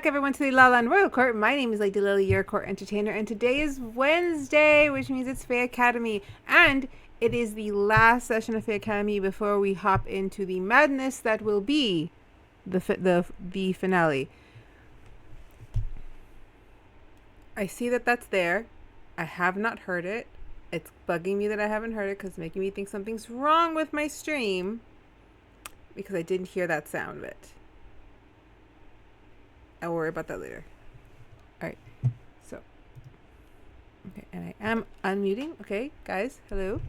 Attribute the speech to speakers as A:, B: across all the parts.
A: back, everyone, to the Lala Land Royal Court. My name is Lady Lily, your court entertainer, and today is Wednesday, which means it's Fae Academy, and it is the last session of Fae Academy before we hop into the madness that will be the finale. I see that that's there. I have not heard it. It's bugging me that I haven't heard it because it's making me think something's wrong with my stream because I didn't hear that sound of it. I'll worry about that later. Alright. So. Okay, and I am unmuting. Okay, guys. Hello.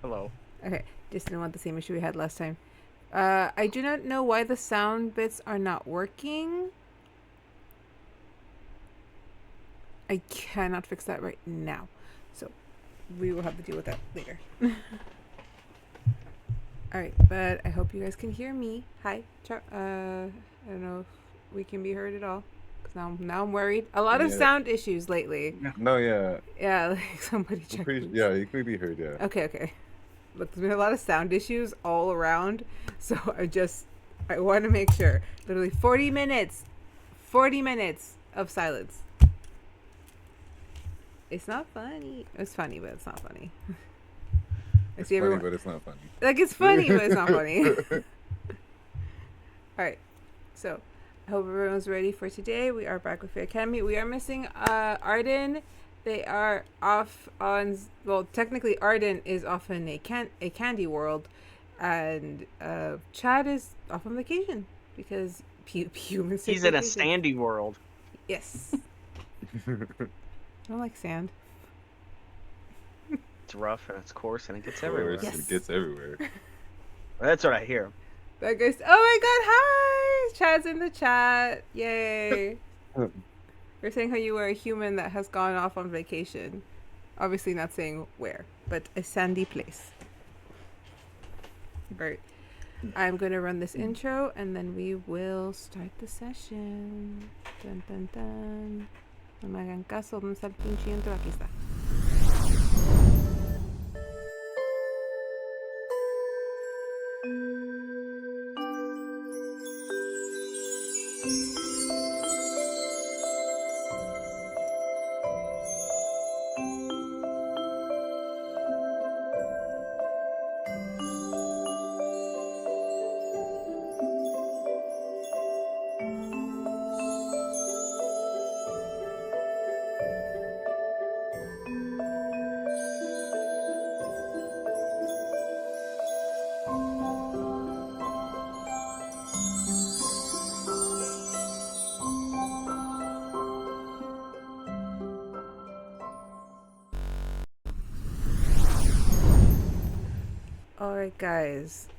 B: Hello.
A: Okay, just didn't want the same issue we had last time. I do not know why the sound bits are not working. I cannot fix that right now. So, we will have to deal with that later. Alright, but I hope you guys can hear me. Hi. I don't know if we can be heard at all. Because now I'm worried. A lot of sound issues lately.
C: No, yeah.
A: Yeah, like somebody check.
C: Yeah, you can be heard, yeah.
A: Okay. Look, there's been a lot of sound issues all around. So I want to make sure. Literally 40 minutes. 40 minutes of silence. It's not funny. It's funny, but it's not funny.
C: It's funny, but it's not funny.
A: Like, it's funny, but it's not funny. Alright. So, I hope everyone's ready for today. We are back with Fae Academy. We are missing Ardyn. They are off on... Well, technically, Ardyn is off in a candy world. And Chad is off on vacation. Because humans...
B: He's in a sandy world.
A: Yes. I don't like sand.
B: It's rough and it's coarse and it gets everywhere.
A: Yes.
C: It gets everywhere.
B: That's what I hear.
A: That goes, oh my god, hi! Chad's in the chat. Yay. You're saying how you were a human that has gone off on vacation. Obviously not saying where, but a sandy place. Right. I'm going to run this intro and then we will start the session. Dun dun dun. No me hagan caso, ¿dónde está el pinche intro? Aquí está. Alright, guys.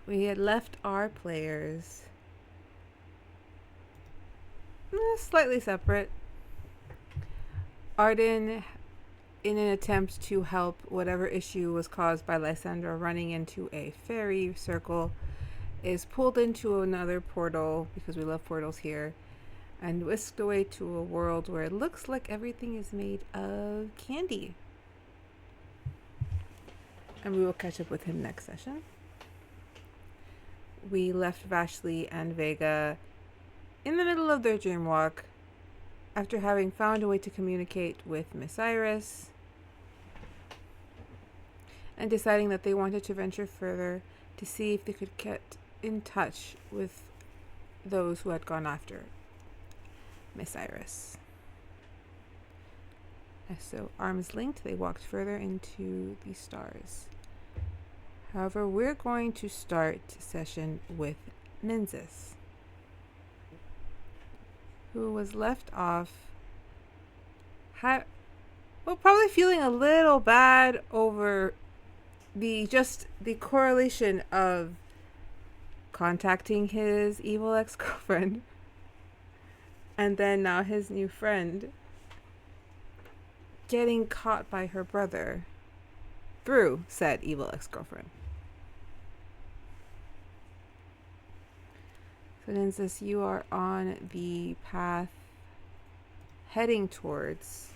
A: We had left our players slightly separate. Ardyn, in an attempt to help whatever issue was caused by Lysandra running into a fairy circle, is pulled into another portal, because we love portals here, and whisked away to a world where it looks like everything is made of candy. And we will catch up with him next session. We left Vashley and Vega in the middle of their dream walk after having found a way to communicate with Miss Iris and deciding that they wanted to venture further to see if they could get in touch with those who had gone after Miss Iris. So, arms linked, they walked further into the stars. However, we're going to start session with Nynzus, who was left off, probably feeling a little bad over the correlation of contacting his evil ex-girlfriend and then now his new friend getting caught by her brother through said evil ex-girlfriend. So Nynzus, you are on the path heading towards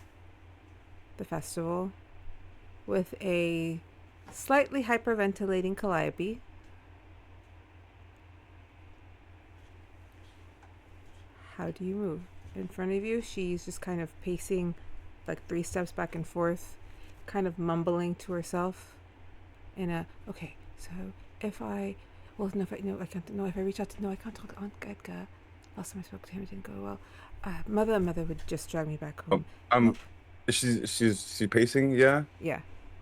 A: the festival with a slightly hyperventilating Calliope how do you move? In front of you, she's just kind of pacing like 3 steps back and forth, kind of mumbling to herself okay, so if I, well, no, if I, no, I can't, no, if I reach out to, no, I can't talk to Aunt Edgar. Last time I spoke to him, it didn't go well. Mother would just drag me back home.
C: She's pacing, yeah?
A: Yeah.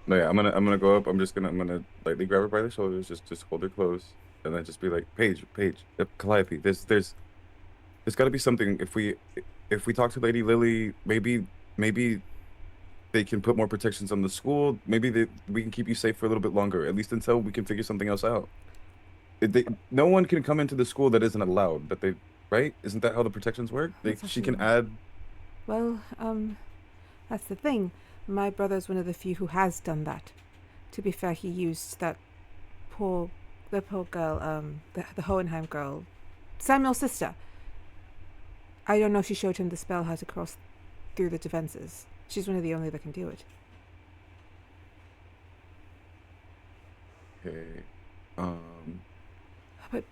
C: No, yeah, I'm gonna go up. I'm gonna lightly grab her by the shoulders, just hold her close, and then just be like, Paige, Calliope, there's gotta be something. If we talk to Lady Lily, maybe they can put more protections on the school. Maybe we can keep you safe for a little bit longer, at least until we can figure something else out. No one can come into the school that isn't allowed. Right? Isn't that how the protections work? She can add.
A: Well, that's the thing. My brother's one of the few who has done that. To be fair, he used the poor girl, the Hohenheim girl, Samuel's sister. I don't know if she showed him the spell how to cross through the defenses. She's one of the only that can do it.
C: Okay.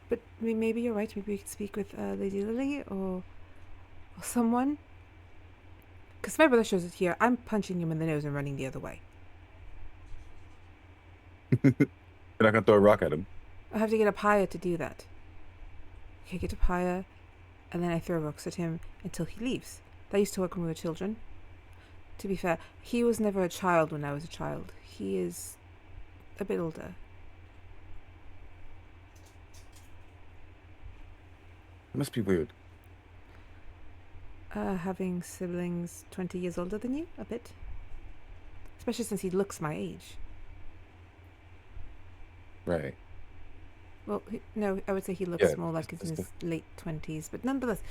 A: But maybe you're right. Maybe we could speak with Lady Lily or someone. Because my brother shows it here. I'm punching him in the nose and running the other way.
C: You're not gonna throw a rock at him.
A: I have to get up higher to do that. Okay, get up higher, and then I throw rocks at him until he leaves. That used to work when we were children. To be fair, he was never a child when I was a child. He is a bit older.
C: It must be weird.
A: Having siblings 20 years older than you, a bit. Especially since he looks my age.
C: Right.
A: Well, no, I would say he looks more like he's in his late 20s, but nonetheless,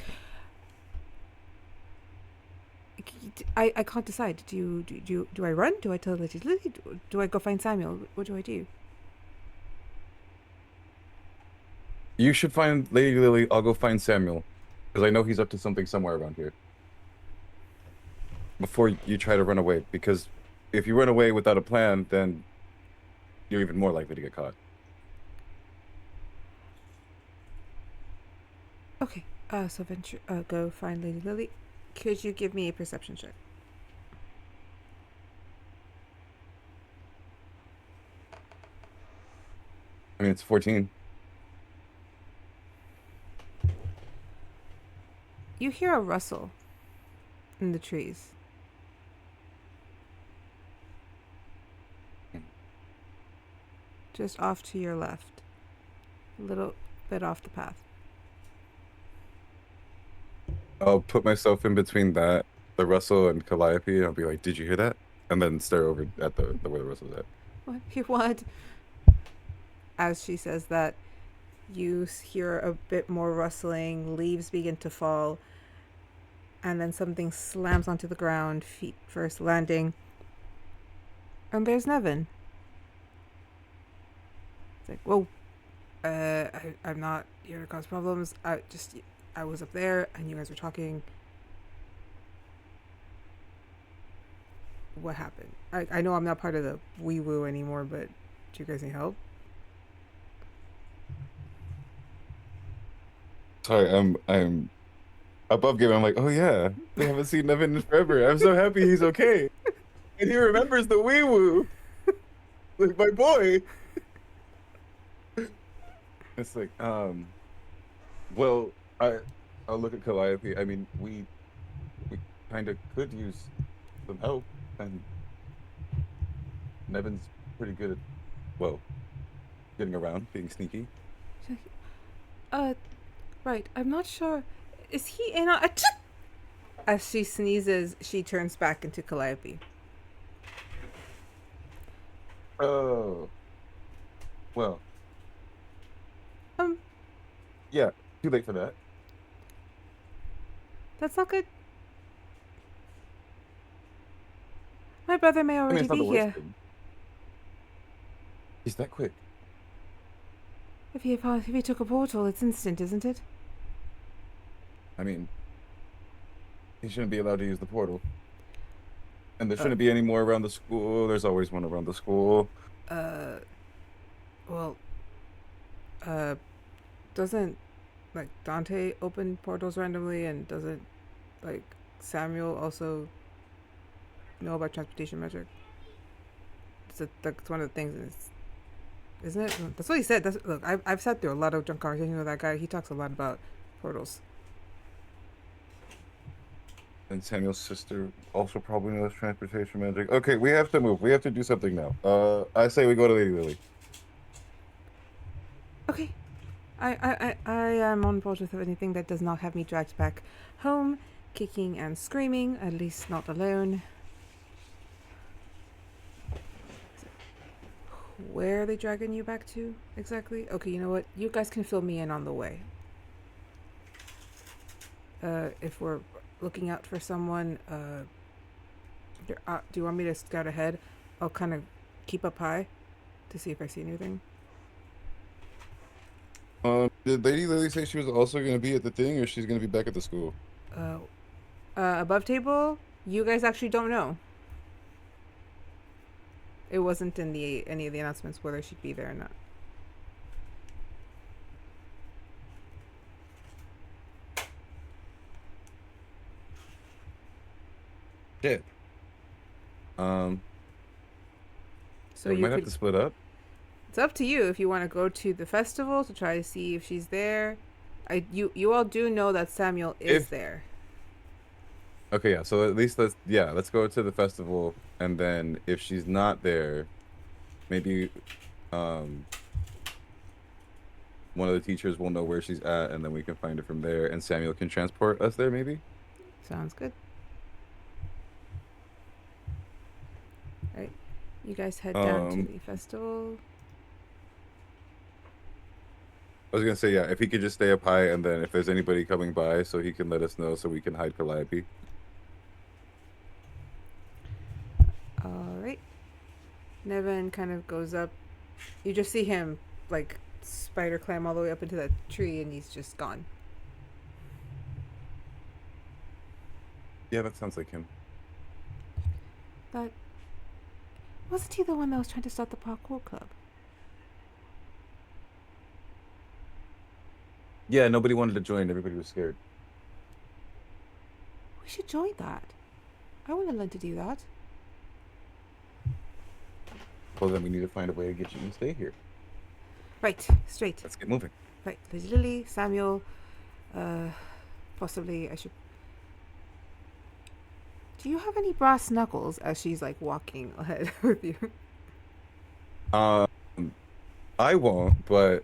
A: I can't decide. Do I run? Do I tell Lady Lily? Do I go find Samuel? What do I do?
C: You should find Lady Lily. I'll go find Samuel, because I know he's up to something somewhere around here. Before you try to run away, because if you run away without a plan, then you're even more likely to get caught.
A: Okay, so venture, go find Lady Lily. Could you give me a perception check?
C: I mean, it's 14.
A: You hear a rustle in the trees. Just off to your left. A little bit off the path.
C: I'll put myself in between the rustle and Calliope, and I'll be like, "Did you hear that?" And then stare over at the where the rustle's at.
A: What? As she says that, you hear a bit more rustling, leaves begin to fall, and then something slams onto the ground, feet first landing. And there's Nevin. It's like, whoa, I'm not here to cause problems. I was up there and you guys were talking. What happened? I know I'm not part of the wee woo anymore, but do you guys need help?
C: Sorry, I'm above game. I'm like, oh yeah, we haven't seen Nevin in forever. I'm so happy he's okay, and he remembers the wee woo, like my boy. It's like, well, I'll look at Calliope. I mean, we kind of could use some help, and Nevin's pretty good at, well, getting around, being sneaky.
A: Right. I'm not sure. Is he in a... As she sneezes, she turns back into Calliope.
C: Oh. Well. Yeah, too late for that.
A: That's not good. My brother may already be here.
C: He's that quick.
A: If he took a portal, it's instant, isn't it?
C: I mean, he shouldn't be allowed to use the portal. And there shouldn't be any more around the school. There's always one around the school.
A: Doesn't like Dante open portals randomly, and doesn't like Samuel also know about transportation magic? That's one of the things, isn't it? That's what he said. Look, I've sat through a lot of drunk conversations with that guy. He talks a lot about portals.
C: And Samuel's sister also probably knows transportation magic. Okay, we have to move. We have to do something now. I say we go to Lady Lily.
A: Okay. I am on board with anything that does not have me dragged back home, kicking and screaming, at least not alone. Where are they dragging you back to exactly? Okay, you know what? You guys can fill me in on the way. If we're looking out for someone, do you want me to scout ahead? I'll kind of keep up high to see if I see anything.
C: Did Lady Lily say she was also going to be at the thing, or she's going to be back at the school?
A: Above table, you guys actually don't know. It wasn't in any of the announcements whether she'd be there or not.
C: Shit.
A: So
C: we
A: you
C: might have to split up.
A: It's up to you if you want to go to the festival to try to see if she's there. You all do know that Samuel is there.
C: Okay, yeah. So at least let's go to the festival, and then if she's not there, maybe one of the teachers will know where she's at, and then we can find her from there, and Samuel can transport us there, maybe.
A: Sounds good. All right, you guys head down to the festival.
C: I was gonna say, yeah, if he could just stay up high, and then if there's anybody coming by, so he can let us know, so we can hide Calliope.
A: All right. Nevin kind of goes up. You just see him like spider climb all the way up into that tree, and he's just gone.
C: Yeah, that sounds like him.
A: That wasn't he the one that was trying to start the parkour club?
C: Yeah, nobody wanted to join. Everybody was scared.
A: We should join that. I want to learn to do that.
C: Well, then we need to find a way to get you to stay here.
A: Right, straight.
C: Let's get moving.
A: Right, Lady Lily, Samuel, possibly I should... Do you have any brass knuckles as she's like walking ahead with you?
C: I won't, but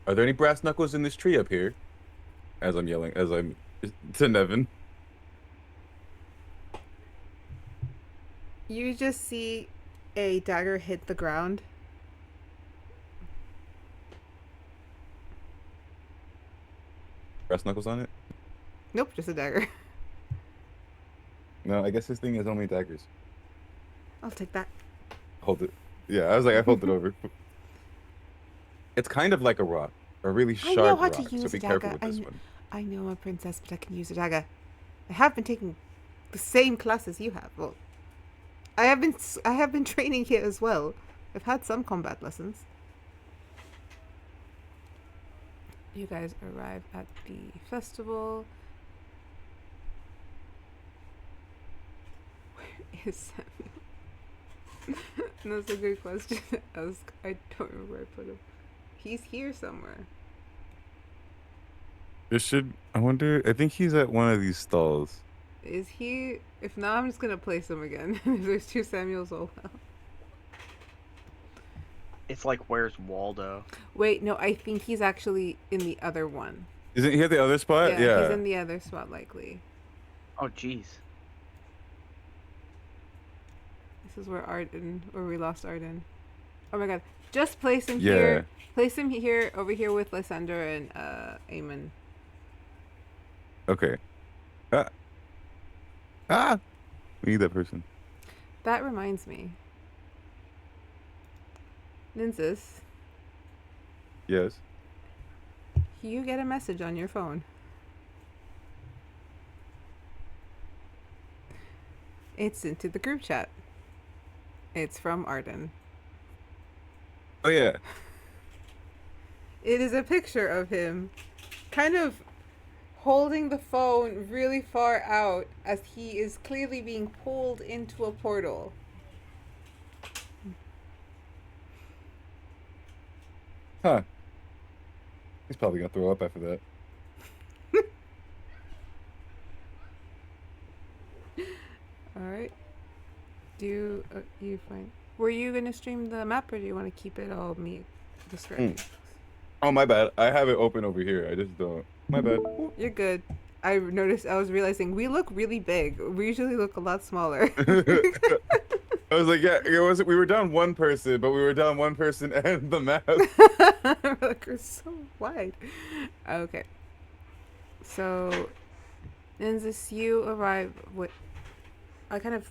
C: are there any brass knuckles in this tree up here? As I'm yelling, as I'm to Nevin.
A: You just see a dagger hit the ground.
C: Brass knuckles on it?
A: Nope, just a dagger.
C: No, I guess this thing is only daggers.
A: I'll take that.
C: Hold it. Yeah, I was like, I hold it over. It's kind of like a rock, a really sharp
A: I know how
C: rock.
A: to use
C: So be
A: a
C: careful
A: dagger.
C: with this one.
A: I know I'm a princess, but I can use a dagger. I have been taking the same classes you have. Well, I have been training here as well. I've had some combat lessons. You guys arrive at the festival. Where is Samuel? That's a good question to ask. I don't remember where I put him. He's here somewhere.
C: I wonder, I think he's at one of these stalls.
A: Is he? If not, I'm just gonna place him again. There's two Samuels all out.
B: It's like, where's Waldo?
A: Wait, no, I think he's actually in the other one.
C: Isn't he at the other spot? Yeah.
A: He's in the other spot, likely.
B: Oh, jeez.
A: This is where we lost Ardyn. Oh my god. Just place him here. Place him here, over here with Lysander and Eamon.
C: Okay. We need that person.
A: That reminds me. Nynzus,
C: Yes.
A: you get a message on your phone. It's into the group chat. It's from Ardyn.
C: Oh yeah.
A: It is a picture of him kind of holding the phone really far out as he is clearly being pulled into a portal.
C: Huh. He's probably gonna throw up after that.
A: All right. Do you find? Were you gonna stream the map, or do you want to keep it all me describing?
C: Oh, my bad. I have it open over here. I just don't. My bad.
A: You're good. I noticed. I was realizing we look really big. We usually look a lot smaller.
C: I was like, yeah, it was. We were down one person, but we were down one person and the map.
A: Like, we're so wide. Okay. So, Nynzus, you arrive with. I kind of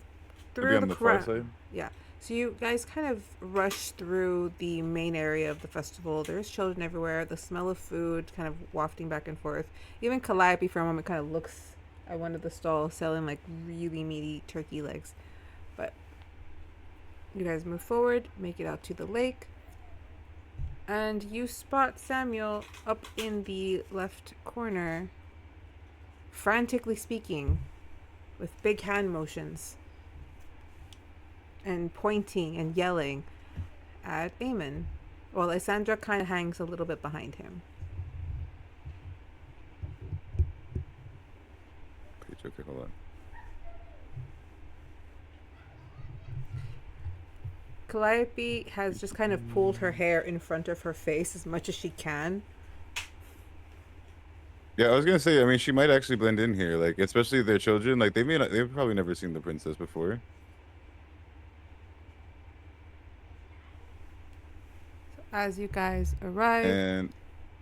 C: Maybe
A: through
C: on
A: the
C: the far
A: crowd.
C: side.
A: Yeah. So you guys kind of rush through the main area of the festival. There's children everywhere. The smell of food kind of wafting back and forth. Even Calliope for a moment kind of looks at one of the stalls selling like really meaty turkey legs. But you guys move forward, make it out to the lake. And you spot Samuel up in the left corner, frantically speaking, with big hand motions and pointing and yelling at Eamon, while Lysandra kind of hangs a little bit behind him.
C: Okay, hold on.
A: Calliope has just kind of pulled her hair in front of her face as much as she can.
C: Yeah, I was gonna say. I mean, she might actually blend in here, like especially their children. Like they've probably never seen the princess before.
A: As you guys arrive,
C: And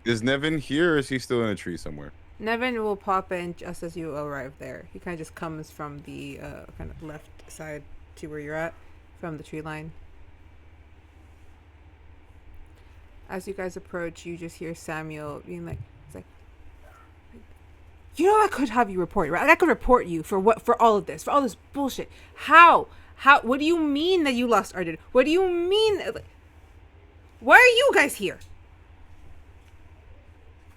C: is Nevin here, or is he still in a tree somewhere?
A: Nevin will pop in just as you arrive there. He kind of just comes from the kind of left side to where you're at, from the tree line. As you guys approach, you just hear Samuel being like, it's like, you know, I could have you reported, right? Like, I could report you for what, for all of this bullshit. How? What do you mean that you lost Ardyn? What do you mean? Why are you guys here?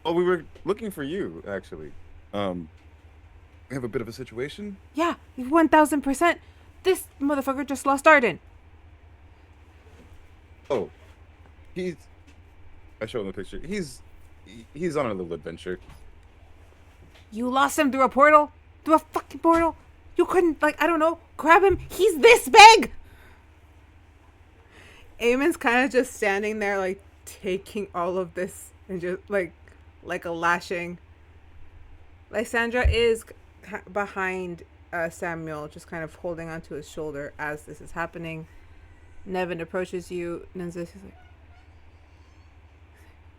C: Oh, we were looking for you, actually. We have a bit of a situation.
A: Yeah, 1000%. This motherfucker just lost Ardyn.
C: Oh, I showed him the picture. He's on a little adventure.
A: You lost him through a portal? Through a fucking portal? You couldn't, like, I don't know, grab him? He's this big! Eamon's kind of just standing there, like, taking all of this and just, like a lashing. Lysandra is behind Samuel, just kind of holding onto his shoulder as this is happening. Nevin approaches you. Nynzus is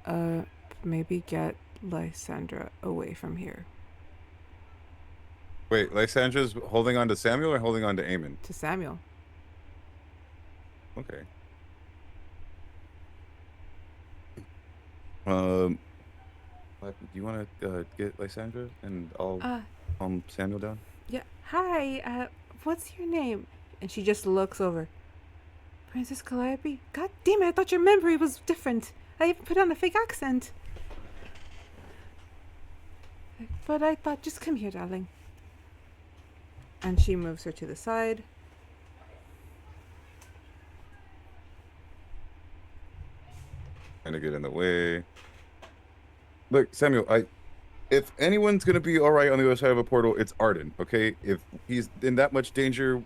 A: like, maybe get Lysandra away from here.
C: Wait, Lysandra's holding on to Samuel or holding on to Eamon?
A: To Samuel.
C: Okay. Do you want to get Lysandra and I'll calm Samuel down?
A: Yeah. Hi. What's your name? And she just looks over. Princess Calliope? God damn it! I thought your memory was different. I even put on a fake accent. But I thought, just come here, darling. And she moves her to the side.
C: Trying to get in the way. Look, Samuel, if anyone's gonna be all right on the other side of a portal, it's Ardyn. Okay, if he's in that much danger,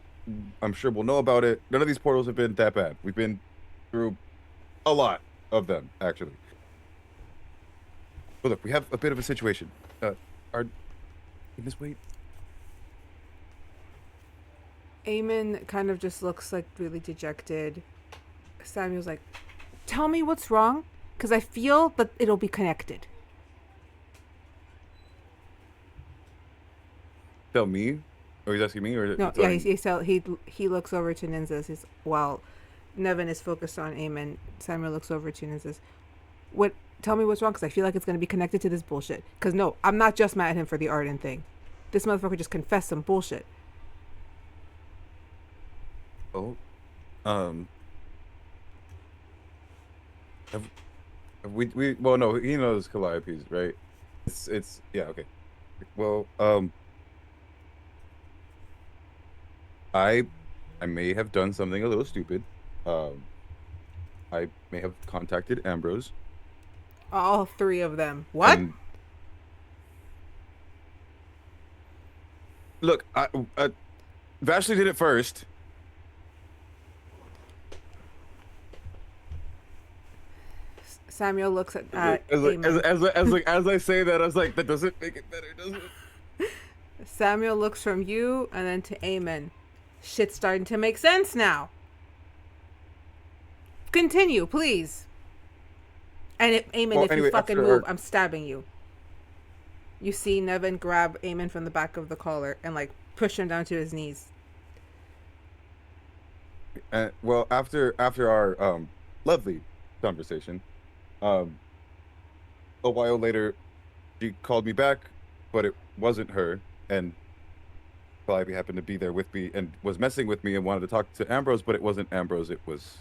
C: I'm sure we'll know about it. None of these portals have been that bad. We've been through a lot of them, actually. But look, we have a bit of a situation. Can this wait?
A: Eamon kind of just looks like really dejected. Samuel's like, tell me what's wrong, because I feel that it'll be connected.
C: Tell me? Oh, he's asking me, or
A: no? Yeah, he looks over to Nynzus. While Nevin is focused on Eamon, Samuel looks over to Nynzus. What? Tell me what's wrong, because I feel like it's going to be connected to this bullshit. Because no, I'm not just mad at him for the Ardyn thing. This motherfucker just confessed some bullshit.
C: Oh, have we well, no, he knows Calliope's, right? It's yeah, okay. Well, I I may have done something a little stupid. Um, I may have contacted Ambrose
A: All three of them. What?
C: and look, Vashley did it first.
A: Samuel looks at
C: As
A: Eamon.
C: as I say that, I was like, that doesn't make it better, does it?
A: Samuel looks from you and then to Eamon. Shit's starting to make sense now. Continue, please. And Eamon,
C: Well,
A: if you
C: anyway,
A: fucking
C: after
A: move,
C: our
A: I'm stabbing you. You see Nevin grab Eamon from the back of the collar and like push him down to his knees.
C: well, after our lovely conversation, um, a while later, she called me back, but it wasn't her, and Calliope happened to be there with me and was messing with me and wanted to talk to Ambrose, but it wasn't Ambrose, it was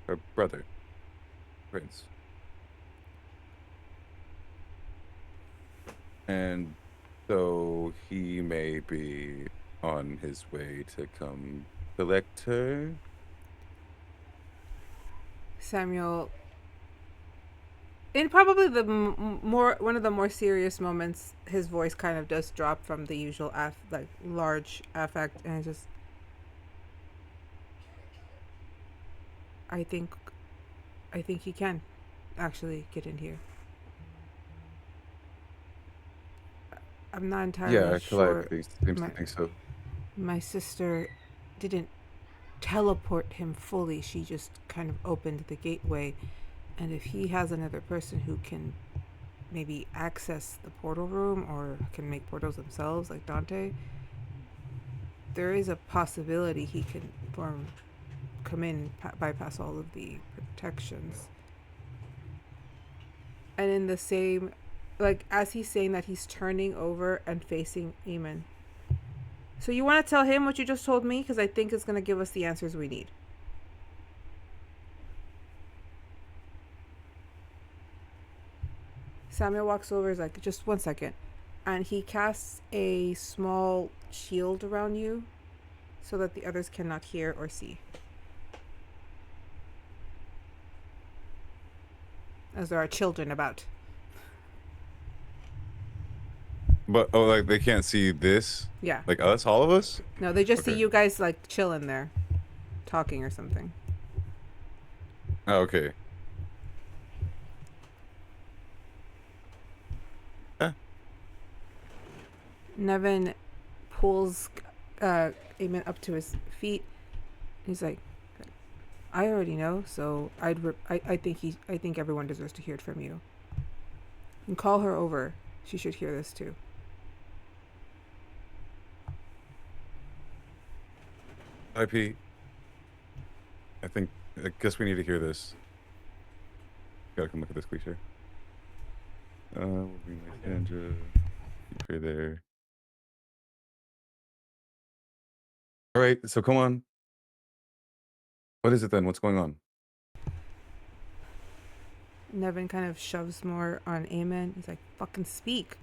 C: her brother, Prince. And so he may be on his way to come collect her.
A: Samuel, in probably the more one of the more serious moments, his voice kind of does drop from the usual like large affect, and just, I think he can actually get in here. I'm not entirely
C: Yeah,
A: sure.
C: Calliope seems to think so.
A: My sister didn't teleport him fully. She just kind of opened the gateway. And if he has another person who can maybe access the portal room or can make portals themselves, like Dante, there is a possibility he can come in, bypass all of the protections. And in the same, like, as he's saying that, he's turning over and facing Eamon. So you want to tell him what you just told me? Because I think it's going to give us the answers we need. Samuel walks over, is like, just 1 second. And he casts a small shield around you so that the others cannot hear or see. As there are children about.
C: But like they can't see this?
A: Yeah.
C: Like us, all of us?
A: No, they just see
C: Okay.
A: you guys like chilling there, talking or something.
C: Oh, okay.
A: Nevin pulls Eamon up to his feet. He's like, I already know, so I think everyone deserves to hear it from you. And call her over. She should hear this too.
C: IP. I guess we need to hear this. Gotta come look at this cliche. We'll bring my Sandra. Keep her there. All right, so come on. What is it then? What's going on?
A: Nevin kind of shoves more on Eamon. He's like, fucking speak.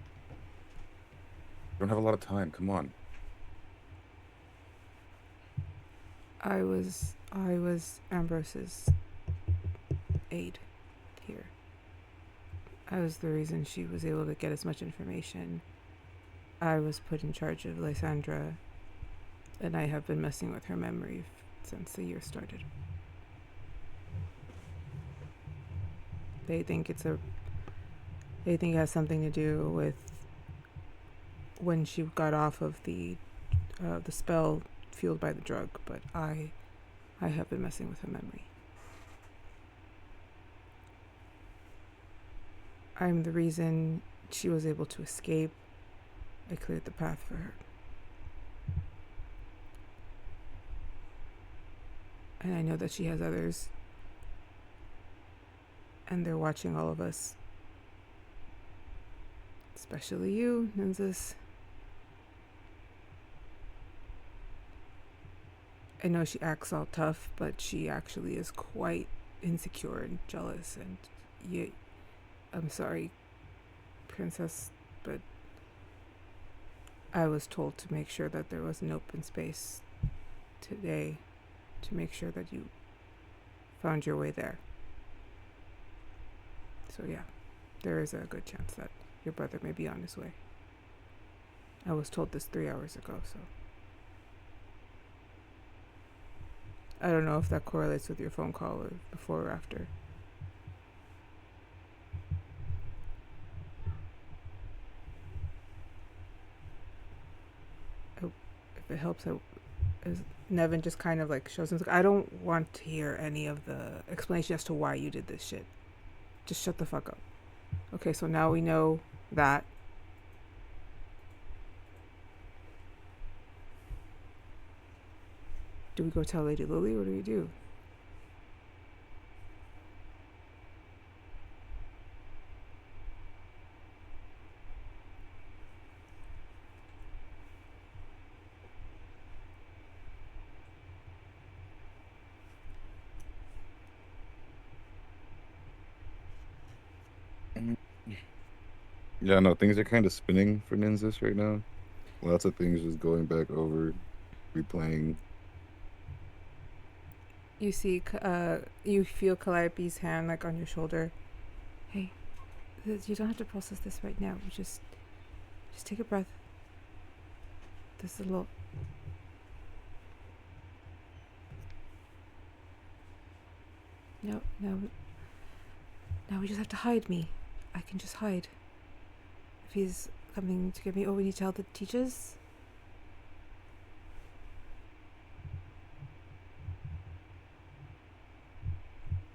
C: We don't have a lot of time. Come on.
A: I was Ambrose's aide here. I was the reason she was able to get as much information. I was put in charge of Lysandra, and I have been messing with her memory since the year started. They think it has something to do with when she got off of the spell fueled by the drug, but I have been messing with her memory. I'm the reason she was able to escape. I cleared the path for her. And I know that she has others. And they're watching all of us. Especially you, Nynzus. I know she acts all tough, but she actually is quite insecure and jealous, and I'm sorry. Princess, but I was told to make sure that there was an open space today to make sure that you found your way there. So yeah, there is a good chance that your brother may be on his way. I was told this 3 hours ago, so I don't know if that correlates with your phone call or before or after. If it helps, as Nevin just kind of like shows him, I don't want to hear any of the explanation as to why you did this shit. Just shut the fuck up. Okay, so now we know that. Do we go tell Lady Lily? What do we do?
C: Yeah, no, things are kind of spinning for Nynzus right now. Lots of things just going back over, replaying.
A: You see, you feel Calliope's hand like on your shoulder. Hey, you don't have to process this right now. Just take a breath. This is a little. No. Now we just have to hide me. I can just hide. If he's coming to get me, we need to tell the teachers.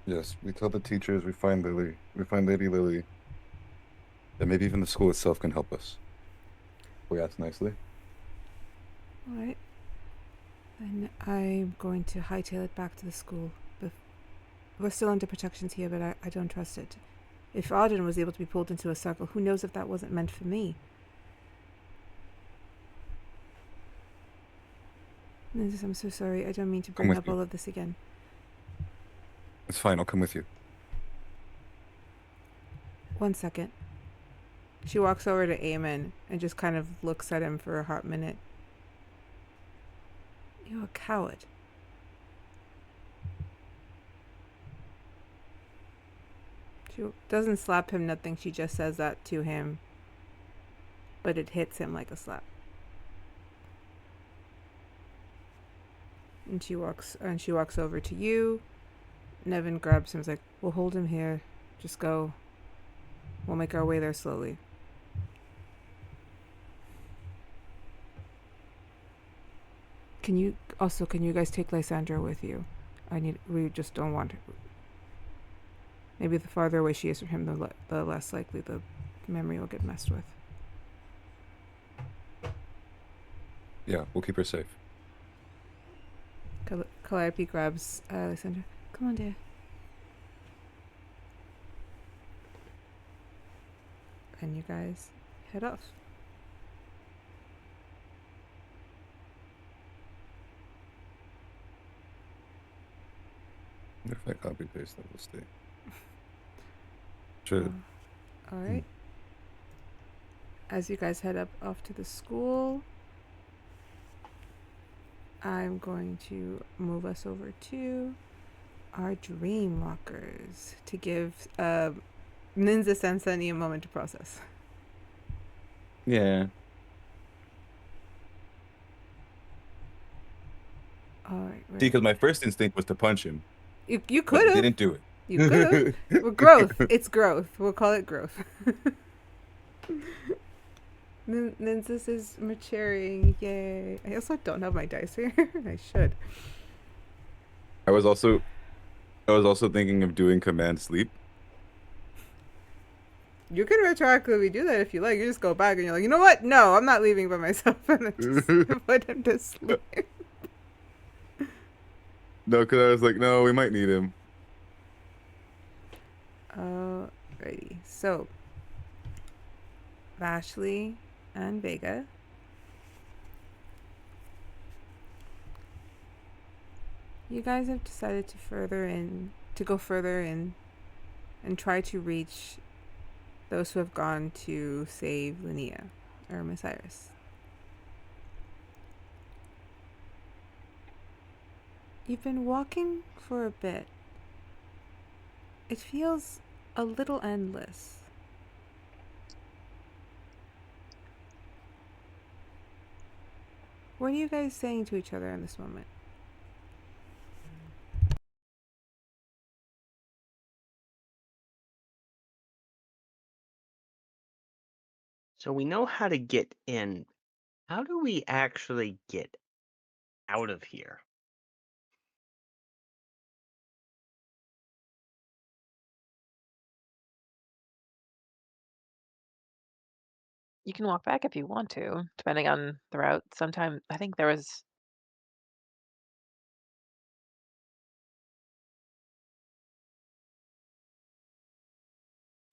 C: Yes, we tell the teachers, we find Lily, we find Lady Lily. And maybe even the school itself can help us. We ask nicely.
A: Alright. Then I'm going to hightail it back to the school. We're still under protections here, but I don't trust it. If Ardyn was able to be pulled into a circle, who knows if that wasn't meant for me? Nynzus, I'm so sorry. I don't mean to bring up all of this again.
C: It's fine, I'll come with you.
A: 1 second. She walks over to Eamon and just kind of looks at him for a hot minute. You're a coward. She doesn't slap him, nothing. She just says that to him. But it hits him like a slap. And she walks over to you. Nevin grabs him and is like, we'll hold him here. Just go. We'll make our way there slowly. Can you guys take Lysandra with you? We just don't want her. Maybe the farther away she is from him, the less likely the memory will get messed with.
C: Yeah, we'll keep her safe.
A: Calliope grabs Lysandra. Come on, dear. And you guys head off.
C: If I copy paste, that will stay. Should.
A: All right. As you guys head off to the school, I'm going to move us over to our dream walkers to give Nynzus and Sunny a moment to process.
C: Yeah.
A: All right.
C: See, because my first instinct was to punch him.
A: You could have.
C: Didn't do it.
A: You could have. Well, growth. It's growth. We'll call it growth. Nynzus is maturing. Yay. I also don't have my dice here. I should.
C: I was also thinking of doing command sleep.
A: You can retroactively do that if you like. You just go back and you're like, you know what? No, I'm not leaving by myself. And then just put him to sleep.
C: No, because I was like, no, we might need him.
A: Alrighty. So, Vashley and Vega. You guys have decided to go further in and try to reach those who have gone to save Linnea or Miss Iris. You've been walking for a bit. It feels a little endless. What are you guys saying to each other in this moment?
B: So we know how to get in. How do we actually get out of here?
D: You can walk back if you want to, depending on the route. Sometime I think there was.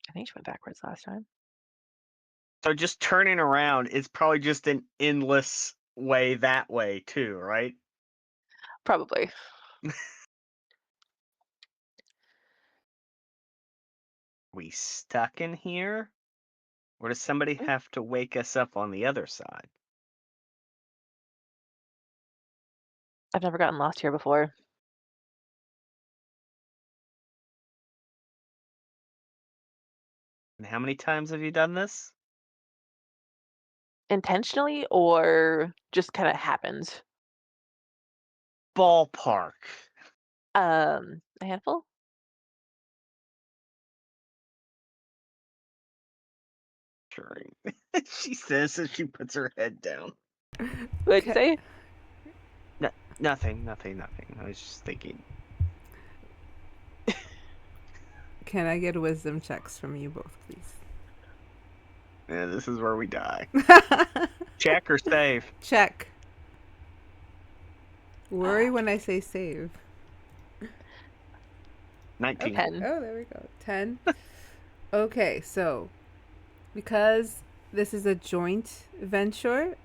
D: I think she went backwards last time.
B: So just turning around is probably just an endless way that way too, right?
D: Probably.
B: We stuck in here? Or does somebody have to wake us up on the other side?
D: I've never gotten lost here before.
B: And how many times have you done this?
D: Intentionally or just kind of happens?
B: Ballpark.
D: A handful?
B: Sure. She says as she puts her head down.
D: What did you say?
B: No, nothing. I was just thinking.
A: Can I get wisdom checks from you both, please?
B: Yeah, this is where we die. Check or save?
A: Check. Worry when I say save.
B: 19.
A: Okay.
D: 10.
A: Oh, there we go. 10. Okay, so because this is a joint venture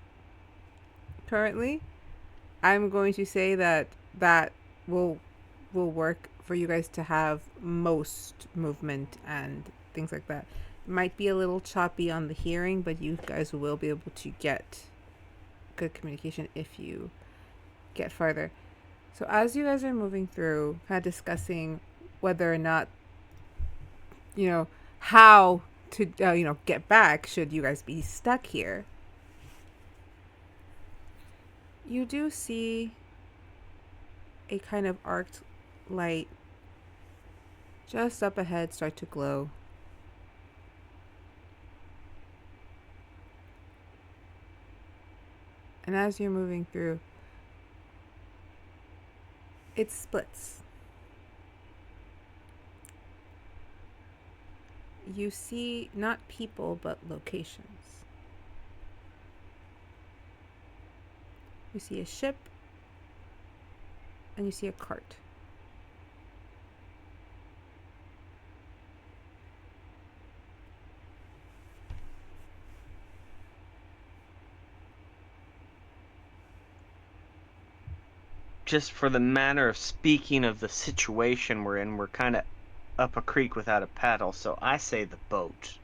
A: currently, I'm going to say that will work for you guys to have most movement and things like that. It might be a little choppy on the hearing, but you guys will be able to get good communication if you get farther. So as you guys are moving through, kind of discussing whether or not, how to, get back should you guys be stuck here, you do see a kind of arced light just up ahead start to glow. And as you're moving through, it splits. You see not people, but locations. You see a ship, and you see a cart.
B: Just for the manner of speaking of the situation we're in, we're kind of up a creek without a paddle, so I say the boat.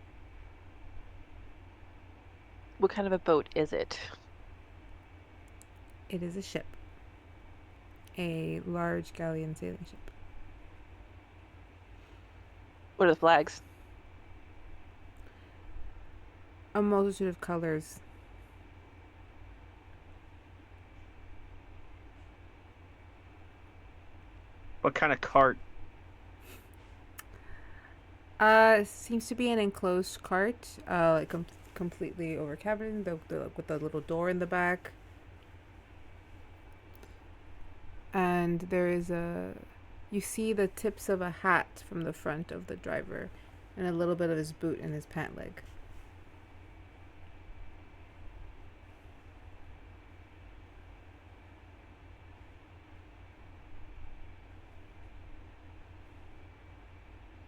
D: What kind of a boat is it?
A: It is a ship. A large galleon sailing ship.
D: What are the flags?
A: A multitude of colors.
B: What kind of cart?
A: Seems to be an enclosed cart. Like completely over cabin, with the little door in the back. And there is you see the tips of a hat from the front of the driver, and a little bit of his boot and his pant leg.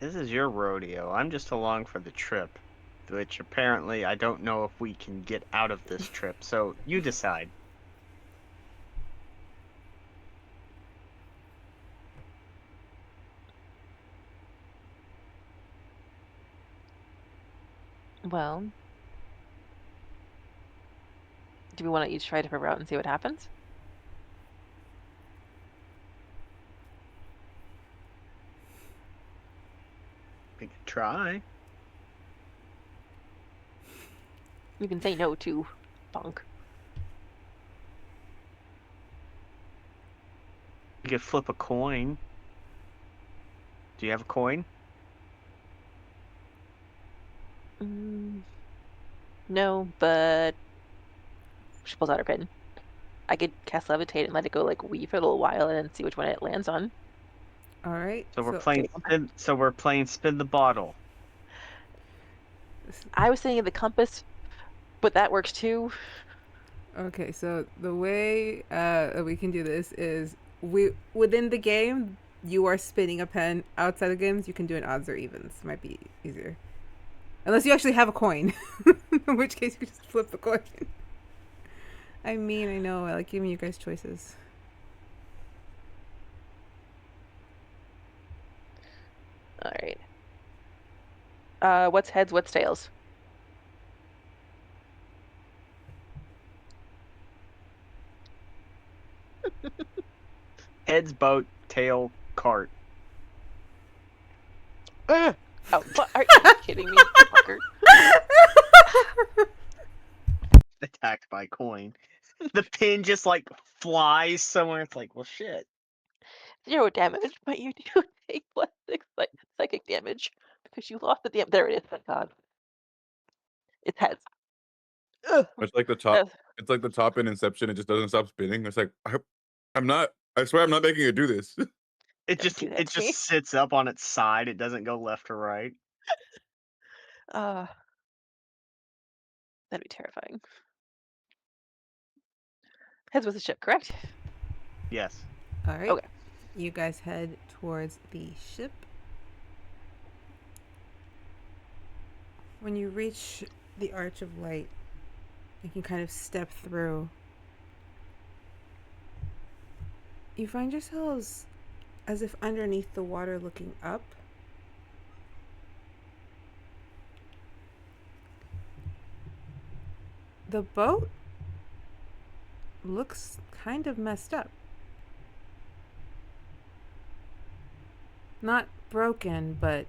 B: This is your rodeo. I'm just along for the trip, which apparently I don't know if we can get out of this trip, so you decide.
D: Well, do we want to each try a different route and see what happens?
B: We could try.
D: You can say no too, Bunk.
B: You could flip a coin. Do you have a coin?
D: No, but she pulls out her pin. I could cast levitate and let it go like weave for a little while and then see which one it lands on.
A: All right.
B: So we're playing. So we're playing spin the bottle.
D: I was thinking the compass, but that works too.
A: Okay, so the way we can do this is within the game you are spinning a pen. Outside the games you can do an odds or evens. Might be easier, unless you actually have a coin, in which case you can just flip the coin. I mean, I know I like giving you guys choices.
D: All right. What's heads? What's tails?
B: Heads, boat, tail, cart.
D: Oh, are you kidding me, fucker?
B: Attacked by coin. The pin just like flies somewhere. It's like, well, shit.
D: 0 damage, but you do take +6 psychic damage because you lost the There it is. Thank God. It's heads. Ugh.
C: It's like the top. It's like the top in Inception. It just doesn't stop spinning. It's like I'm not. I swear I'm not making it do this.
B: It just sits up on its side. It doesn't go left or right.
D: That'd be terrifying. Heads with the ship, correct?
B: Yes.
A: All right.
D: Okay.
A: You guys head towards the ship. When you reach the Arch of Light, you can kind of step through. You find yourselves as if underneath the water looking up. The boat looks kind of messed up. Not broken, but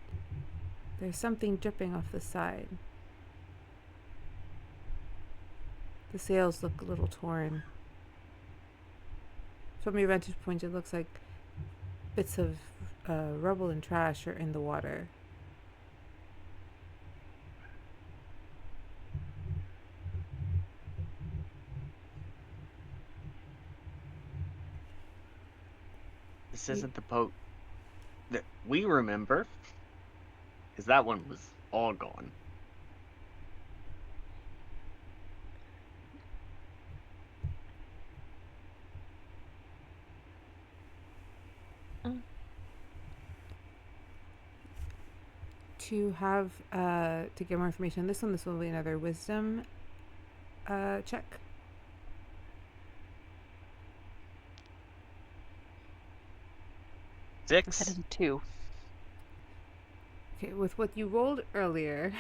A: there's something dripping off the side. The sails look a little torn. From your vantage point, it looks like bits of rubble and trash are in the water.
B: This isn't the boat that we remember. Because that one was all gone.
A: To have to get more information on this one, this will be another wisdom check.
D: That
B: 6.
D: is a 2.
A: Okay, with what you rolled earlier,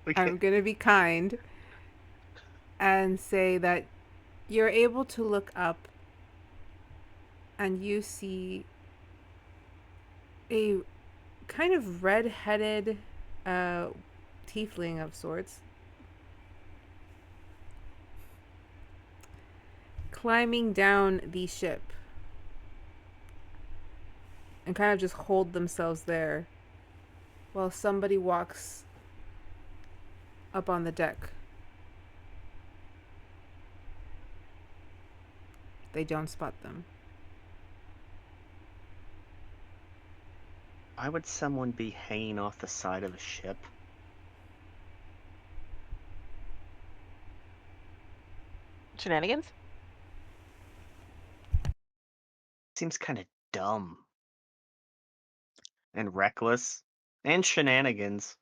B: Okay.
A: I'm gonna be kind and say that you're able to look up and you see a kind of red-headed tiefling of sorts climbing down the ship and kind of just hold themselves there while somebody walks up on the deck. They don't spot them.
B: Why would someone be hanging off the side of a ship?
D: Shenanigans?
B: Seems kind of dumb. And reckless. And shenanigans.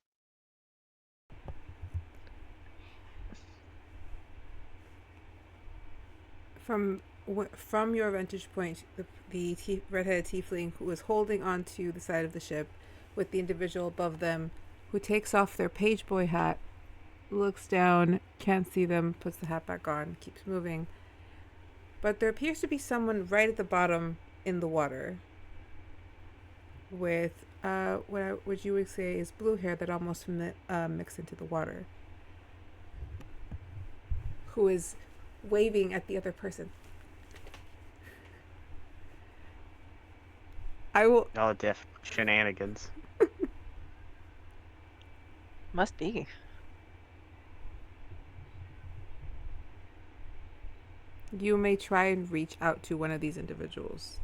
A: From your vantage point, the red-headed tiefling who was holding onto the side of the ship with the individual above them who takes off their page boy hat, looks down, can't see them, puts the hat back on, keeps moving. But there appears to be someone right at the bottom in the water with what you would say is blue hair that almost mixed into the water, who is waving at the other person. I will.
B: Oh, diff shenanigans.
D: Must be.
A: You may try and reach out to one of these individuals.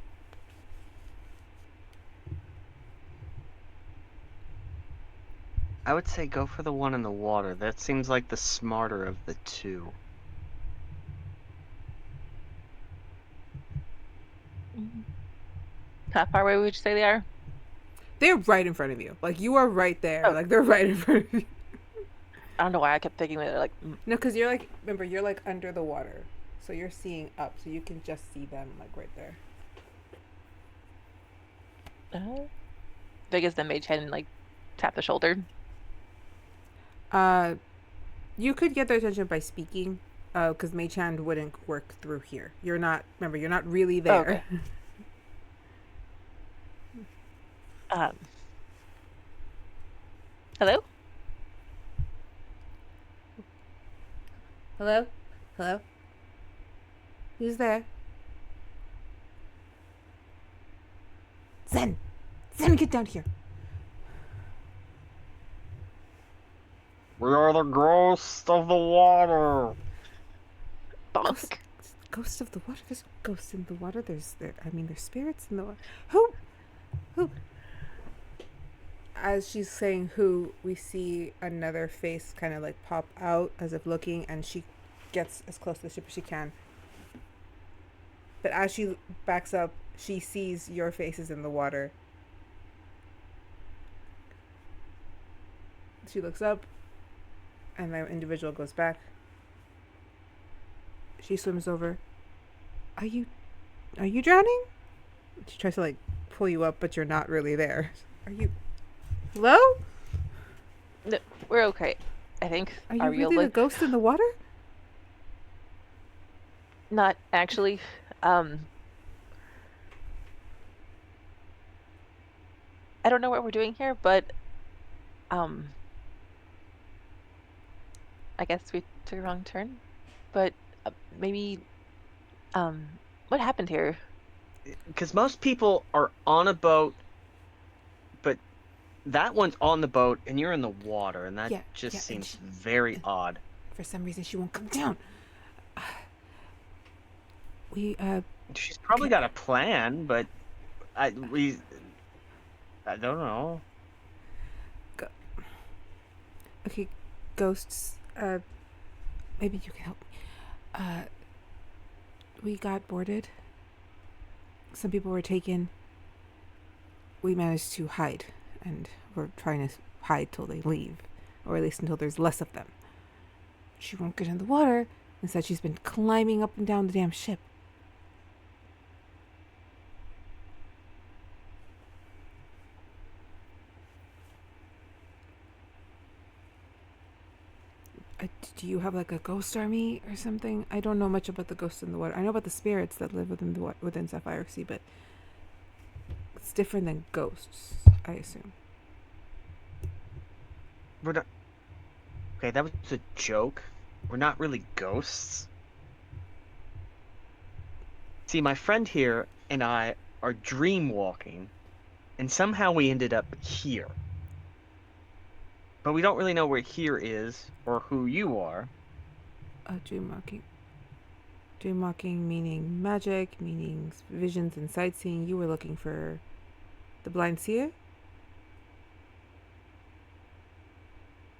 B: I would say go for the one in the water. That seems like the smarter of the two.
D: How far away would you say they are?
A: They're right in front of you. Like, you are right there.
D: Oh.
A: Like, they're right in front of you.
D: I don't know why I kept thinking they're like.
A: No, because you're like, remember, you're like under the water. So you're seeing up. So you can just see them, like, right there.
D: Vega's the mage hand and like tap the shoulder.
A: You could get their attention by speaking, because Mage Hand wouldn't work through here. You're not, remember, you're not really there.
D: Okay. Hello?
A: Hello? Hello? Who's there? Zen! Zen, get down here!
B: We are the ghosts of the water.
D: Bonk.
A: Ghosts of the water? There's ghosts in the water. There's spirits in the water. Who? As she's saying who, we see another face kind of like pop out as if looking, and she gets as close to the ship as she can. But as she backs up, she sees your faces in the water. She looks up, and the individual goes back. She swims over. Are you drowning? She tries to like pull you up, but you're not really there. Are you? Hello?
D: No, we're okay, I think.
A: Are you really the ghost in the water?
D: Not actually. I don't know what we're doing here, but I guess we took a wrong turn. But maybe what happened here?
B: Because most people are on a boat, but that one's on the boat and you're in the water, and that seems very odd.
A: For some reason, she won't come down.
B: She's probably got a plan, but I don't know.
A: Okay, ghosts. Maybe you can help me. We got boarded. Some people were taken. We managed to hide, and we're trying to hide till they leave, or at least until there's less of them. She won't get in the water. Instead, she's been climbing up and down the damn ship. Do you have like a ghost army or something? I don't know much about the ghosts in the water. I know about the spirits that live within Sapphire Sea, but it's different than ghosts, I assume.
B: We're not... Okay, that was a joke. We're not really ghosts. See, my friend here and I are dream walking, and somehow we ended up here. But we don't really know where here is, or who you are.
A: Dreamwalking. Dreamwalking meaning magic, meaning visions and sightseeing. You were looking for the blind seer?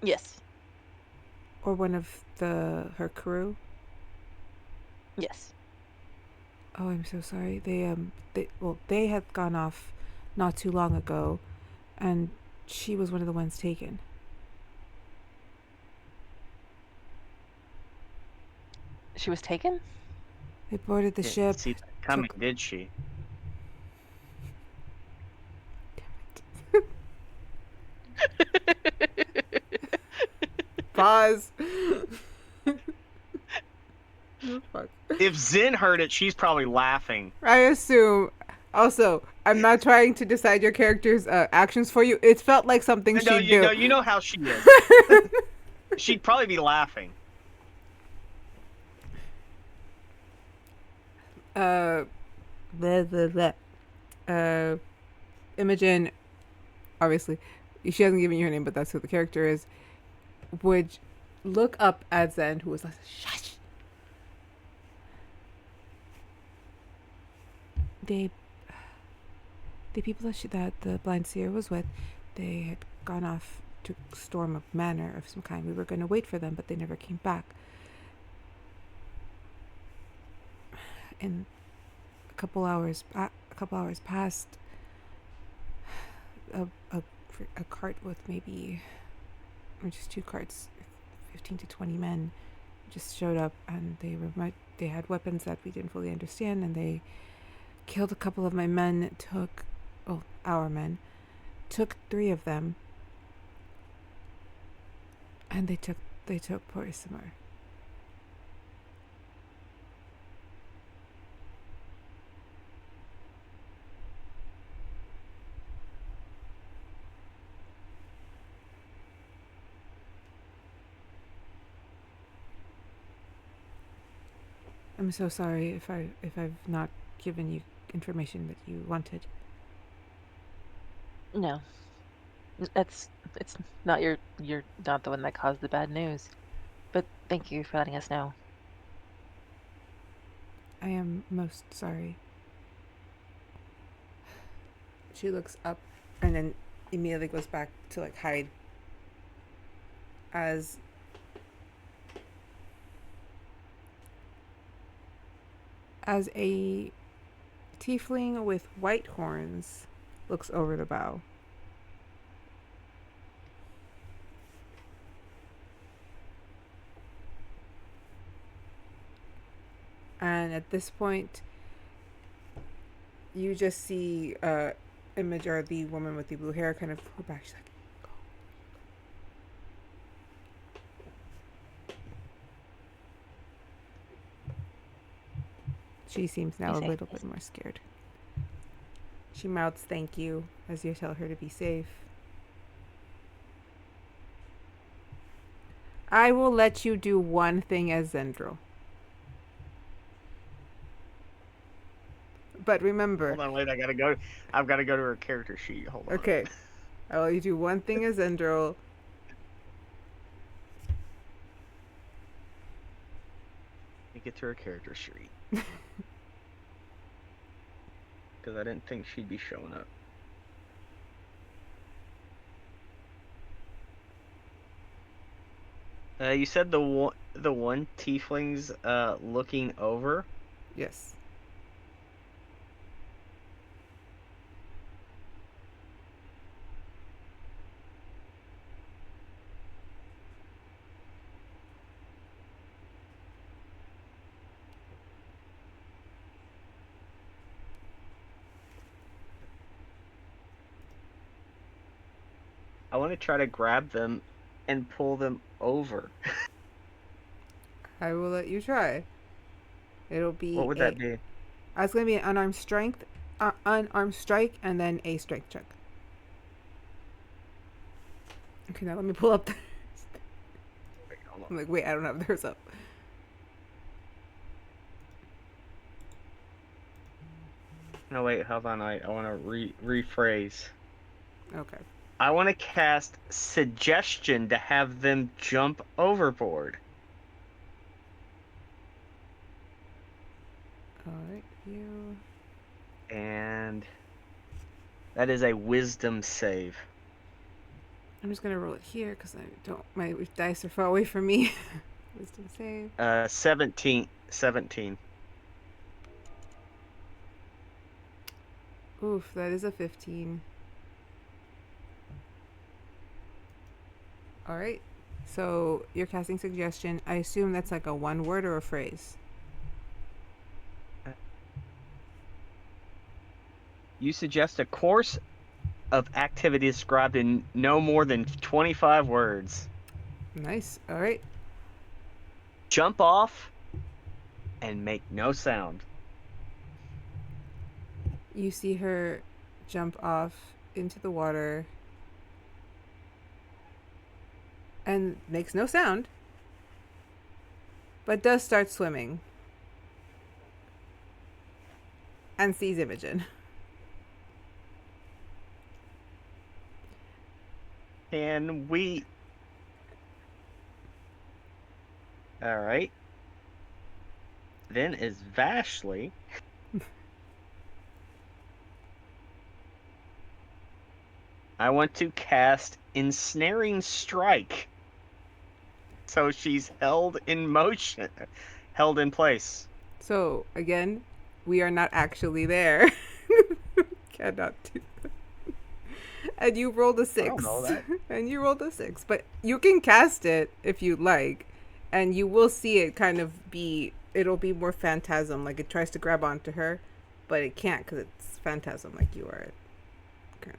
D: Yes.
A: Or one of her crew?
D: Yes.
A: Oh, I'm so sorry. They had gone off not too long ago, and she was one of the ones taken.
D: She was taken?
A: They boarded the ship.
B: See, coming, did she?
A: Damn it. Pause. Oh, fuck.
B: If Zin heard it, she's probably laughing.
A: I assume. Also, I'm not trying to decide your character's actions for you. It felt like something
B: No,
A: she'd do.
B: you know how she is. She'd probably be laughing.
A: Blah, blah, blah. Imogen, obviously, she hasn't given you her name, but that's who the character is, would look up at Zen, who was like, shush. The people that the blind seer was with, they had gone off to storm a manor of some kind. We were going to wait for them, but they never came back. And a couple hours passed. A cart with maybe, or just 2 carts, 15 to 20 men, just showed up, and they had weapons that we didn't fully understand, and they killed a couple of my men. Our men took 3 of them, and they took poor Isamar. I'm so sorry if I've not given you information that you wanted.
D: No. It's not you're not the one that caused the bad news. But thank you for letting us know.
A: I am most sorry. She looks up and then immediately goes back to like hide as a tiefling with white horns looks over the bow. And at this point, you just see Image, or the woman with the blue hair, kind of pull back. She's like, go. She seems now a little bit more scared. She mouths thank you as you tell her to be safe. I will let you do one thing as Zendril. But remember...
B: Hold on, wait, I've got to go to her character sheet. Hold on.
A: Okay. I will let you do one thing as Zendril.
B: Let me get to her character sheet. Because I didn't think she'd be showing up. You said the one tiefling's looking over?
A: Yes.
B: I want to try to grab them and pull them over.
A: I will let you try. It'll be...
B: What would that be?
A: It's going to be an unarmed strike, and then a strength check. Okay, now let me pull up the...
B: Wait, hold on.
A: I'm like, wait, I don't have theirs up.
B: No, wait, hold on. I want to rephrase.
A: Okay.
B: I want to cast Suggestion to have them jump overboard.
A: Alright, you...
B: And that is a Wisdom save.
A: I'm just going to roll it here because my dice are far away from me. Wisdom save.
B: 17.
A: Oof, that is a 15. Alright, so you're casting Suggestion. I assume that's like a one word or a phrase.
B: You suggest a course of activity described in no more than 25 words.
A: Nice. All right.
B: Jump off and make no sound.
A: You see her jump off into the water and makes no sound, but does start swimming and sees Imogen.
B: Can we... Alright. Then is Vashley. I want to cast Ensnaring Strike. So she's held in motion. Held in place.
A: So, again, we are not actually there. Cannot do that. And you rolled a 6.
B: I don't know that.
A: And you rolled a 6. But you can cast it if you like. And you will see it kind of be... It'll be more phantasm. Like, it tries to grab onto her. But it can't because it's phantasm like you are.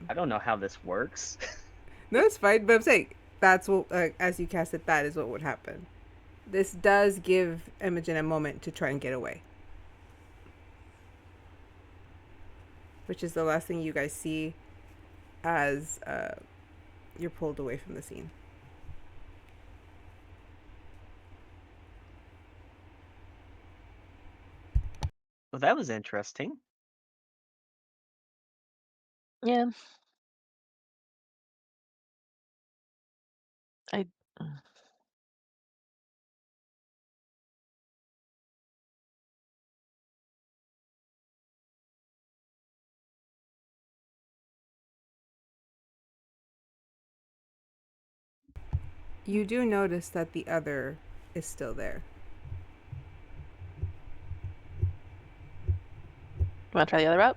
B: I don't know how this works.
A: No, it's fine. But I'm saying, that's what... as you cast it, that is what would happen. This does give Imogen a moment to try and get away. Which is the last thing you guys see as you're pulled away from the scene.
B: Well, that was interesting.
D: Yeah. I.
A: You do notice that the other is still there.
D: Want to try the other route?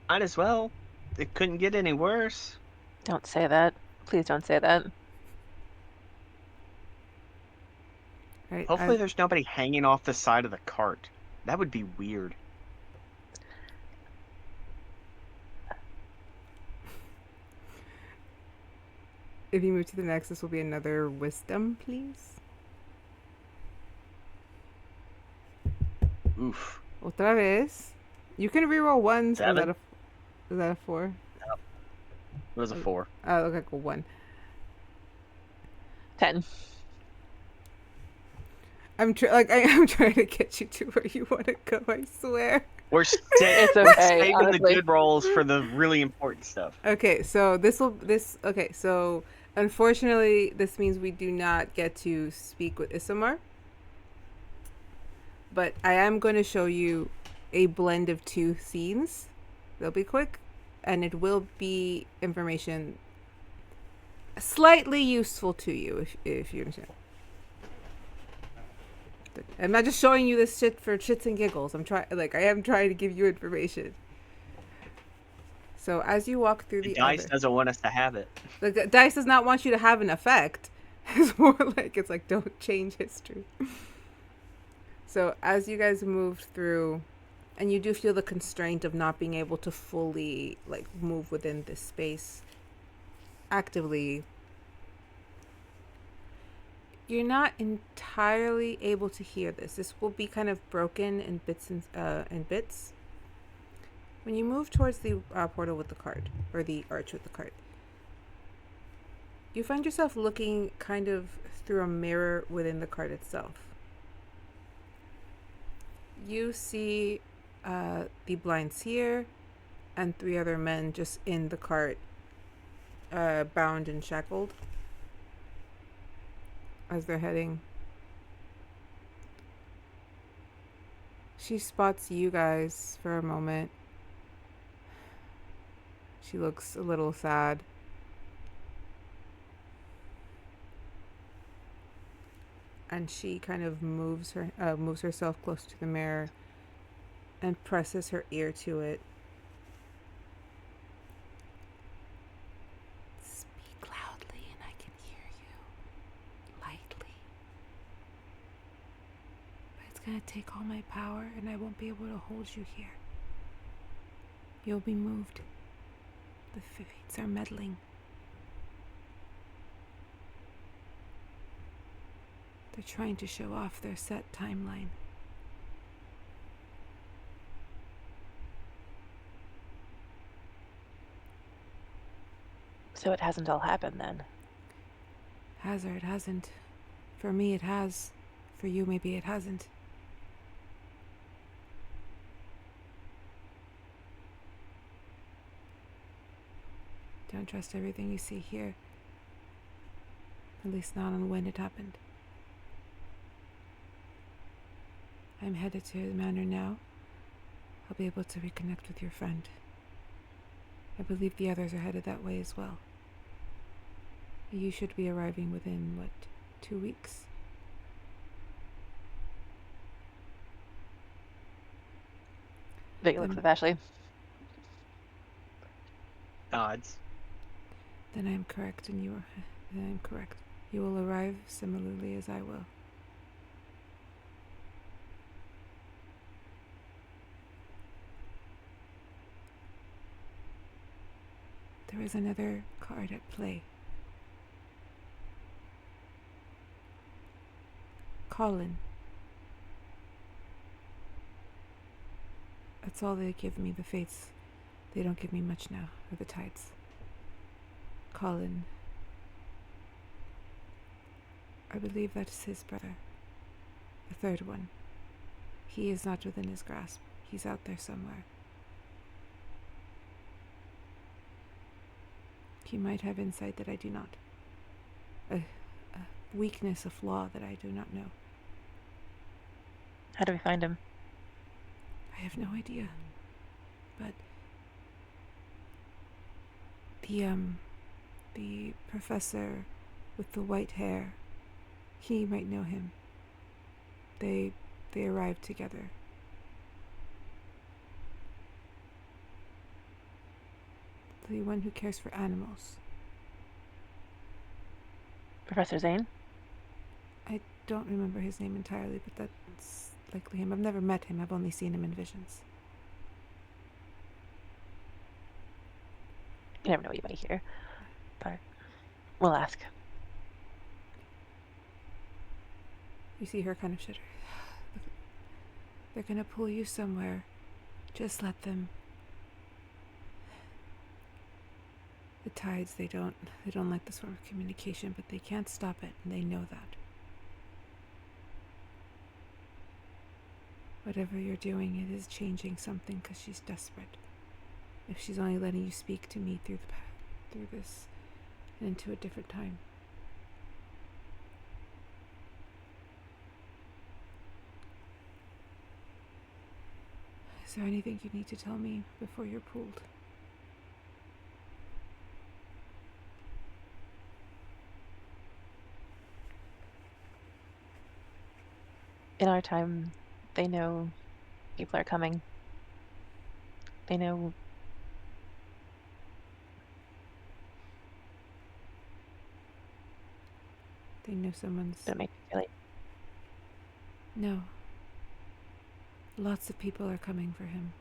B: Might as well. It couldn't get any worse.
D: Don't say that. Please don't say that.
A: Right?
B: Hopefully there's nobody hanging off the side of the cart. That would be weird.
A: If you move to the next, this will be another wisdom, please.
B: Oof.
A: Otra vez. You can reroll ones.
B: 7.
A: Is that a 4?
B: It was a 4.
A: Oh, it looked like a 1.
D: 10.
A: I'm trying to get you to where you want to go. I swear.
B: We're
D: okay,
B: saving
D: honestly.
B: the good rolls for the really important stuff.
A: Okay, so so unfortunately this means we do not get to speak with Isamar. But I am going to show you a blend of 2 scenes. They'll be quick, and it will be information slightly useful to you if you understand. I'm not just showing you this shit for shits and giggles. I am trying to give you information. So as you walk through
B: The
A: the
B: dice
A: other,
B: doesn't want us to have it.
A: the dice does not want you to have an effect. It's more like don't change history. So as you guys move through, and you do feel the constraint of not being able to fully move within this space actively, you're not entirely able to hear this. This will be kind of broken in bits and bits. When you move towards the portal with the card, or the arch with the card, you find yourself looking kind of through a mirror within the card itself. You see the blind seer and 3 other men just in the cart, bound and shackled as they're heading. She spots you guys for a moment. She looks a little sad. And she kind of moves herself close to the mirror and presses her ear to it. Speak loudly and I can hear you. Lightly. But it's gonna take all my power and I won't be able to hold you here. You'll be moved. The fates are meddling. They're trying to show off their set timeline.
D: So it hasn't all happened then.
A: Has or it hasn't. For me it has. For you maybe it hasn't. Don't trust everything you see here. At least not on when it happened. I'm headed to the manor now. I'll be able to reconnect with your friend. I believe the others are headed that way as well. You should be arriving within, 2 weeks?
D: Vega looks at Vashley.
B: Odds.
A: Then I am correct, and you are. Then I am correct. You will arrive similarly as I will. There is another card at play. Colin. That's all they give me, the fates. They don't give me much now, or the tides. Colin. I believe that is his brother. The third one. He is not within his grasp. He's out there somewhere. He might have insight that I do not. A weakness, a flaw that I do not know.
D: How do we find him?
A: I have no idea. But the professor with the white hair, he might know him. They arrived together. The one who cares for animals.
D: Professor Zane?
A: I don't remember his name entirely, but that's likely him. I've never met him. I've only seen him in visions.
D: You never know what you might hear. But we'll ask.
A: You see her kind of shudder. They're gonna pull you somewhere. Just let them. The tides, they don't like this form of communication, but they can't stop it, and they know that. Whatever you're doing, it is changing something because she's desperate. If she's only letting you speak to me through this and into a different time. Is there anything you need to tell me before you're pulled?
D: In our time, they know people are coming. They know
A: someone's...
D: don't make me feel like
A: No. Lots of people are coming for him.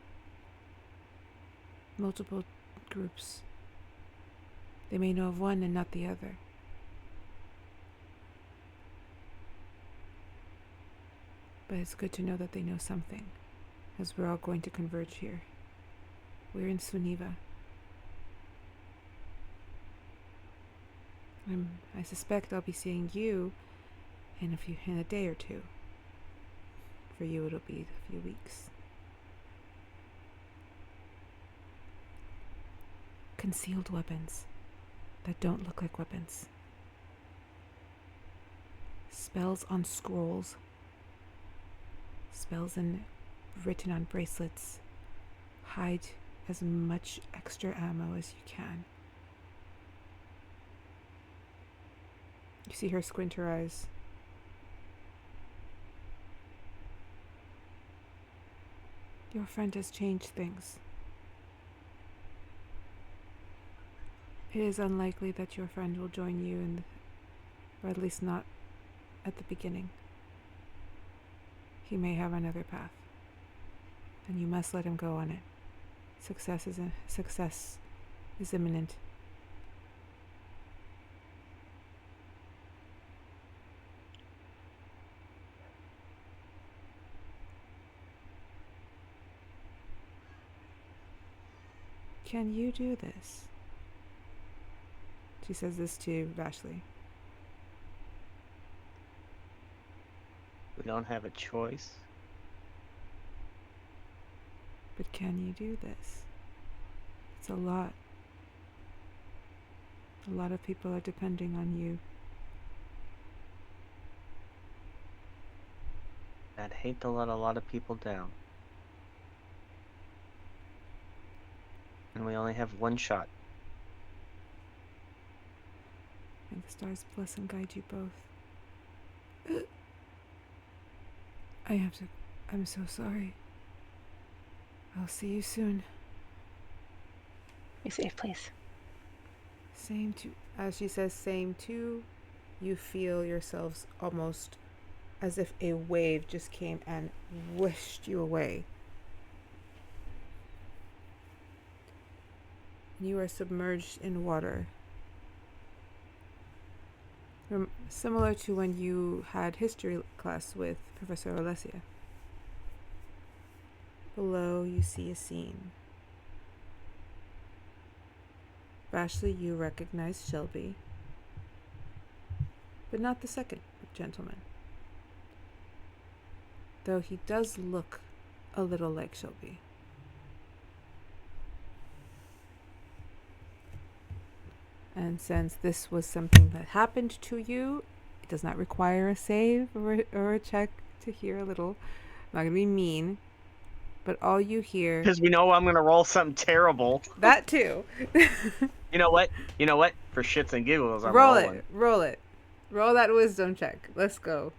A: Multiple groups. They may know of one and not the other. But it's good to know that they know something, as we're all going to converge here. We're in Suniva. I suspect I'll be seeing you in a day or two. For you, it'll be a few weeks. Concealed weapons that don't look like weapons. Spells on scrolls. Spells written on bracelets. Hide as much extra ammo as you can. You see her squint her eyes. Your friend has changed things. It is unlikely that your friend will join you or at least not at the beginning. He may have another path, and you must let him go on it. Success is imminent. can you do this? She says this to Vashley.
B: We don't have a choice.
A: But can you do this? It's a lot. A lot of people are depending on you.
B: I'd hate to let a lot of people down. And we only have one shot.
A: May the stars bless and guide you both. I'm so sorry. I'll see you soon.
D: Be safe, please.
A: Same to, as she says, same to, you feel yourselves almost as if a wave just came and whished you away. You are submerged in water. Similar to when you had history class with Professor Alessia. Below, you see a scene. Vashley, you recognize Shelby, but not the second gentleman. Though he does look a little like Shelby. And since this was something that happened to you, it does not require a save or a check to hear a little. I'm not going to be mean, but all you hear...
B: Because we know I'm going to roll something terrible.
A: That too.
B: You know what? For shits and giggles, I'm
A: Roll
B: rolling.
A: it. Roll it. Roll that wisdom check. Let's go.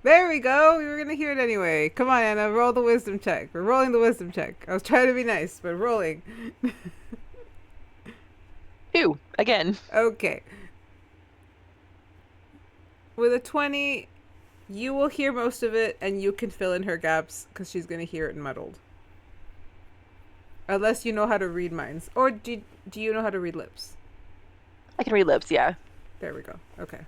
A: There we go. We were going to hear it anyway. Come on, Anna. Roll the wisdom check. We're rolling the wisdom check. I was trying to be nice, but rolling.
D: 2 again.
A: Okay. With a 20, you will hear most of it, and you can fill in her gaps because she's going to hear it muddled. Unless you know how to read minds. Or do you know how to read lips?
D: I can read lips, yeah.
A: There we go. Okay.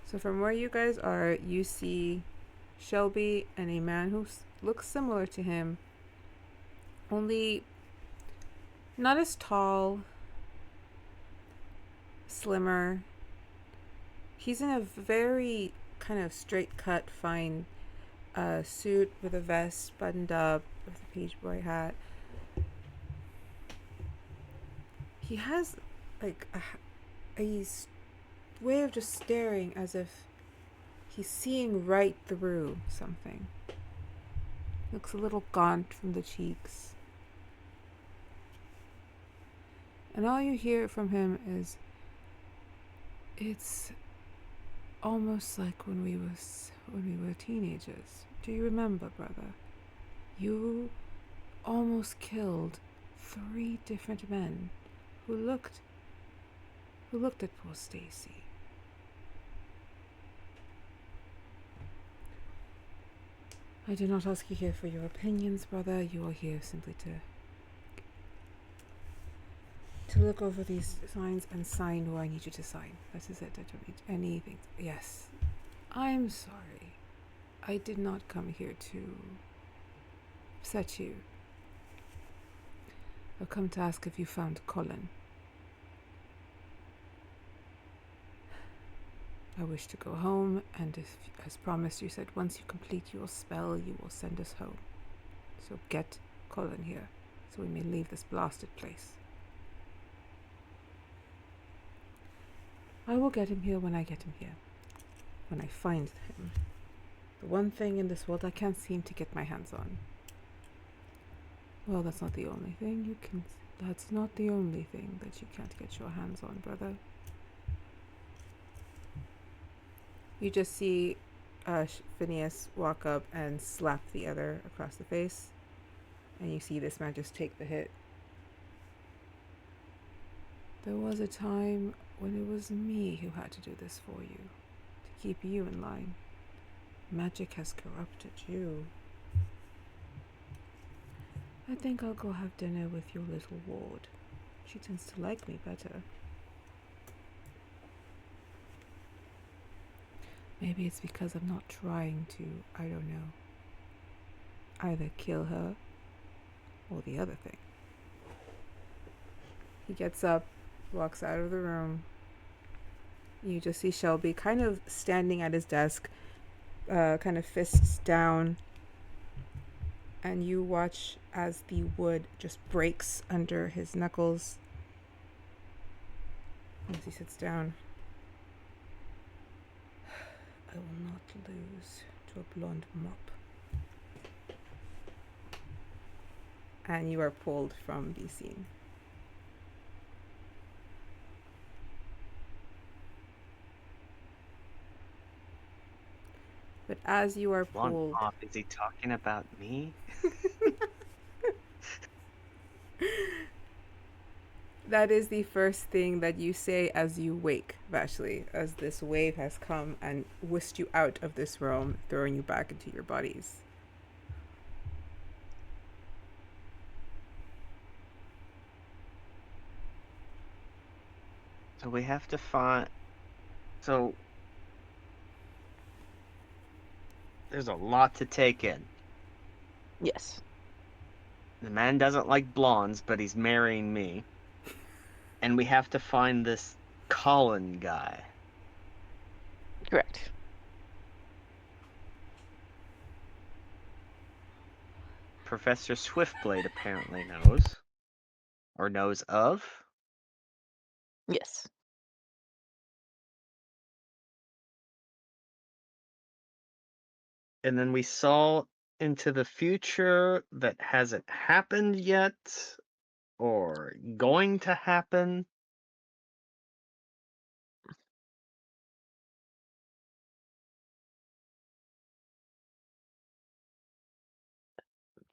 A: So from where you guys are, you see Shelby and a man who looks similar to him, only not as tall, slimmer. He's in a very kind of straight cut, fine suit with a vest buttoned up with a page boy hat. He has like a way of just staring as if he's seeing right through something. Looks a little gaunt from the cheeks. And all you hear from him is, it's almost like when we were teenagers. Do you remember, brother? You almost killed 3 different men who looked at poor Stacy. I do not ask you here for your opinions, brother. You are here simply to look over these signs and sign where I need you to sign. That is it. I don't need anything. Yes. I'm sorry. I did not come here to upset you. I've come to ask if you found Colin. I wish to go home, and if, as promised, you said once you complete your spell, you will send us home. So get Colin here, so we may leave this blasted place. I will get him here when I get him here. When I find him. The one thing in this world I can't seem to get my hands on. Well, that's not the only thing that's not the only thing that you can't get your hands on, brother. You just see Phineas walk up and slap the other across the face. And you see this man just take the hit. There was a time when it was me who had to do this for you, to keep you in line. Magic has corrupted you. I think I'll go have dinner with your little ward. She tends to like me better. Maybe it's because I'm not trying to, I don't know. either kill her or the other thing. He gets up, walks out of the room. You just see Shelby kind of standing at his desk, kind of fists down, and you watch as the wood just breaks under his knuckles as he sits down. I will not lose to a blonde mop. And you are pulled from the scene. But as you are
B: Blonde
A: pulled,
B: Mop, is he talking about me?
A: that is the first thing that you say as you wake, Vashley, as this wave has come and whisked you out of this realm, throwing you back into your bodies.
B: So we have to find. So there's a lot to take in.
D: Yes.
B: The man doesn't like blondes, but he's marrying me. And we have to find this Colin guy.
D: Correct.
B: Professor Swiftblade apparently knows. Or knows of.
D: Yes.
B: And then we saw into the future that hasn't happened yet. Or going to happen.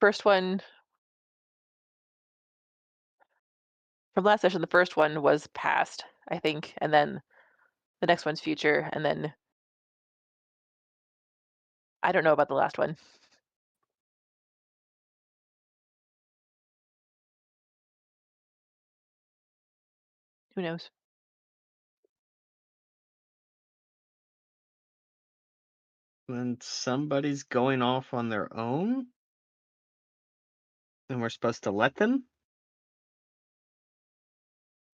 D: First one from last session, the first one was past, I think, and then the next one's future, and then I don't know about the last one. Who knows?
B: When somebody's going off on their own. And we're supposed to let them?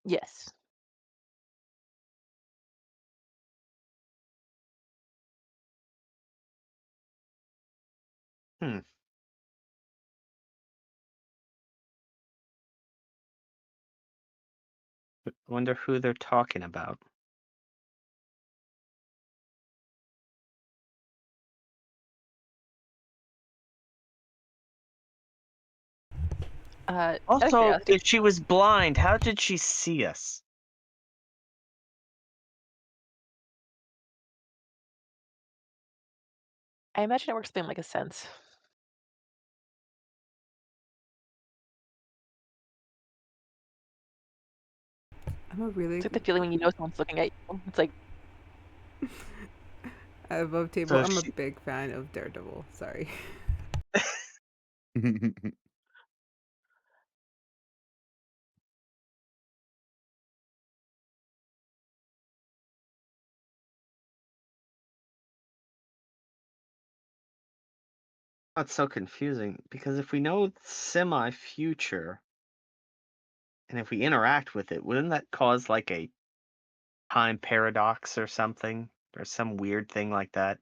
D: Yes.
B: Hmm. I wonder who they're talking about.
D: Out of
B: Also,
D: curiosity,
B: if she was blind, how did she see us?
D: I imagine it works in like a sense.
A: I'm a really
D: It's like the feeling when you know someone's looking at you. It's like,
A: above table.
B: So if
A: I'm a
B: she,
A: big fan of Daredevil. Sorry.
B: that's so confusing because if we know it's semi-future, and if we interact with it, wouldn't that cause like a time paradox or something, or some weird thing like that?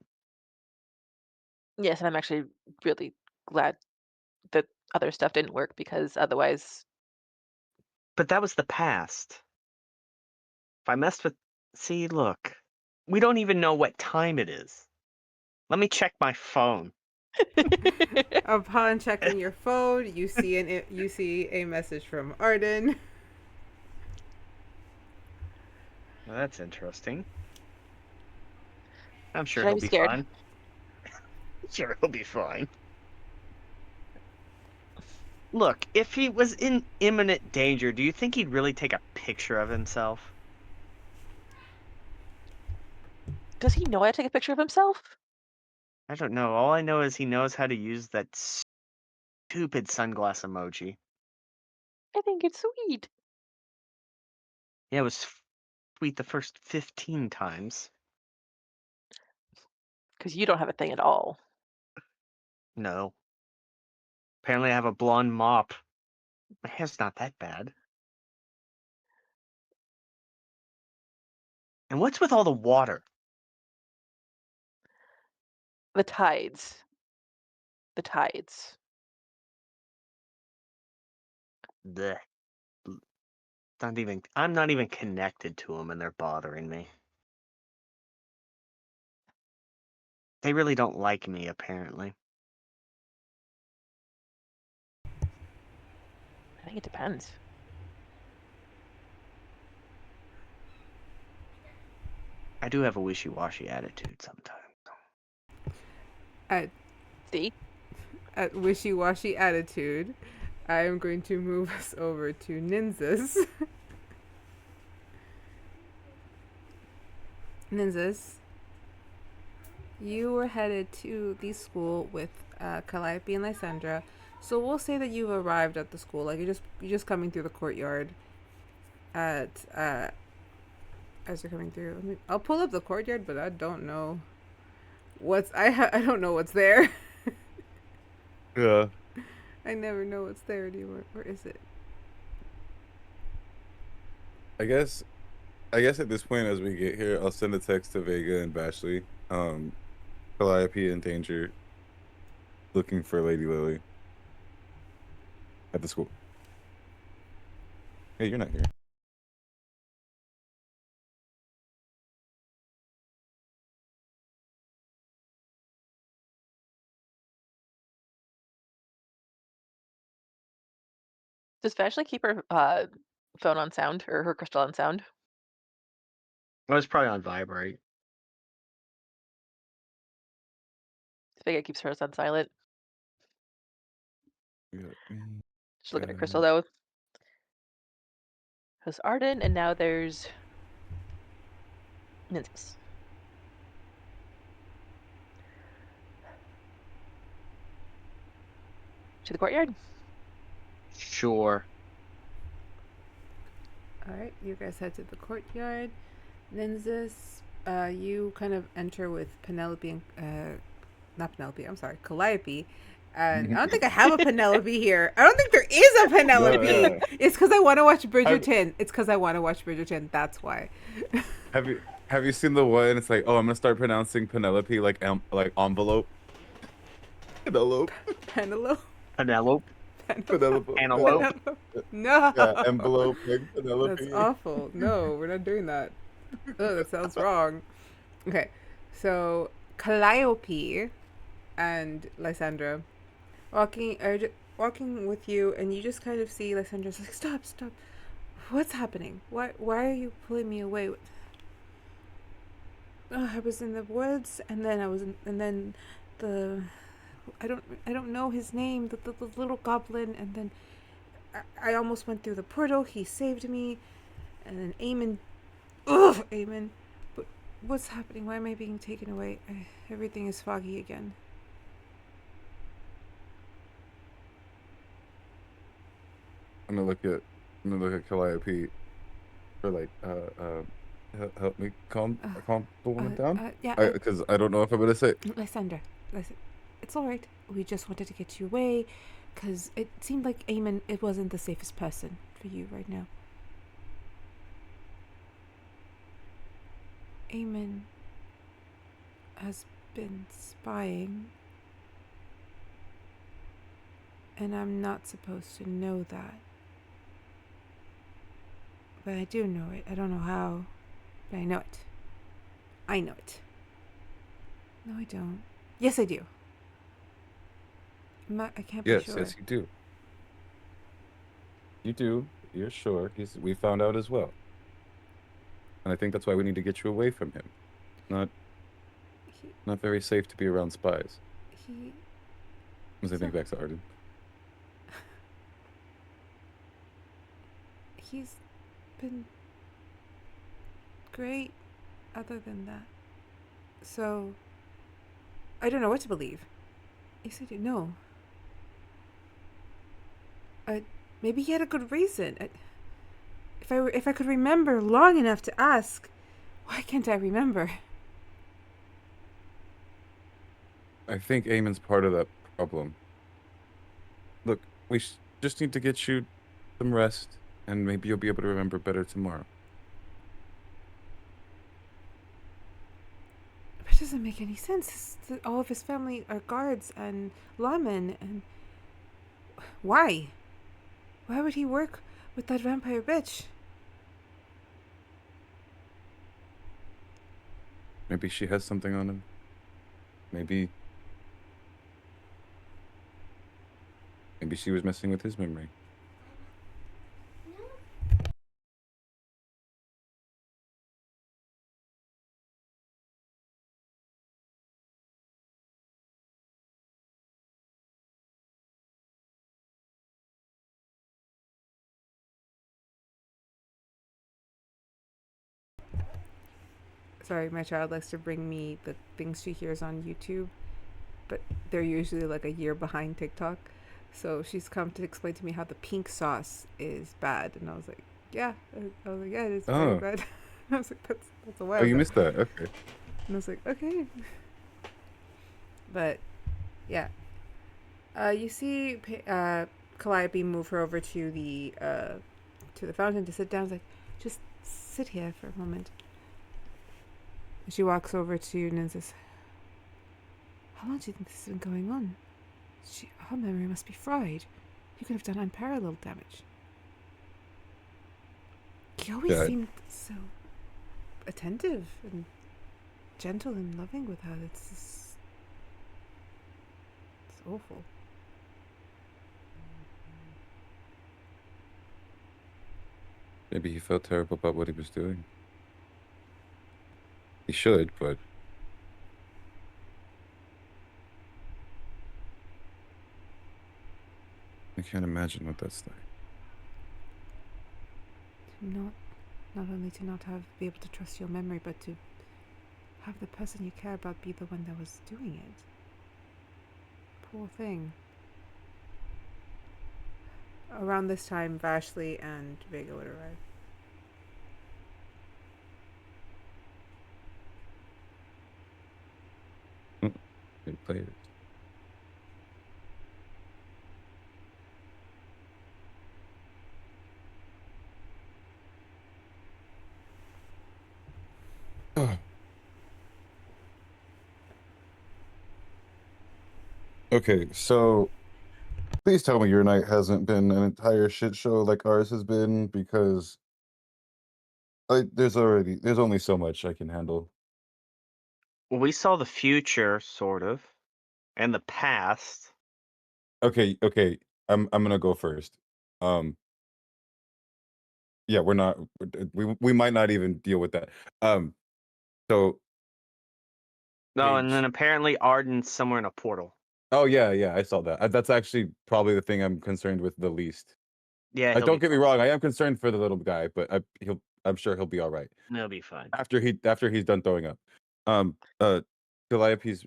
D: yes, and I'm actually really glad that other stuff didn't work because otherwise,
B: But that was the past. If I messed with, see, look, we don't even know what time it is. Let me check my phone.
A: Upon checking your phone, you see a message from Ardyn.
B: Well, that's interesting. I'm sure
D: should I
B: he'll
D: be
B: be
D: scared?
B: fine. Sure, he'll be fine. Look, if he was in imminent danger, do you think he'd really take a picture of himself?
D: Does he know how to take a picture of himself?
B: I don't know. All I know is he knows how to use that stupid sunglass emoji.
D: I think it's sweet.
B: Yeah, it was sweet the first 15 times.
D: Because you don't have a thing at all.
B: No. Apparently I have a blonde mop. My hair's not that bad. And what's with all the water?
D: The tides. The tides.
B: Blech. I'm not even connected to them, and they're bothering me. They really don't like me, apparently.
D: I think it depends.
B: I do have a wishy-washy attitude sometimes.
A: At
D: See?
A: wishy-washy attitude, I am going to move us over to Nynzus. Nynzus, you were headed to the school with Calliope and Lysandra, so we'll say that you've arrived at the school. Like you're just coming through the courtyard. As you're coming through, I'll pull up the courtyard, but I don't know I don't know what's there.
C: Yeah.
A: I never know what's there anymore. Where is it?
C: I guess at this point, as we get here, I'll send a text to Vega and Vashley. Calliope in danger, looking for Lady Lily at the school. Hey, you're not here.
D: Does Vashley keep her phone on sound or her crystal on sound?
B: I was probably on vibrate.
D: Vega keeps hers on silent.
C: Yeah.
D: Just look at her crystal though. There's Ardyn, and now there's Nynzus. To the courtyard?
B: Sure.
A: Alright, you guys head to the courtyard. Nynzus, you kind of enter with Penelope and not Penelope, I'm sorry, Calliope. And I don't think I have a Penelope here. I don't think there is a Penelope.
C: Yeah.
A: It's because I want to watch Bridgerton. It's because I want to watch Bridgerton. That's why.
C: Have you seen the one? It's like, oh, I'm gonna start pronouncing Penelope like envelope. Penelope.
A: Penelope.
B: Penelope.
C: Penelope.
B: Antelope.
A: No.
C: Yeah, envelope like Penelope.
A: That's awful. No, we're not doing that. Oh, that sounds wrong. Okay, so Calliope and Lysandra walking with you, and you just kind of see Lysandra's like, stop, what's happening? Why are you pulling me away? I was in the woods, and then I don't know his name, the little goblin, and then I almost went through the portal. He saved me, and then Eamon. But what's happening? Why am I being taken away? Everything is foggy again.
C: I'm gonna look at Calliope for like help me calm the woman down.
A: Yeah.
C: Because I don't know if I'm gonna say.
A: Lysandra, it's all right. We just wanted to get you away, because it seemed like Eamon, it wasn't the safest person for you right now. Eamon has been spying, and I'm not supposed to know that. But I do know it. I don't know how, but I know it. I know it. No, I don't. Yes, I do. I can't be sure.
C: Yes, you do. You do. You're sure. We found out as well. And I think that's why we need to get you away from him. Not very safe to be around spies. As I think back to Ardyn.
A: He's been great other than that. So I don't know what to believe. Yes, I do. No. Maybe he had a good reason. If I could remember long enough to ask, why can't I remember?
C: I think Eamon's part of that problem. we just need to get you some rest, and maybe you'll be able to remember better tomorrow.
A: It doesn't make any sense. All of his family are guards and lawmen, and why? Why would he work with that vampire bitch?
C: Maybe she has something on him. Maybe she was messing with his memory.
A: Sorry, my child likes to bring me the things she hears on YouTube, but they're usually like a year behind TikTok. So she's come to explain to me how the pink sauce is bad, and I was like, yeah. I was like, yeah, it is very
C: Oh.
A: bad. I was like, that's a while
C: Oh, you
A: ago.
C: missed that. Okay.
A: And I was like, okay. But yeah, you see, Calliope move her over to the fountain to sit down. I was like, just sit here for a moment. And she walks over to Nynzus. How long do you think this has been going on? Her memory must be fried. You could have done unparalleled damage. He always seemed so attentive and gentle and loving with her. It's awful.
C: Maybe he felt terrible about what he was doing. He should, but I can't imagine what that's like.
A: Not only to not be able to trust your memory, but to have the person you care about be the one that was doing it. Poor thing. Around this time, Vashley and Vega would arrive.
C: They played it. Okay, so please tell me your night hasn't been an entire shit show like ours has been, because there's only so much I can handle.
B: Well, we saw the future, sort of, and the past.
C: Okay, I'm gonna go first. Yeah, we might not even deal with that. So
B: No, and
C: Paige.
B: then apparently Ardyn's somewhere in a portal.
C: Oh yeah, I saw that. That's actually probably the thing I'm concerned with the least.
B: Yeah,
C: Don't get me wrong, I am concerned for the little guy, but I'm sure he'll be all right
B: he'll be fine.
C: after he's done throwing up. Calliope's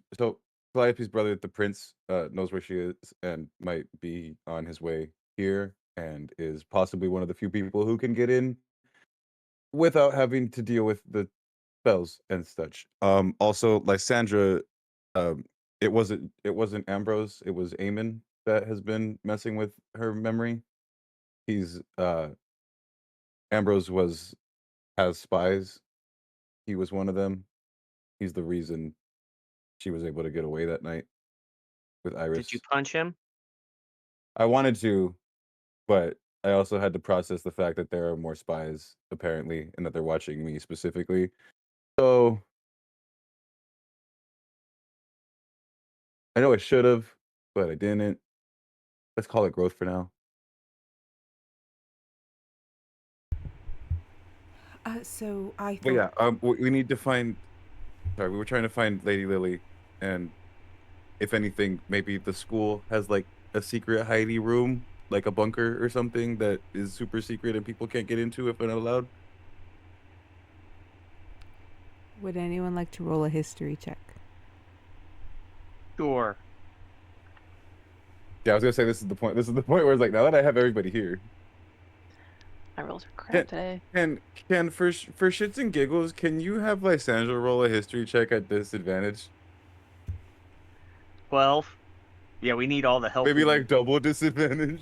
C: brother, the prince, knows where she is and might be on his way here, and is possibly one of the few people who can get in without having to deal with the spells and such. Also, Lysandra, it wasn't Ambrose, it was Eamon that has been messing with her memory. He's Ambrose has spies. He was one of them. He's the reason she was able to get away that night with Iris.
B: Did you punch him?
C: I wanted to, but I also had to process the fact that there are more spies apparently, and that they're watching me specifically. So I know I should have, but I didn't. Let's call it growth for now.
A: So I thought...
C: But yeah, we need to find. Sorry, we were trying to find Lady Lily, and if anything, maybe the school has like a secret hidey room, like a bunker or something that is super secret and people can't get into if they're not allowed.
A: Would anyone like to roll a history check?
B: Sure.
C: Yeah, I was gonna say this is the point. This is the point where it's like, now that I have everybody here,
D: My rolls are crap today.
C: can for shits and giggles, can you have Lysandra roll a history check at disadvantage?
B: 12. Yeah, we need all the help.
C: Maybe
B: we
C: like
B: need.
C: double disadvantage.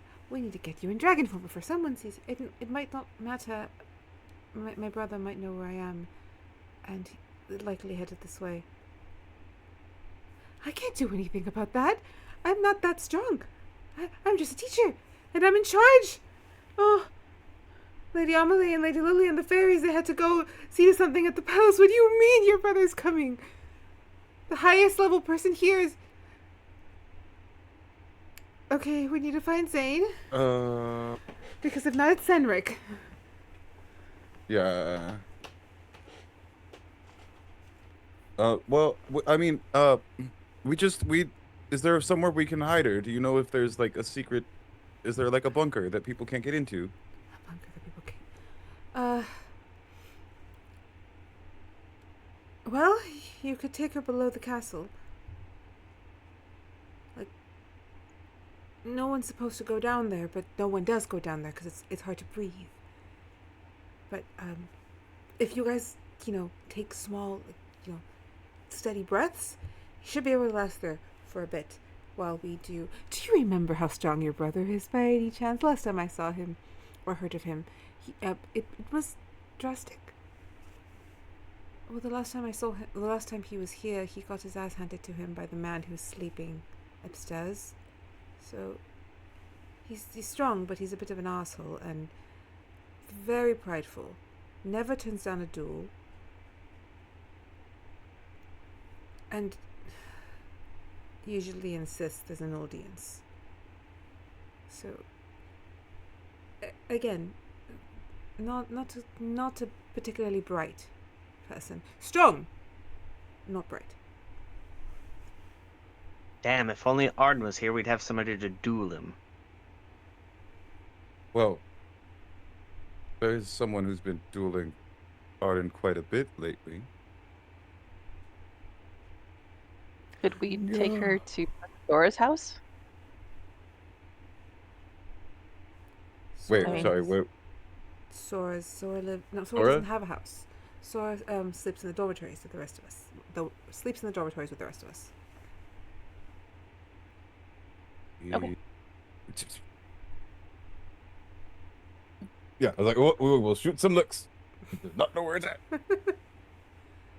A: We need to get you in dragon form before someone sees it. It might not matter. My brother might know where I am, and likely headed this way. I can't do anything about that. I'm not that strong. I'm just a teacher, and I'm in charge. Oh, Lady Amelie and Lady Lily and the fairies, they had to go see to something at the palace. What do you mean your brother's coming? The highest level person here is... Okay, we need to find Zane. Because if not, it's Senric.
C: Yeah. Well, I mean, is there somewhere we can hide her? Do you know if there's like a secret, is there like a bunker that people can't get into?
A: A bunker that people can't... Well, you could take her below the castle. Like, no one's supposed to go down there, but no one does go down there because it's hard to breathe. But, if you guys, take small, steady breaths, you should be able to last there for a bit while we do... Do you remember how strong your brother is by any chance? Last time I saw him, or heard of him, it was drastic. Well, the last time I saw him, the last time he was here, he got his ass handed to him by the man who was sleeping upstairs. So, he's strong, but he's a bit of an asshole, and very prideful. Never turns down a duel. And usually insists there's an audience. So, again, not a particularly bright person. Strong, not bright.
B: Damn, if only Ardyn was here, we'd have somebody to duel him.
C: Well, there's someone who's been dueling Ardyn quite a bit lately.
D: Could we take her to Dora's house?
C: Wait,
A: Sora's-
C: sorry, wait.
A: Sora
C: Sora?
A: doesn't have a house. Sora sleeps in the dormitories with the rest of us. Sleeps in the dormitories with the rest of us.
D: Okay.
C: Yeah, I was like, we'll shoot some looks. Does not know where it's at.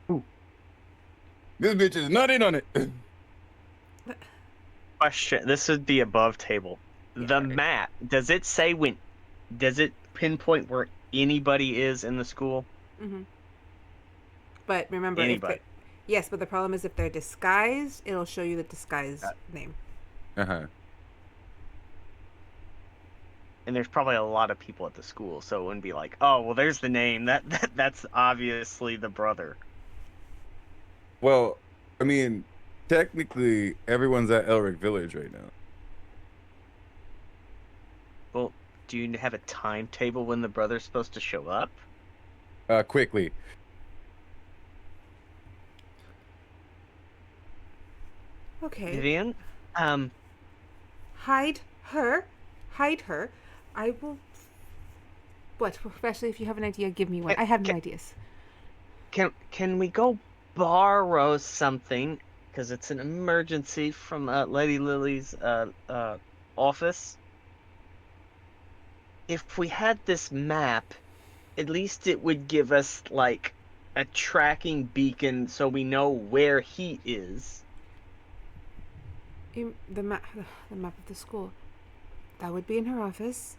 C: Ooh. This bitch is not in on it.
B: Question, this would be above table. The map, does it pinpoint where anybody is in the school?
A: Mm-hmm. But remember,
B: Anybody.
A: Yes, but the problem is if they're disguised, it'll show you the disguised name.
C: Uh-huh.
B: And there's probably a lot of people at the school, so it wouldn't be like, oh, well, there's the name. That's obviously the brother.
C: Well, I mean, technically, everyone's at Elric Village right now.
B: Well, do you have a timetable when the brother's supposed to show up?
C: Quickly.
A: Okay.
B: Vivian?
A: Hide her. I will... What? Especially if you have an idea, give me one. I have no ideas.
B: Can we go borrow something? Because it's an emergency from Lady Lily's office. If we had this map, at least it would give us, like, a tracking beacon so we know where he is.
A: The map of the school. That would be in her office.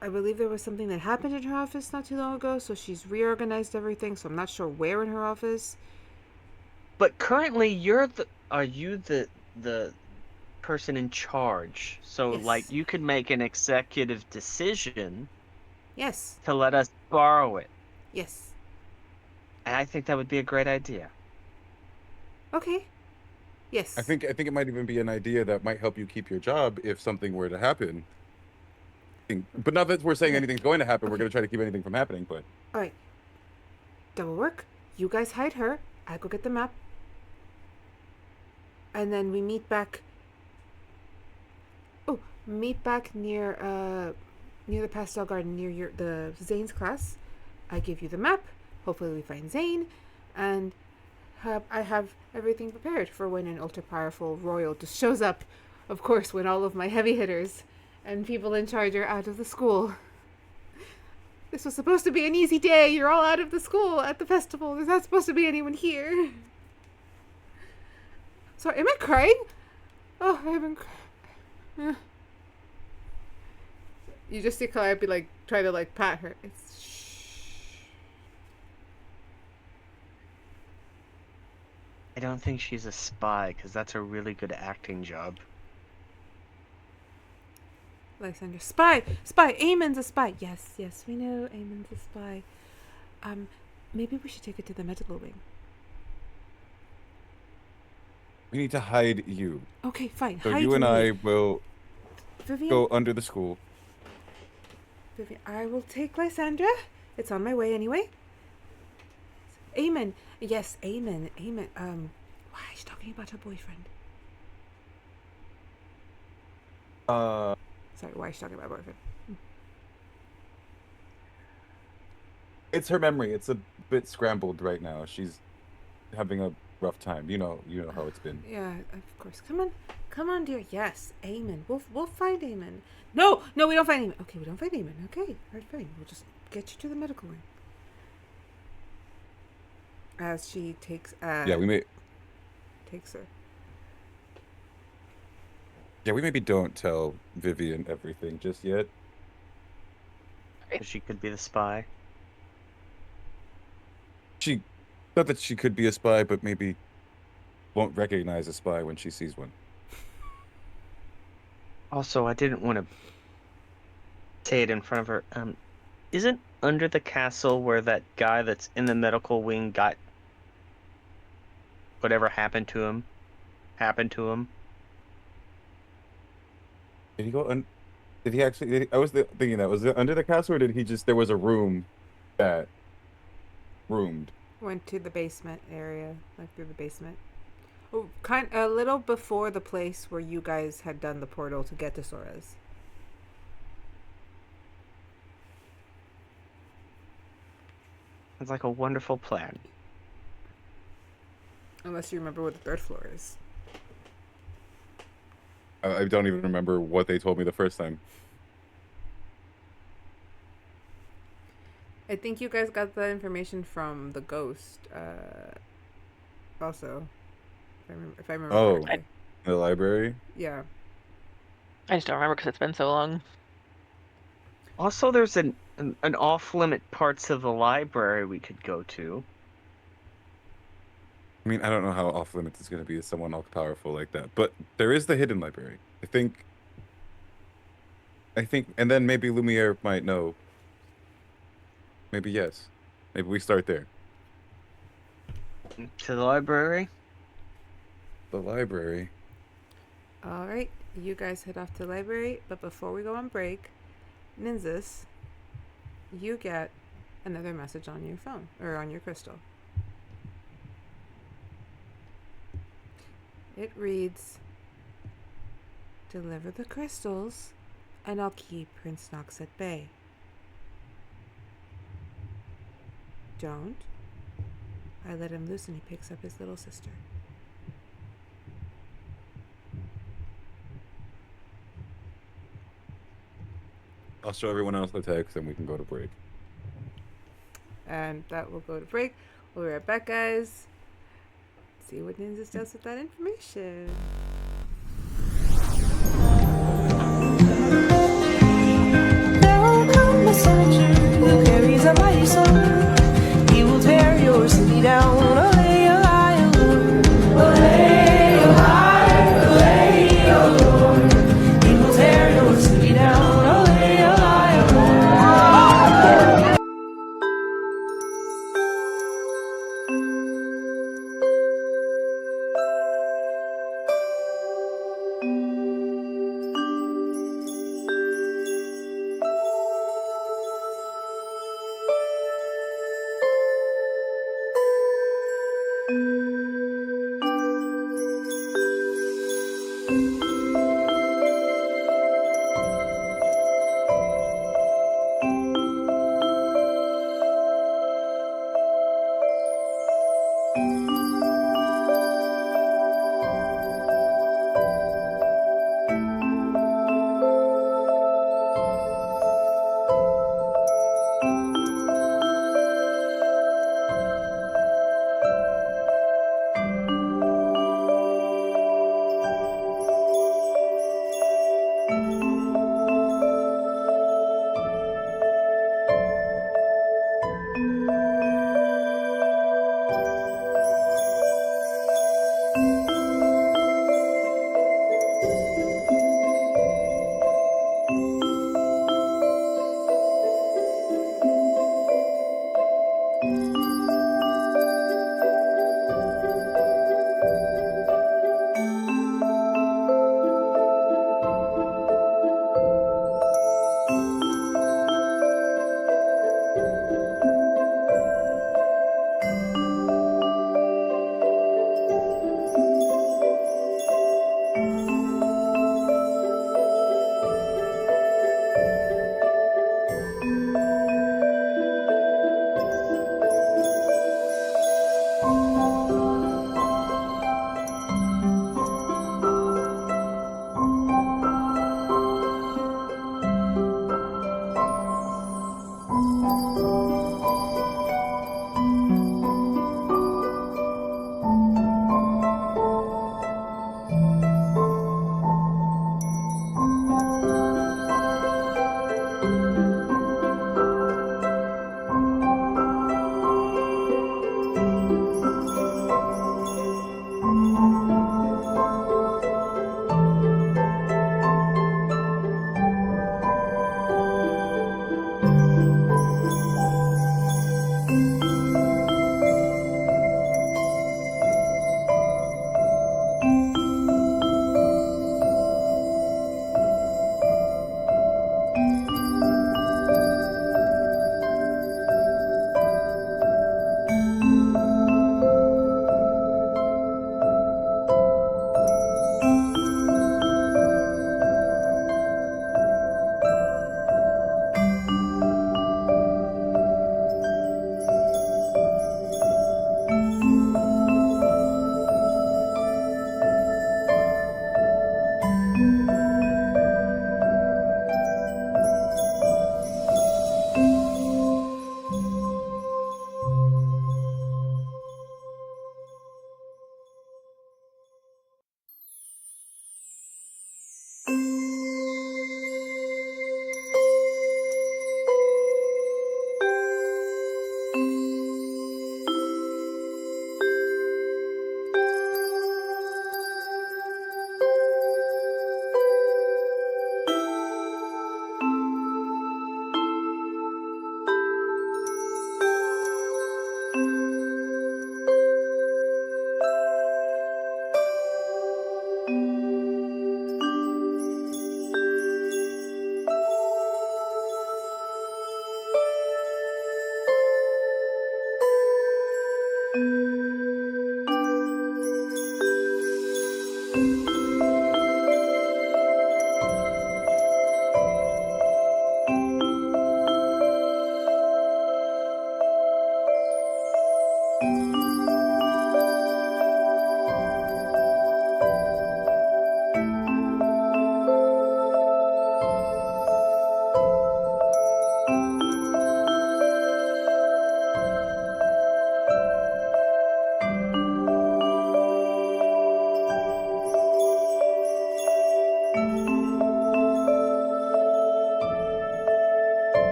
A: I believe there was something that happened in her office not too long ago, so she's reorganized everything, so I'm not sure where in her office.
B: But currently, are you the person in charge? So,
A: Yes.
B: like, you could make an executive decision
A: Yes.
B: to let us borrow it.
A: Yes.
B: And I think that would be a great idea.
A: Okay. Yes.
C: I think it might even be an idea that might help you keep your job if something were to happen. But not that we're saying anything's going to happen. We're going to try to keep anything from happening, but...
A: All right. Double work. You guys hide her. I go get the map. And then we meet back... Oh, meet back near the pastel garden, near the Zane's class. I give you the map. Hopefully we find Zane. And I have everything prepared for when an ultra-powerful royal just shows up Of course, when all of my heavy hitters and people in charge are out of the school. This was supposed to be an easy day. You're all out of the school at the festival. There's not supposed to be anyone here. Sorry, am I crying? Oh, I haven't cried. You just see Calliope like try to like pat her. It's shh.
B: I don't think she's a spy, because that's a really good acting job.
A: Lysander, spy! Eamon's a spy! Yes, we know Eamon's a spy. Maybe we should take it to the medical wing.
C: We need to hide you.
A: Okay, fine.
C: So
A: hide
C: you and
A: me.
C: I will
A: Vivian,
C: go under the school.
A: Vivian, I will take Lysandra. It's on my way anyway. Eamon. Yes, Eamon. Why is she talking about her boyfriend? Sorry, why is she talking about boyfriend?
C: It's her memory. It's a bit scrambled right now. She's having a rough time. You know how it's been.
A: Yeah, of course. Come on, dear. Yes, Eamon. We'll find Eamon. No, we don't find Eamon. Okay, we don't find Eamon. Okay, all right, fine. We'll just get you to the medical wing. As she takes. Takes her.
C: Yeah, we maybe don't tell Vivian everything just yet.
B: She could be the spy.
C: Not that she could be a spy, but maybe won't recognize a spy when she sees one.
B: Also, I didn't want to say it in front of her. Isn't under the castle where that guy that's in the medical wing got whatever happened to him?
C: Did he go? Did he actually? I was thinking that was it under the castle, or did he just? There was a room that roomed.
A: Went to the basement area, like through the basement. Oh, a little before the place where you guys had done the portal to get to Sora's.
B: It's like a wonderful plan.
A: Unless you remember what the third floor is.
C: I don't even remember what they told me the first time.
A: I think you guys got the information from the ghost. Also, if I remember correctly.
C: The library.
A: Yeah.
D: I just don't remember because it's been so long.
B: Also, there's an off-limit parts of the library we could go to.
C: I mean, I don't know how off limits it's going to be as someone all powerful like that, but there is the hidden library. I think, and then maybe Lumiere might know. Maybe yes. Maybe we start there.
B: To the library?
C: The library.
A: All right, you guys head off to the library, but before we go on break, Nynzus, you get another message on your phone or on your crystal. It reads, "Deliver the crystals, and I'll keep Prince Nox at bay. Don't. I let him loose and he picks up his little sister."
C: I'll show everyone else the text and we can go to break.
A: And that will go to break. We'll be right back, guys. See what Nynzus does with that information.
E: There will come a soldier who carries a mighty sword. He will tear your city down. Olay, olay, olay. Olay, olay, olay, olay. He will tear your city down. Olay, olay, olay.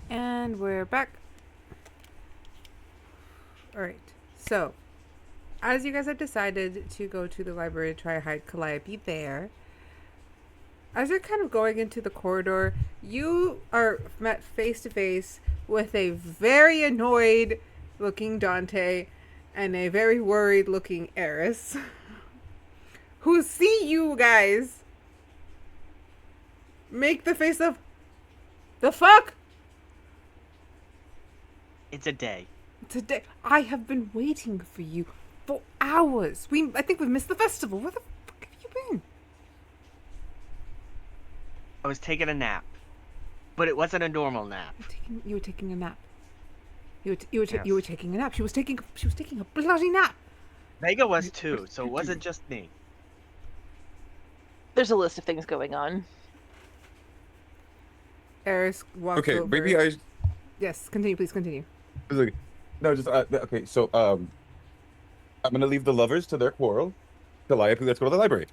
A: And we're back. Alright, so as you guys have decided to go to the library to try hide Calliope there, as you're kind of going into the corridor, you are met face to face with a very annoyed looking Dante and a very worried looking Eris who see you guys make the face of the fuck.
B: It's a day.
A: Today, I have been waiting for you for hours. I think we've missed the festival. Where the fuck have you been?
B: I was taking a nap, but it wasn't a normal nap.
A: You were taking a nap. You were
B: Yes.
A: taking a nap. She was taking a bloody nap.
B: Vega was too, so it wasn't just me.
D: There's a list of things going on.
A: Eris walks
C: Okay,
A: over.
C: maybe I.
A: Yes, continue, please continue.
C: No, just okay. So I'm gonna leave the lovers to their quarrel. Calliope, let's go to the library.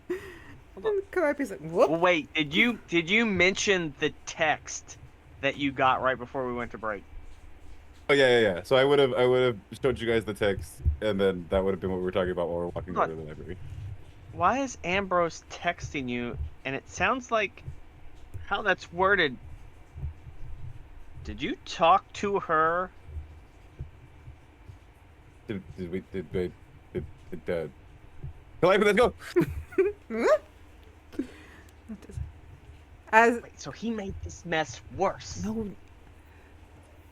A: And Calliope's like, whoop.
B: Well, wait, did you mention the text that you got right before we went to break?
C: Oh yeah. So I would have showed you guys the text, and then that would have been what we were talking about while we were walking over to the library.
B: Why is Ambrose texting you? And it sounds like how that's worded Did you talk to her?
C: Calliope, let's go!
A: As
B: Wait, so he made this mess worse.
A: no,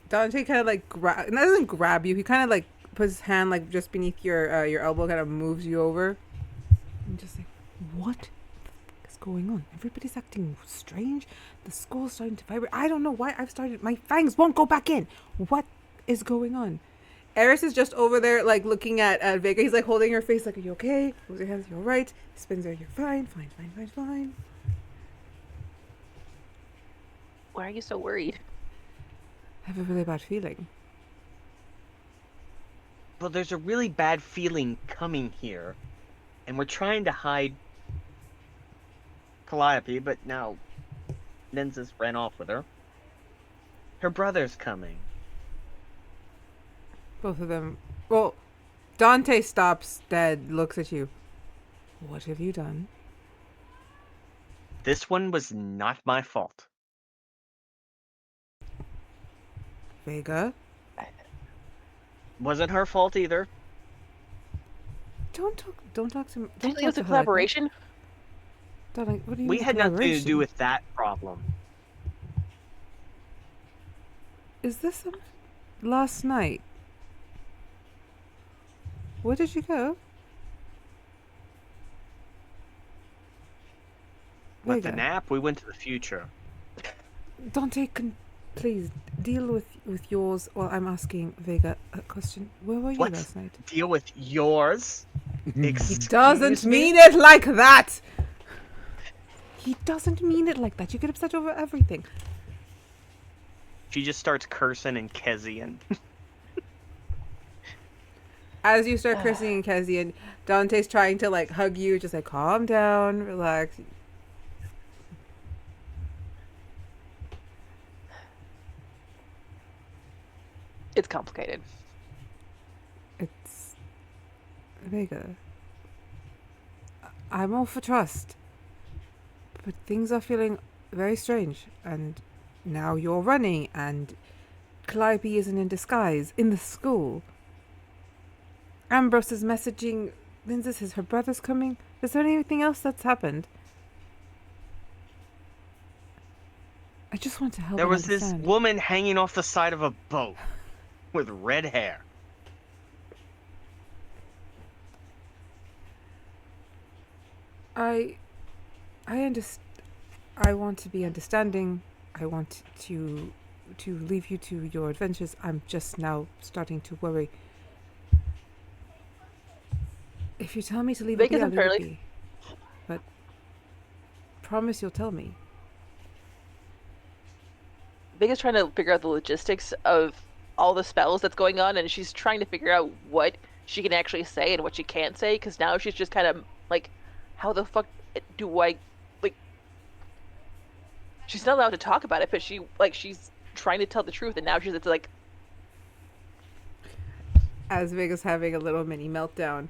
A: Dante kind of like doesn't grab you. He kind of like puts his hand like just beneath your elbow, kind of moves you over. I'm just like, what is going on? Everybody's acting strange. The skull's starting to vibrate. I don't know why I've started. My fangs won't go back in. What is going on? Eris is just over there, like looking at Vega. He's like holding her face, like, "Are you okay? Close your hands. You're all right." He spins her. You're fine. Fine.
D: Why are you so worried?
A: I have a really bad feeling.
B: Well, there's a really bad feeling coming here, and we're trying to hide Calliope, but now Nynzus ran off with her. Her brother's coming.
A: Both of them. Well, Dante stops dead, looks at you. What have you done?
B: This one was not my fault.
A: Vega?
B: Wasn't her fault either.
A: Don't talk to me. Don't
D: Actually, it
A: talk
D: was
A: to
D: a
A: her like that.
D: collaboration.
A: Darling, what do you
B: We
A: mean
B: had nothing to do
A: collaboration?
B: with that problem.
A: Is this last night? Where did you go?
B: With the
A: Vega,
B: nap, we went to the future.
A: Dante, please deal with yours while I'm asking Vega a question. Where were you
B: What?
A: last night?
B: Deal with yours.
A: He
B: Excuse
A: doesn't
B: me?
A: mean it like that. He doesn't mean it like that. You get upset over everything.
B: She just starts cursing and Kezian.
A: As you start cursing and Kezian, Dante's trying to like hug you, just like calm down, relax.
D: It's complicated.
A: It's Vega. I'm all for trust, but things are feeling very strange, and now you're running, and Calliope isn't in disguise in the school. Ambrose is messaging Nynzus, says her brother's coming. Is there anything else that's happened? I just want to help.
B: There
A: and
B: was this
A: understand.
B: woman hanging off the side of a boat with red hair.
A: I understand. I want to be understanding. I want to leave you to your adventures. I'm just now starting to worry. If you tell me to leave it be,
D: Vega's
A: I'll leave it
D: fairly-
A: be. But promise you'll tell me.
D: Vega's trying to figure out the logistics of all the spells that's going on, and she's trying to figure out what she can actually say and what she can't say, because now she's just kind of like, how the fuck do I, like, she's not allowed to talk about it, but she's trying to tell the truth, and now it's like,
A: As Vega's having a little mini meltdown,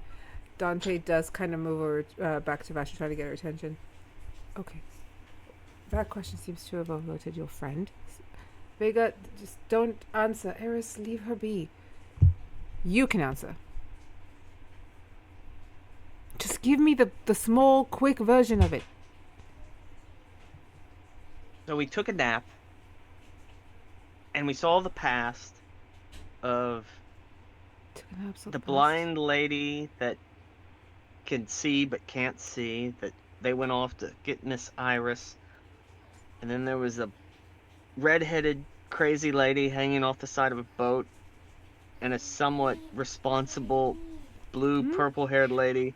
A: Dante does kind of move over back to Vashley, trying to get her attention. Okay. That question seems to have overloaded your friend. Vega, just don't answer. Eris, leave her be. You can answer. Just give me the small, quick version of it.
B: So we took a nap, and we saw the past of the blind lady that can see but can't see, that they went off to get Miss Iris. And then there was a red-headed crazy lady hanging off the side of a boat, and a somewhat responsible blue purple-haired lady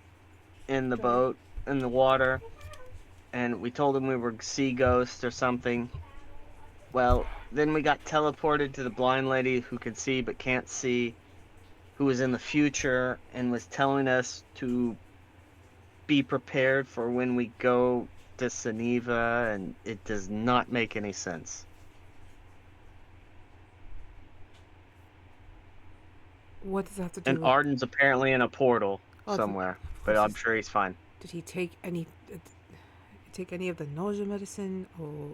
B: in the boat, in the water. And we told them we were sea ghosts or something. Well, then we got teleported to the blind lady who can see but can't see, who was in the future and was telling us to be prepared for when we go to Seneva, and it does not make any sense.
A: What does that have to do
B: And
A: with...
B: Ardyn's apparently in a portal
A: Oh,
B: somewhere, but I'm sure he's fine.
A: Did he take any of the nausea medicine, or...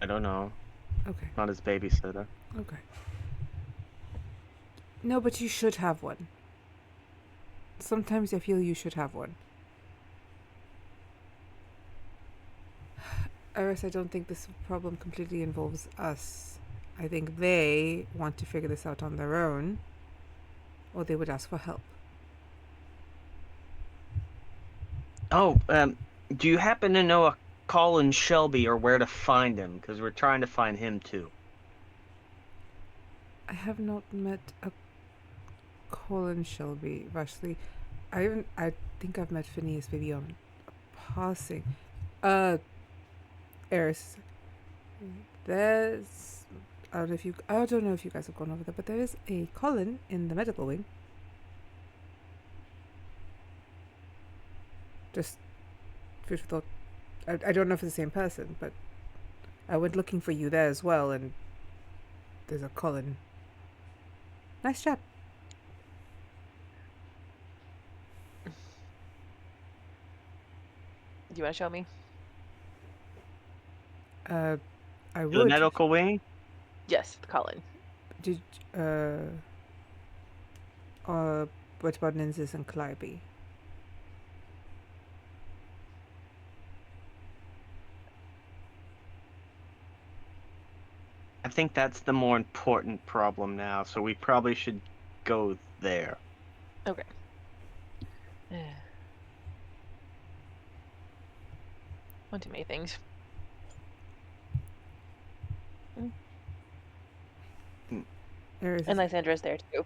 B: I don't know.
A: Okay.
B: Not his babysitter.
A: Okay. No, but you should have one. Sometimes I feel you should have one. Iris, I don't think this problem completely involves us. I think they want to figure this out on their own, or they would ask for help.
B: Oh, do you happen to know a Colin Shelby or where to find him? Because we're trying to find him too.
A: I have not met a Colin Shelby, Vashley. I think I've met Phineas maybe on passing. Eris, there's I don't know if you guys have gone over there, but there is a Colin in the medical wing. Just food for thought. I don't know if it's the same person, but I went looking for you there as well, and there's a Colin. Nice chap.
D: Do you want to show me?
A: I
B: To the
A: would.
B: medical wing?
D: Yes, Colin.
A: Did what about Nynzus and Calliope?
B: I think that's the more important problem now, so we probably should go there.
D: Okay. One too many things.
A: Eris,
D: And Lysandra's there too.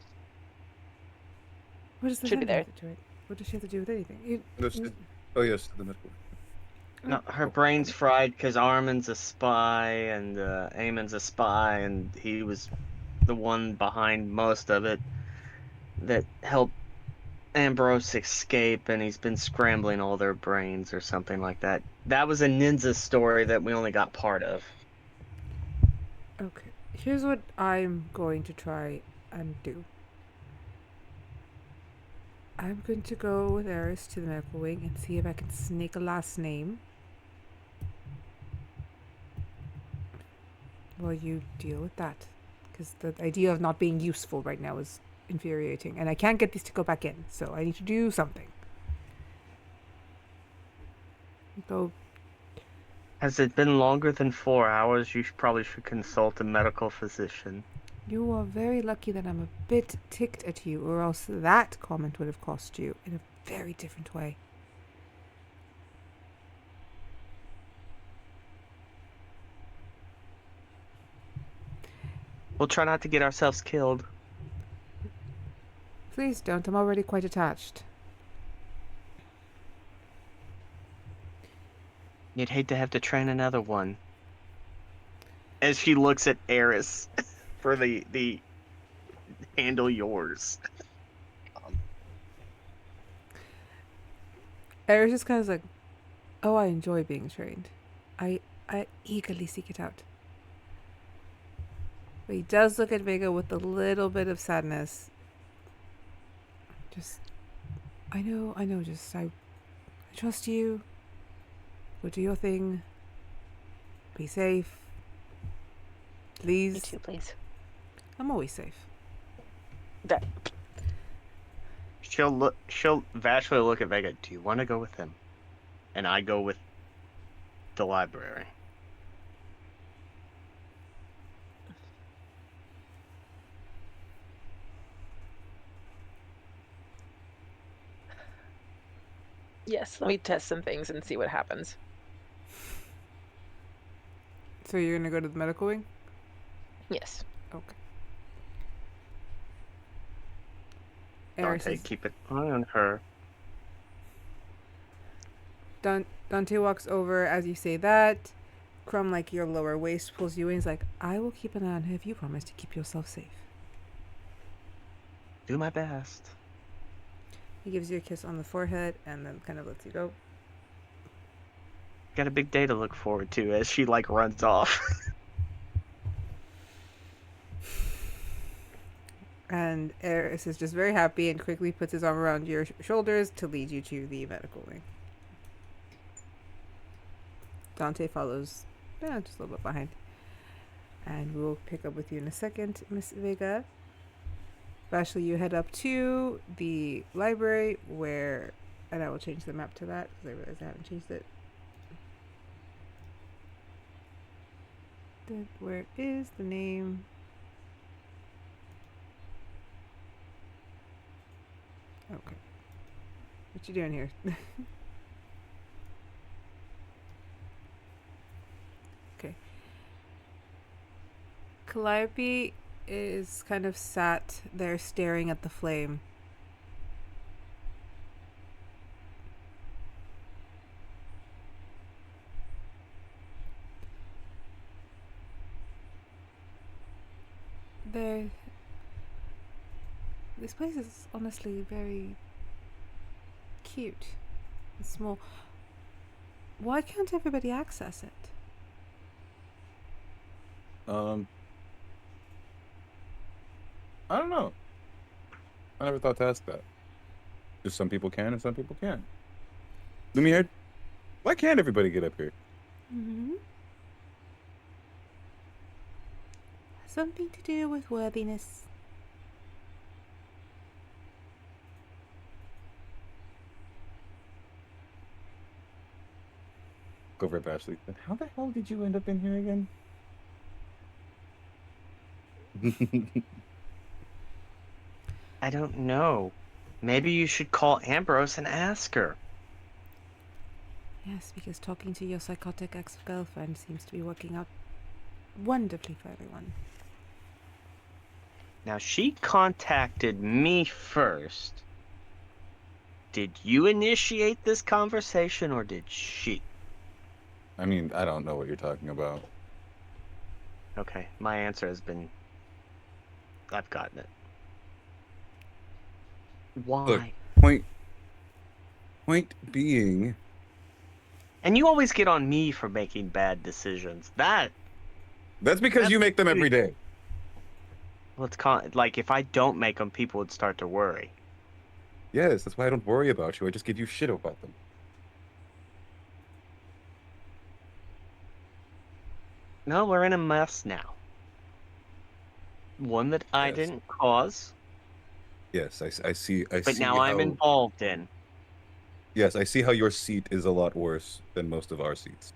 A: what does
D: should be
A: Lysandra
D: there.
A: have to do it? What does she have to do with anything?
C: Oh yes, the medical.
B: No, her brain's fried because Armin's a spy and Eamon's a spy, and he was the one behind most of it that helped Ambrose escape, and he's been scrambling all their brains or something like that. That was a Nynzus story that we only got part of.
A: Okay. Here's what I'm going to try and do. I'm going to go with Eris to the medical wing and see if I can snake a last name. While you deal with that. Because the idea of not being useful right now is infuriating. And I can't get these to go back in, so I need to do something. Go.
B: Has it been longer than 4 hours? You probably should consult a medical physician.
A: You are very lucky that I'm a bit ticked at you, or else that comment would have cost you in a very different way.
B: We'll try not to get ourselves killed.
A: Please don't, I'm already quite attached.
B: You'd hate to have to train another one. As she looks at Eris for the handle yours.
A: Eris just kind of like, oh, I enjoy being trained. I eagerly seek it out. But he does look at Vega with a little bit of sadness. Just, I know, just, I trust you. Go do your thing. Be safe. Please.
D: Me too, please.
A: I'm always safe.
D: That.
B: Vashley will look at Vega. Do you want to go with him? And I go with the library.
D: Yes, let me test some things and see what happens.
A: So you're gonna go to the medical wing?
D: Yes.
A: Okay. Eris
B: Dante,
A: is-
B: keep an eye on her.
A: Dante walks over as you say that. Crumb, like your lower waist, pulls you in. He's like, I will keep an eye on her if you promise to keep yourself safe.
B: Do my best.
A: He gives you a kiss on the forehead and then kind of lets you go.
B: Got a big day to look forward to as she runs off.
A: And Eris is just very happy and quickly puts his arm around your shoulders to lead you to the medical wing. Dante follows, just a little bit behind. And we'll pick up with you in a second, Miss Vega. Vashley, you head up to the library where, and I will change the map to that because I realize I haven't changed it. Where is the name? Okay. What you doing here? Okay. Calliope is kind of sat there staring at the flame. This place is honestly very cute and small. Why can't everybody access it?
C: I don't know. I never thought to ask that. Just some people can and some people can't. Lumiere, why can't everybody get up here?
A: Mm-hmm. Something to do with worthiness.
C: Go for it, Ashley. How the hell did you end up in here again?
B: I don't know. Maybe you should call Ambrose and ask her.
A: Yes, because talking to your psychotic ex-girlfriend seems to be working out wonderfully for everyone.
B: Now, she contacted me first. Did you initiate this conversation, or did she?
C: I mean, I don't know what you're talking about.
B: Okay, my answer has been... I've gotten it. Why?
C: Look, point being...
B: And you always get on me for making bad decisions. That's
C: because you make them every day.
B: Well, it's like, if I don't make them, people would start to worry.
C: Yes, that's why I don't worry about you. I just give you shit about them.
B: No, we're in a mess now. One that I
C: Yes.
B: didn't cause,
C: Yes, I see.
B: but now I'm involved in.
C: Yes, I see how your seat is a lot worse than most of our seats.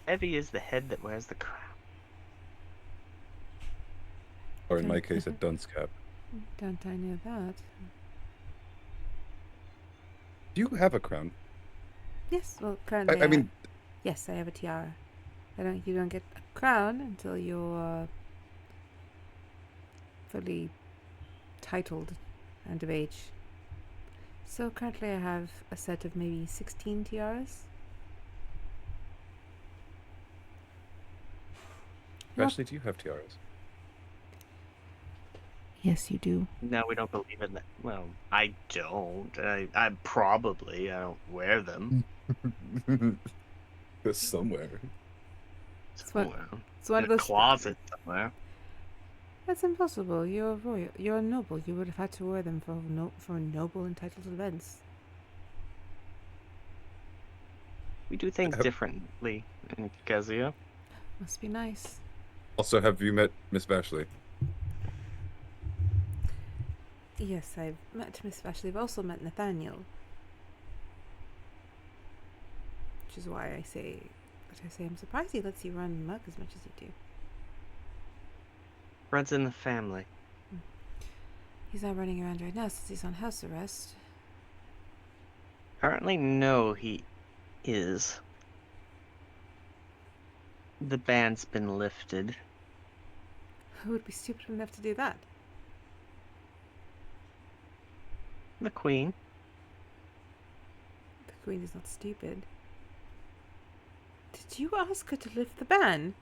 B: Heavy is the head that wears the crown.
C: Or in my case, a dunce cap.
A: Don't I know that?
C: Do you have a crown?
A: Yes, well, currently
C: I mean,
A: yes, I have a tiara. You don't get a crown until you're fully titled and of age. So currently I have a set of maybe 16 tiaras.
C: Ashley, do you have tiaras?
A: Yes, you do.
B: No, we don't believe in that. Well, I don't. I don't wear them.
C: Somewhere.
A: It's one
B: In
A: of
B: a
A: those
B: closet somewhere.
A: That's impossible. You're royal. You're a noble. You would have had to wear them for noble entitled events.
B: We do things differently in Kezia.
A: Must be nice.
C: Also, have you met Miss Vashley?
A: Yes, I've met Miss Vashley. I've also met Nathaniel. Which is why I say I'm surprised he lets you run muck as much as you do.
B: Runs in the family.
A: He's not running around right now since he's on house arrest.
B: Currently, no, he is. The ban's been lifted.
A: Who would be stupid enough to do that?
B: The Queen.
A: The Queen is not stupid. Did you ask her to lift the ban?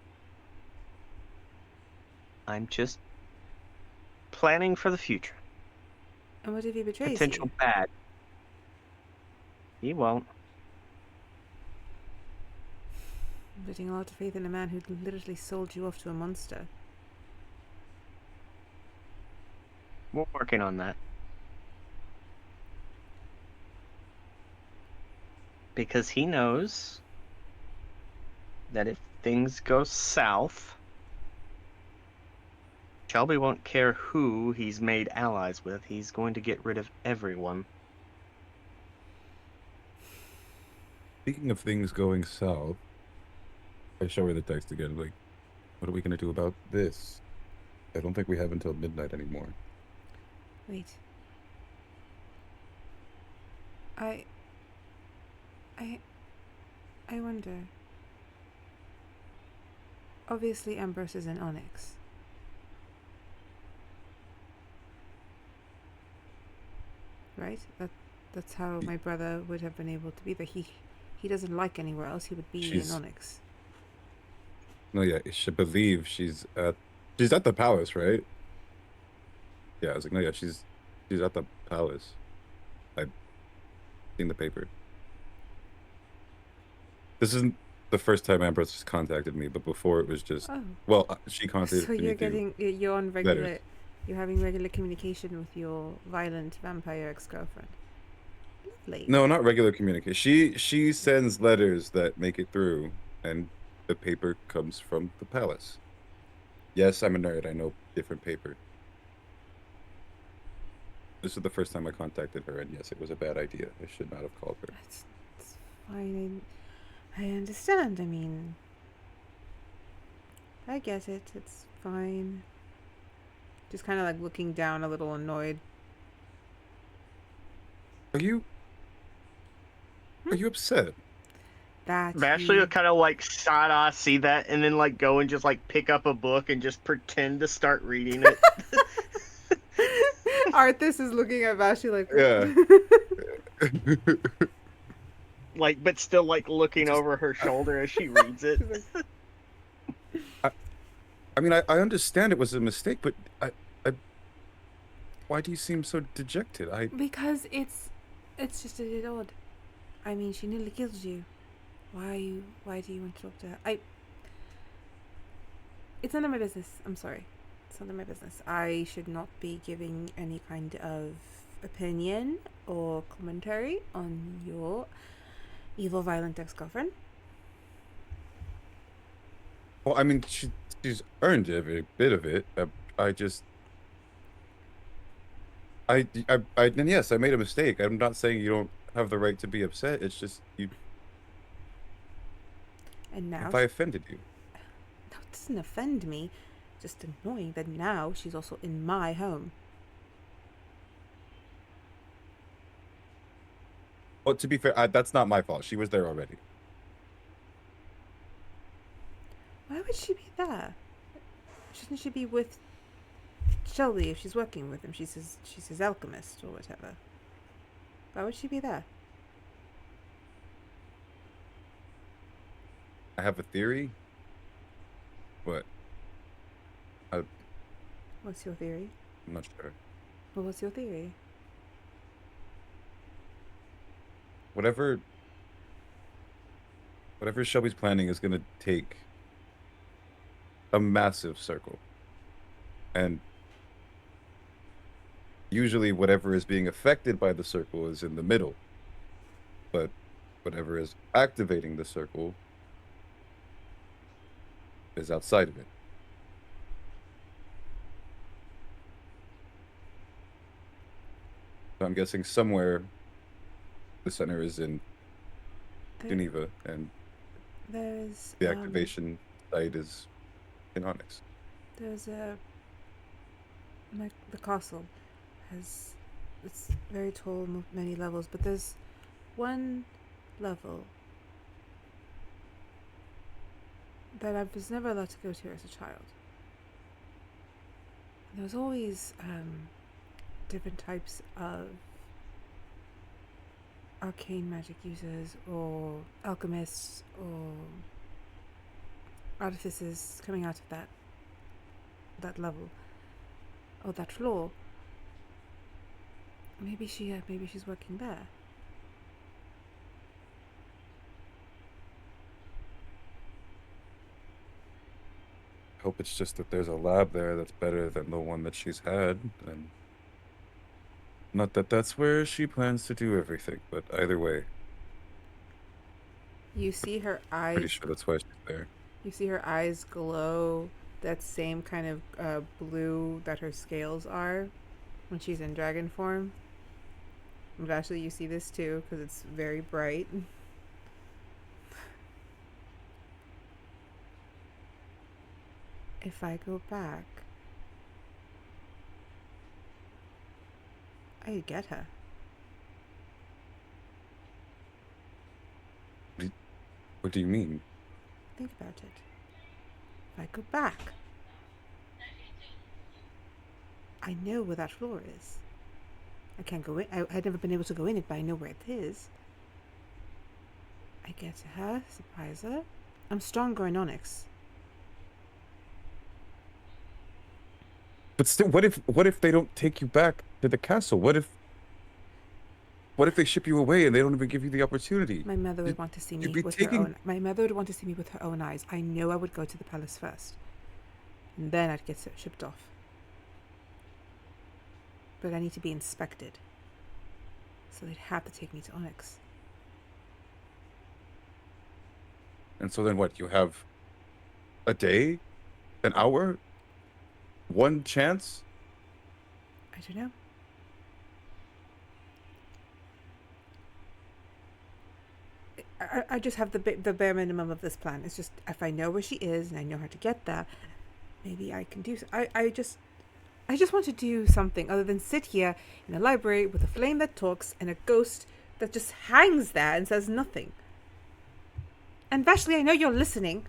B: I'm just planning for the future.
A: And what if he betrays
B: Potential
A: you?
B: bad. He won't.
A: I'm putting a lot of faith in a man who literally sold you off to a monster.
B: We're working on that. Because he knows that if things go south, Shelby won't care who he's made allies with. He's going to get rid of everyone.
C: Speaking of things going south, I show her the text again. Like, what are we gonna do about this? I don't think we have until midnight anymore.
A: Wait. I wonder. Obviously, Ambrose is an Onyx. Right? That's how my brother would have been able to be there. He doesn't like anywhere else. He would be an Onyx.
C: No, yeah, I should believe she's at the palace, right? Yeah, I was like, no, yeah, she's at the palace. I've seen the paper. This isn't the first time Ambrose has contacted me, but before it was just she contacted
A: so
C: me.
A: You're on regular
C: letters.
A: You're having regular communication with your violent vampire ex-girlfriend. Lovely.
C: No, not regular communication. She sends letters that make it through, and the paper comes from the palace. Yes, I'm a nerd. I know different paper. This is the first time I contacted her, and yes, it was a bad idea. I should not have called her.
A: It's fine. I understand. I mean, I get it. It's fine. Just kind of like looking down, a little annoyed.
C: Are you upset?
B: Vashley will kind of like side-eye see that and then like go and just like pick up a book and just pretend to start reading it.
A: Arthas is looking at Vashley like,
C: Yeah.
B: Like, but still like looking over her shoulder as she reads it.
C: I mean, I understand it was a mistake, but I why do you seem so dejected?
A: Because it's just a bit odd. I mean, she nearly killed you. Why do you want to talk to her? It's none of my business. I'm sorry. It's none of my business. I should not be giving any kind of opinion or commentary on your evil, violent ex-girlfriend.
C: Well, I mean, she's earned every bit of it. And yes, I made a mistake. I'm not saying you don't have the right to be upset. It's just you.
A: And now,
C: if I offended you,
A: no, it doesn't offend me. Just annoying that now she's also in my home.
C: well, to be fair, that's not my fault. She was there already.
A: Why would she be there? Shouldn't she be with Shelby if she's working with him? She's his alchemist or whatever. Why would she be there?
C: I have a theory. What?
A: What's your theory?
C: I'm not sure.
A: Well, what's your theory?
C: Whatever Shelby's planning is going to take a massive circle. And usually whatever is being affected by the circle is in the middle. But whatever is activating the circle is outside of it. So I'm guessing somewhere the center is in Geneva, and
A: there's
C: the activation site is in Onyx.
A: There's the castle it's very tall, many levels, but there's one level that I was never allowed to go to as a child. There was always different types of arcane magic users or alchemists or artificers coming out of that level or that floor. Maybe she's working there.
C: I hope it's just that there's a lab there that's better than the one that she's had, and not that that's where she plans to do everything, but either way,
A: You see her eyes.
C: pretty sure that's why she's there.
A: You see her eyes glow that same kind of blue that her scales are when she's in dragon form. And Vashley, you see this too because it's very bright. If I go back, I'd get her.
C: What do you mean?
A: Think about it. If I go back, I know where that floor is. I can't go in. I've never been able to go in it, but I know where it is. I get to her, surprise her. I'm stronger in Onyx.
C: But still, what if they don't take you back to the castle? What if they ship you away and they don't even give you the opportunity?
A: My mother would want to see me
C: you'd be
A: with
C: taking-
A: her own. My mother would want to see me with her own eyes. I know I would go to the palace first, and then I'd get shipped off. But I need to be inspected, so they'd have to take me to Onyx.
C: And so then what? You have a day, an hour, one chance?
A: I don't know. I just have the bare minimum of this plan. It's just if I know where she is and I know how to get there, maybe I can do. I just want to do something other than sit here in a library with a flame that talks and a ghost that just hangs there and says nothing. And Vashley, I know you're listening.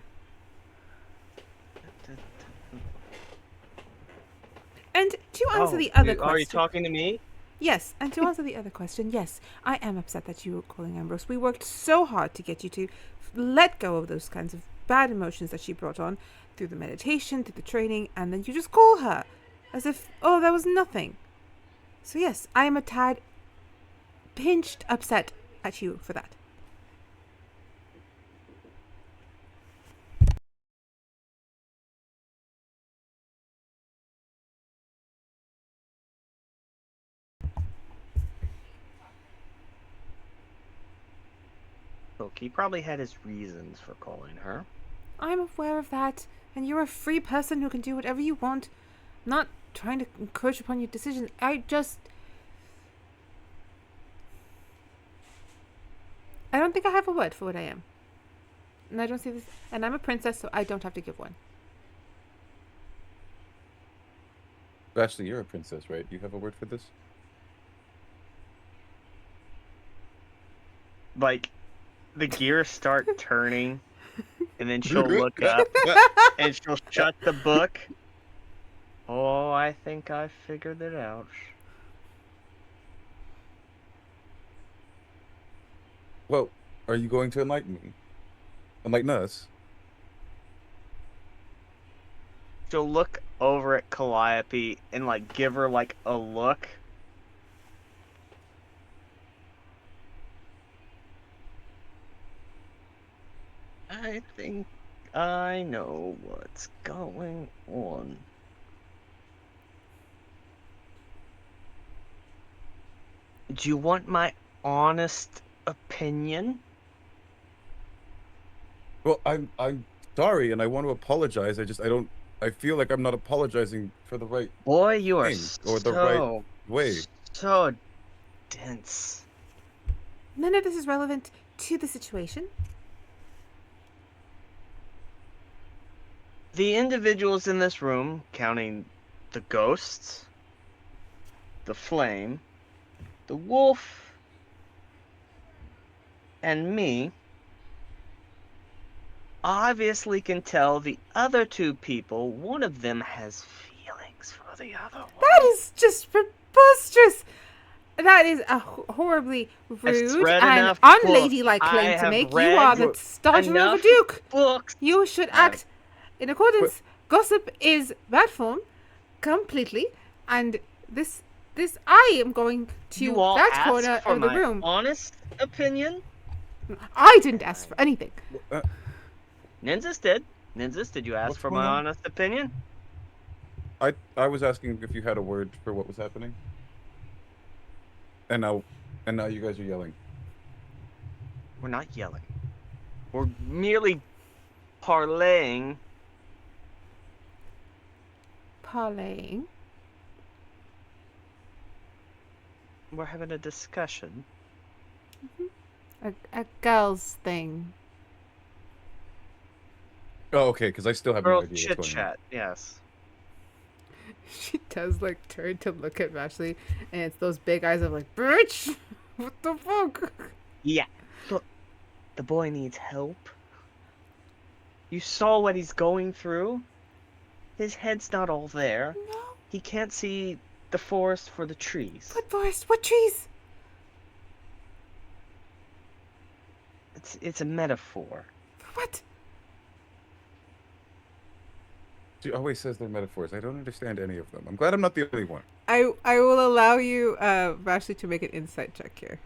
A: And to answer the other question,
B: are you talking to me?
A: yes, and to answer the other question, yes, I am upset that you were calling Ambrose. We worked so hard to get you to let go of those kinds of bad emotions that she brought on through the meditation, through the training, and then you just call her as if, oh, there was nothing. So yes, I am a tad pinched upset at you for that.
B: Look, he probably had his reasons for calling her.
A: I'm aware of that, and you're a free person who can do whatever you want. I'm not trying to encroach upon your decisions. I don't think I have a word for what I am. And I don't see this. And I'm a princess, so I don't have to give one.
C: Vashley, you're a princess, right? You have a word for this?
B: Like, the gears start turning, and then she'll look up, and she'll shut the book. Oh, I think I figured it out.
C: Well, are you going to enlighten me? Enlighten us?
B: She'll look over at Calliope and, like, give her, like, a look. I think I know what's going on. Do you want my honest opinion?
C: Well, I'm sorry, and I want to apologize. I feel like I'm not apologizing for the right
B: Boy, you are
C: thing,
B: so,
C: or the right way.
B: so dense.
A: None of this is relevant to the situation.
B: The individuals in this room, counting the ghosts, the flame, the wolf, and me, obviously can tell the other two people one of them has feelings for the other one.
A: That is just preposterous. That is a horribly rude
B: read
A: and
B: enough
A: unladylike
B: books.
A: claim
B: I
A: to
B: have
A: make. You
B: read
A: are the daughter of a
B: enough
A: duke.
B: Books.
A: You should act in accordance. Gossip is bad form, completely. And this, I am going to
B: You all
A: that
B: asked
A: corner
B: for
A: of the
B: my
A: room.
B: honest opinion?
A: I didn't ask for anything.
B: Nynzus did. Nynzus, did you ask
C: What's
B: for
C: going
B: my
C: on?
B: honest opinion?
C: I was asking if you had a word for what was happening. And now you guys are yelling.
B: We're not yelling. We're merely parlaying.
A: Parlaying.
B: We're having a discussion.
A: A girl's thing.
C: Oh, okay, because I still have no
B: Girl
C: idea what's
B: chit
C: going on.
B: chat. Yes.
A: She does like turn to look at Vashley, and it's those big eyes of like, bitch, what the fuck?
B: Yeah. Look, the boy needs help. You saw what he's going through. His head's not all there.
A: No.
B: He can't see the forest for the trees.
A: What forest? What trees?
B: It's a metaphor.
A: What?
C: She always says they're metaphors. I don't understand any of them. I'm glad I'm not the only one.
A: I will allow you, Vashley, to make an insight check here,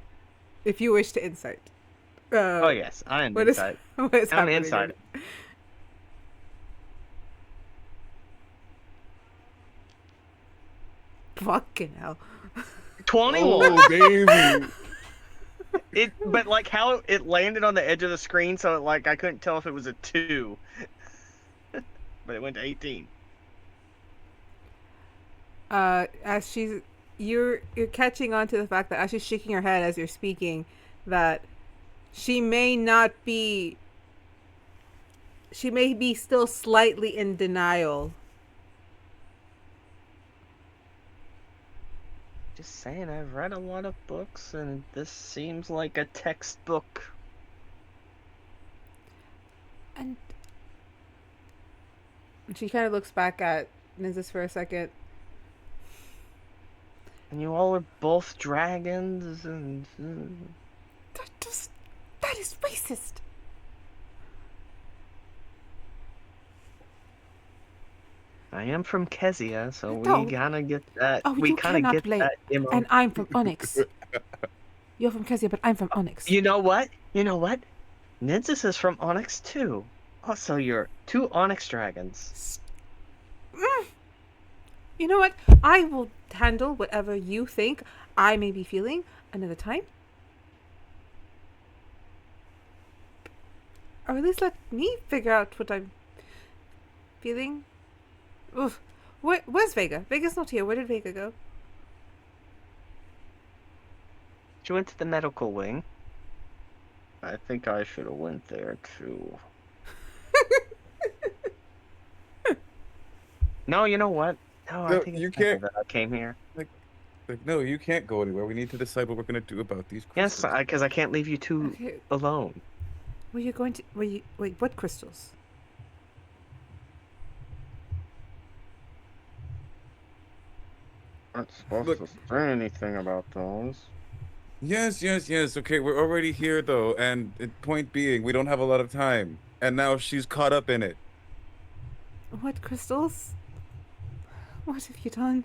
A: if you wish to insight.
B: Oh yes, I am
A: What is
B: inside.
A: what is
B: I'm
A: happening?
B: inside.
A: Fucking hell.
B: 21.
C: Oh, baby.
B: But like how it landed on the edge of the screen, so like I couldn't tell if it was a 2. But it went to 18.
A: As you're catching on to the fact that as she's shaking her head as you're speaking, that she may be still slightly in denial.
B: Just saying, I've read a lot of books, and this seems like a textbook.
A: And she kind of looks back at Nynzus for a second.
B: And you all are both dragons, and
A: That is racist.
B: I am from Kezia, so
A: No.
B: we gotta get that.
A: Oh,
B: we
A: you
B: kind of
A: cannot
B: get
A: blame.
B: that.
A: And I'm from Onyx. You're from Kezia, but I'm from Onyx.
B: You know what? Nynzus is from Onyx too. Also, you're 2 Onyx dragons.
A: You know what? I will handle whatever you think I may be feeling another time. Or at least let me figure out what I'm feeling. Oof. Where's Vega? Vega's not here. Where did Vega go?
B: She went to the medical wing. I think I should have went there too. No, you know what? No, I
C: No,
B: think
C: you
B: it's better
C: can't.
B: that I came here.
C: Like, no, you can't go anywhere. We need to decide what we're gonna do about these
B: Yes,
C: crystals.
B: because I can't leave you two
A: Okay.
B: alone.
A: Were you going to... Wait, what crystals?
B: I'm not supposed
C: Look.
B: to say anything about those.
C: Yes. Okay, we're already here though, and point being, we don't have a lot of time, and now she's caught up in it.
A: What crystals? What have you done?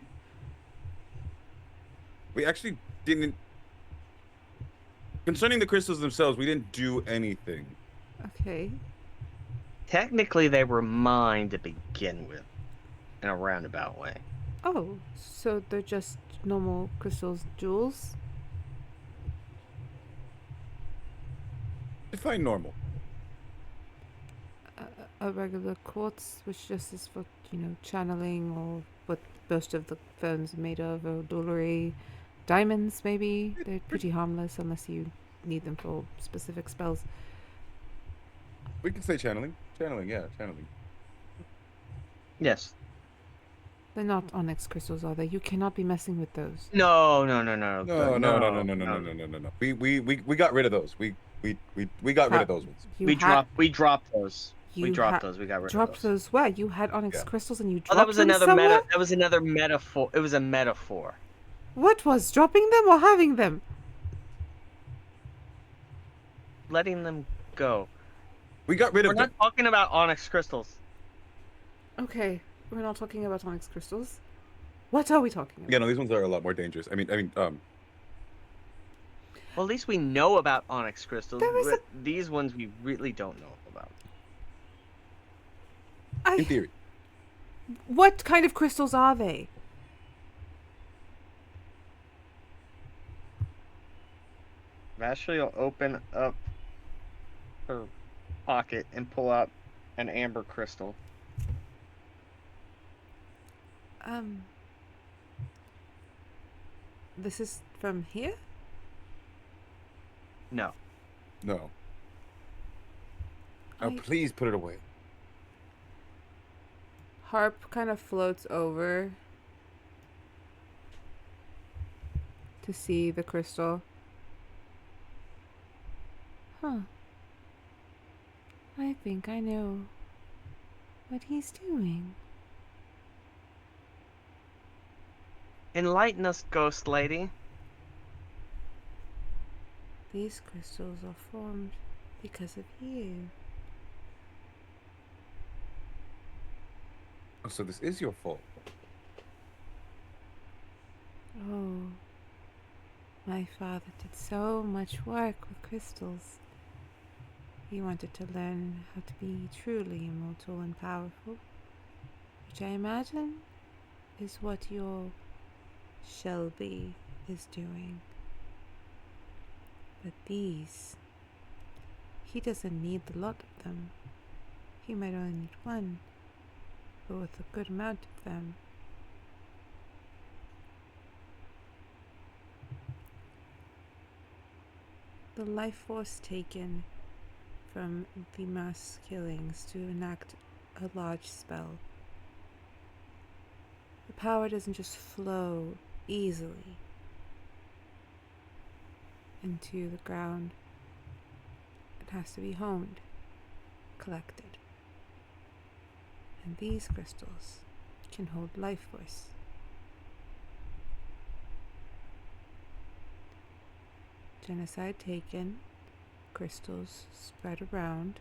C: We actually didn't. Concerning the crystals themselves, we didn't do anything.
A: Okay.
B: Technically, they were mine to begin with, in a roundabout way.
A: Oh, so they're just normal crystals, jewels?
C: Define normal.
A: A regular quartz, which just is for, channeling, or what most of the phones are made of, or jewelry. Diamonds, maybe? They're pretty harmless unless you need them for specific spells.
C: We can say channeling. Channeling.
B: Yes.
A: They're not onyx crystals, are they? You cannot be messing with those.
B: No.
C: No. We got rid of those. We got rid of those ones.
A: You
B: We dropped those.
A: you
B: We dropped
A: ha-
B: those. We got rid of
A: dropped
B: those.
A: those where? You had onyx
C: Yeah.
A: crystals and you dropped
B: Oh, that was
A: them
B: another
A: somewhere?
B: That was another metaphor. It was a metaphor.
A: What was? Dropping them or having them?
B: Letting them go.
C: We got rid
B: We're
C: of
B: not
C: them.
B: talking about onyx crystals.
A: Okay, we're not talking about onyx crystals. What are we talking about?
C: Yeah, no, these ones are a lot more dangerous. I mean,
B: Well, at least we know about onyx crystals.
A: There is
B: But these ones we really don't know about.
C: in theory.
A: What kind of crystals are they?
B: Vashley will open up her pocket and pull out an amber crystal.
A: This is from here?
B: No.
C: No. Oh,
A: I-
C: please put it away.
A: Harp kind of floats over to see the crystal. Huh. I think I know what he's doing.
B: Enlighten us, ghost lady.
A: These crystals are formed because of you.
C: Oh, so this is your fault.
A: Oh, my father did so much work with crystals. He wanted to learn how to be truly immortal and powerful, which I imagine is what your Shelby is doing. But these, he doesn't need a lot of them. He might only need one, but with a good amount of them. The life force taken from the mass killings to enact a large spell. The power doesn't just flow easily into the ground. It has to be honed, collected. And these crystals can hold life force. Genocide taken, crystals spread around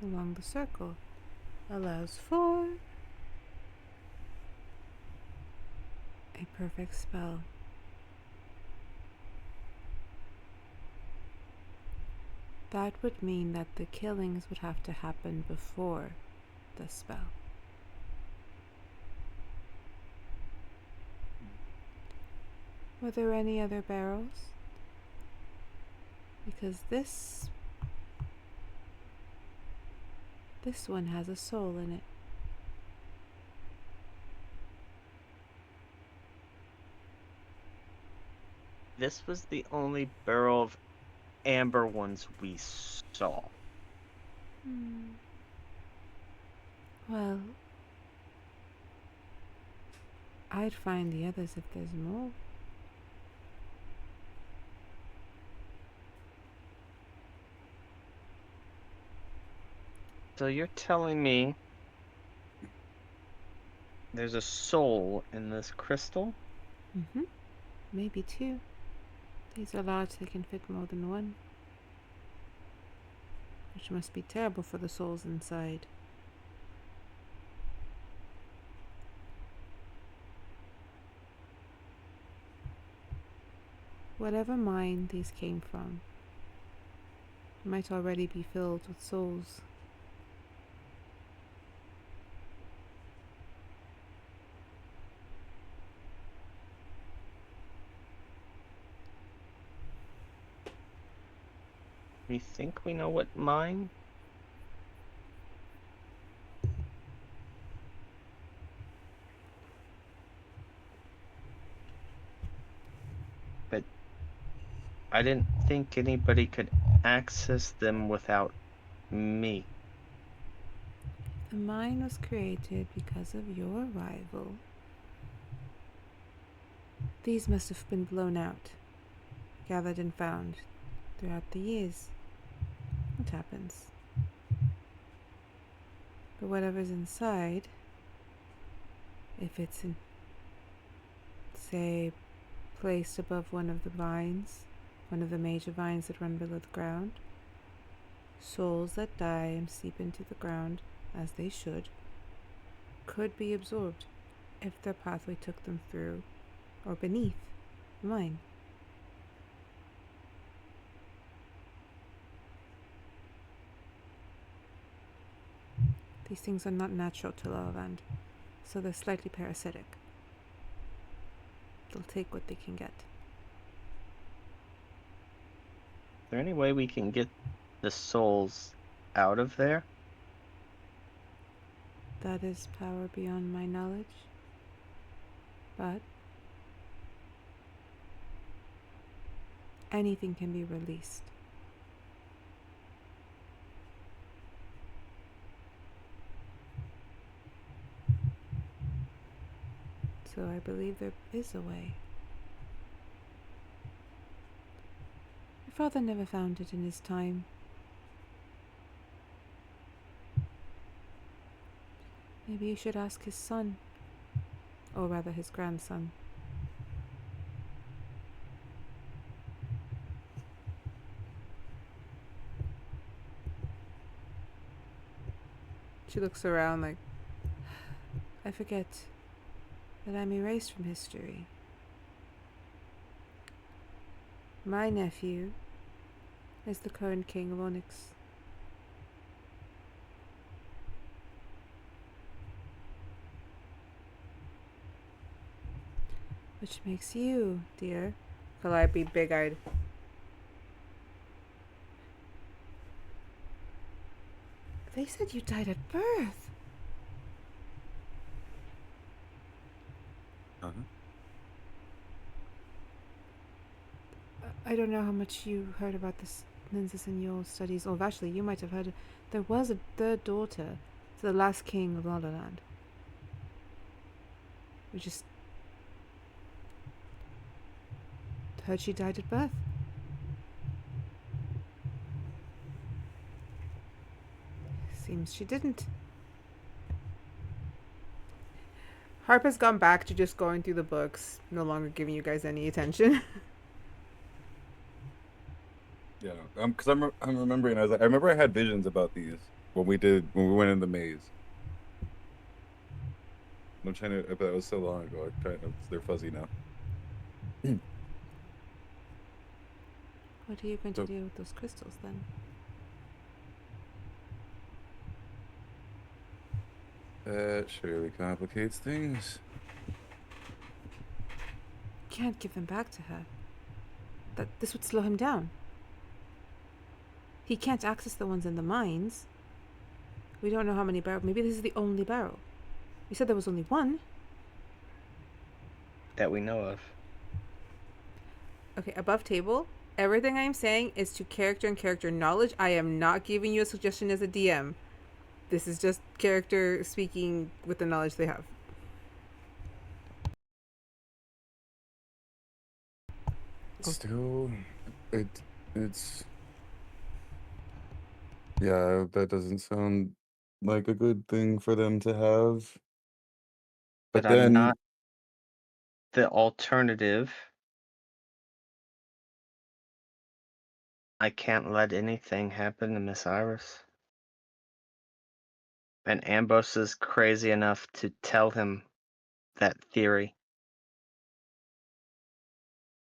A: along the circle allows for a perfect spell. That would mean that the killings would have to happen before the spell. Were there any other barrels? Because this one has a soul in it.
B: This was the only barrel of amber ones we saw.
A: Well, I'd find the others if there's more.
B: So you're telling me there's a soul in this crystal?
A: Maybe two. These are large, they can fit more than one. Which must be terrible for the souls inside. Whatever mine these came from might already be filled with souls.
B: We think we know what mine? But I didn't think anybody could access them without me.
A: The mine was created because of your arrival. These must have been blown out, gathered and found throughout the years. It happens. But whatever's inside, if it's say, placed above one of the vines, one of the major vines that run below the ground, souls that die and seep into the ground, as they should, could be absorbed if their pathway took them through or beneath the mine. These things are not natural to Lala Land, so they're slightly parasitic. They'll take what they can get.
B: Is there any way we can get the souls out of there?
A: That is power beyond my knowledge. But anything can be released. So I believe there is a way. Your father never found it in his time. Maybe you should ask his son. Or rather his grandson. She looks around like, I forget that I'm erased from history. My nephew is the current king of Onyx. Which makes you, dear, Calliope big-eyed. They said you died at birth.
C: Uh-huh.
A: I don't know how much you heard about this, Nynzus, in your studies. Or Vashley, you might have heard. There was a third daughter to the last king of Lala Land. We just heard she died at birth. Seems she didn't. Harper's gone back to just going through the books, no longer giving you guys any attention.
C: Yeah, because I'm remembering. I remember I had visions about these when we went in the maze. I'm trying to. But it was so long ago. They're fuzzy now.
A: What are you going to do with those crystals then?
C: That surely complicates things.
A: Can't give them back to her. This would slow him down. He can't access the ones in the mines. We don't know how many barrels. Maybe this is the only barrel. You said there was only one.
B: That we know of.
A: Okay, above table. Everything I am saying is to character and character knowledge. I am not giving you a suggestion as a DM. This is just character speaking with the knowledge they have.
C: Still, it's yeah, that doesn't sound like a good thing for them to have. But
B: I'm
C: then
B: not the alternative. I can't let anything happen to Miss Iris. And Ambrose is crazy enough to tell him that theory.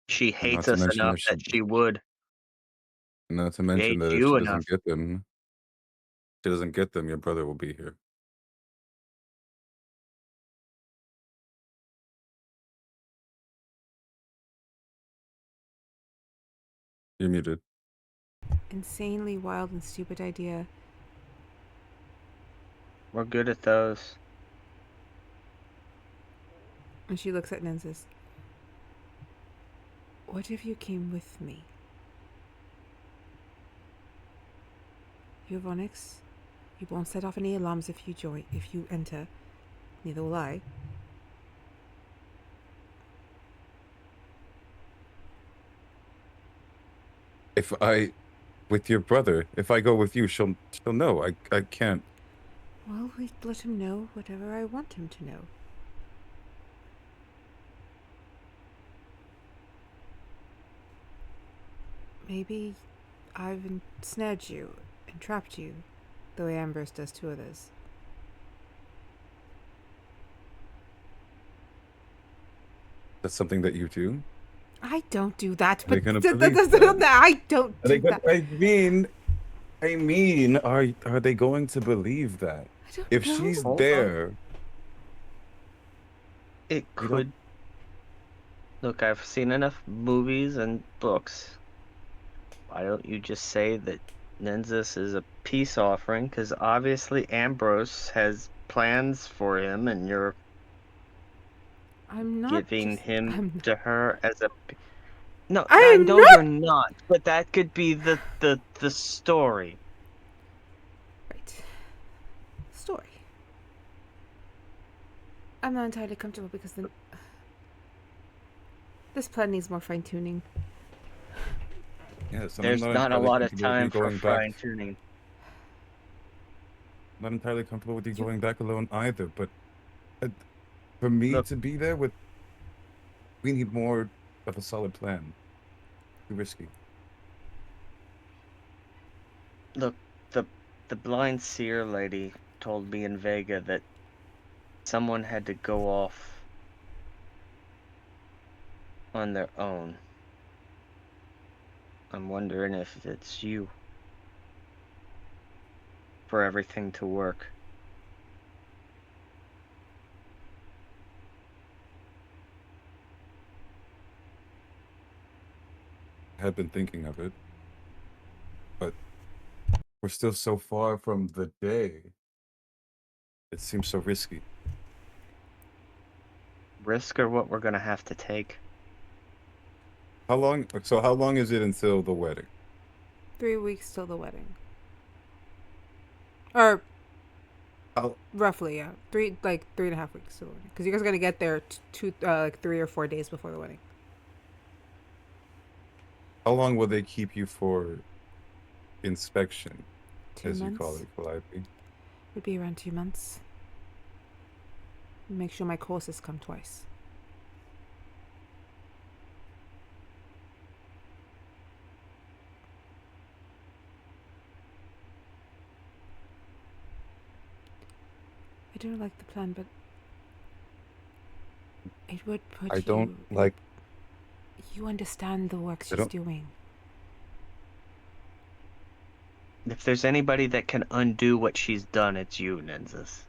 B: She
C: and not
B: hates
C: to
B: us
C: mention
B: enough
C: if
B: that she would.
C: not to
B: She
C: mention
B: hates
C: that if
B: you
C: she
B: enough.
C: doesn't get them, your brother will be here. You're muted.
A: Insanely wild and stupid idea.
B: We're good at those.
A: And she looks at Nynzus. What if you came with me? You have Onyx. You won't set off any alarms if you enter. Neither will I.
C: With your brother, if I go with you, she'll know. I can't.
A: Well, we let him know whatever I want him to know. Maybe I've ensnared you and trapped you, the way Ambrose does to others.
C: That's something that you do.
A: I don't do that,
C: Are they
A: but
C: gonna believe that?
A: I don't
C: Are they
A: do
C: gonna,
A: that.
C: I mean, are they going to believe that?
A: I don't
C: If
A: know.
C: she's
B: Hold
C: there,
B: It
C: You
B: could. Look, I've seen enough movies and books. Why don't you just say that Nynzus is a peace offering because obviously Ambrose has plans for him, and you're
A: I'm not
B: giving
A: just,
B: him
A: I'm
B: to her as a. No,
A: I
B: I
A: am
B: know
A: not
B: you're not, but that could be the story.
A: right. Story. I'm not entirely comfortable because this plan needs more fine tuning.
C: Yes, and I'm
B: There's
C: not
B: not a
C: entirely
B: lot of
C: comfortable with you
B: time for
C: going back.
B: fine tuning.
C: Not entirely comfortable with you going back alone either. But uh, for me
B: Look,
C: to be there with, we need more of a solid plan. Too risky.
B: look, the blind seer lady told me in Vega that someone had to go off on their own. I'm wondering if it's you. For everything to work.
C: I had been thinking of it, but we're still so far from the day. It seems so risky.
B: Risk or what we're gonna have to take.
C: How long? So how long is it until the wedding?
A: 3 weeks till the wedding. Or
C: How,
A: roughly, yeah. 3.5 weeks till the wedding. Because you guys are gonna get there like 3 or 4 days before the wedding.
C: how long will they keep you for inspection,
A: 2
C: as you
A: months.
C: call it, Calliope?
A: Would be around 2 months. Make sure my courses come twice. I don't like the plan, but it would put
C: I don't
A: you.
C: like.
A: You understand the work
C: I
A: she's
C: don't.
A: doing.
B: If there's anybody that can undo what she's done, it's you, Nynzus.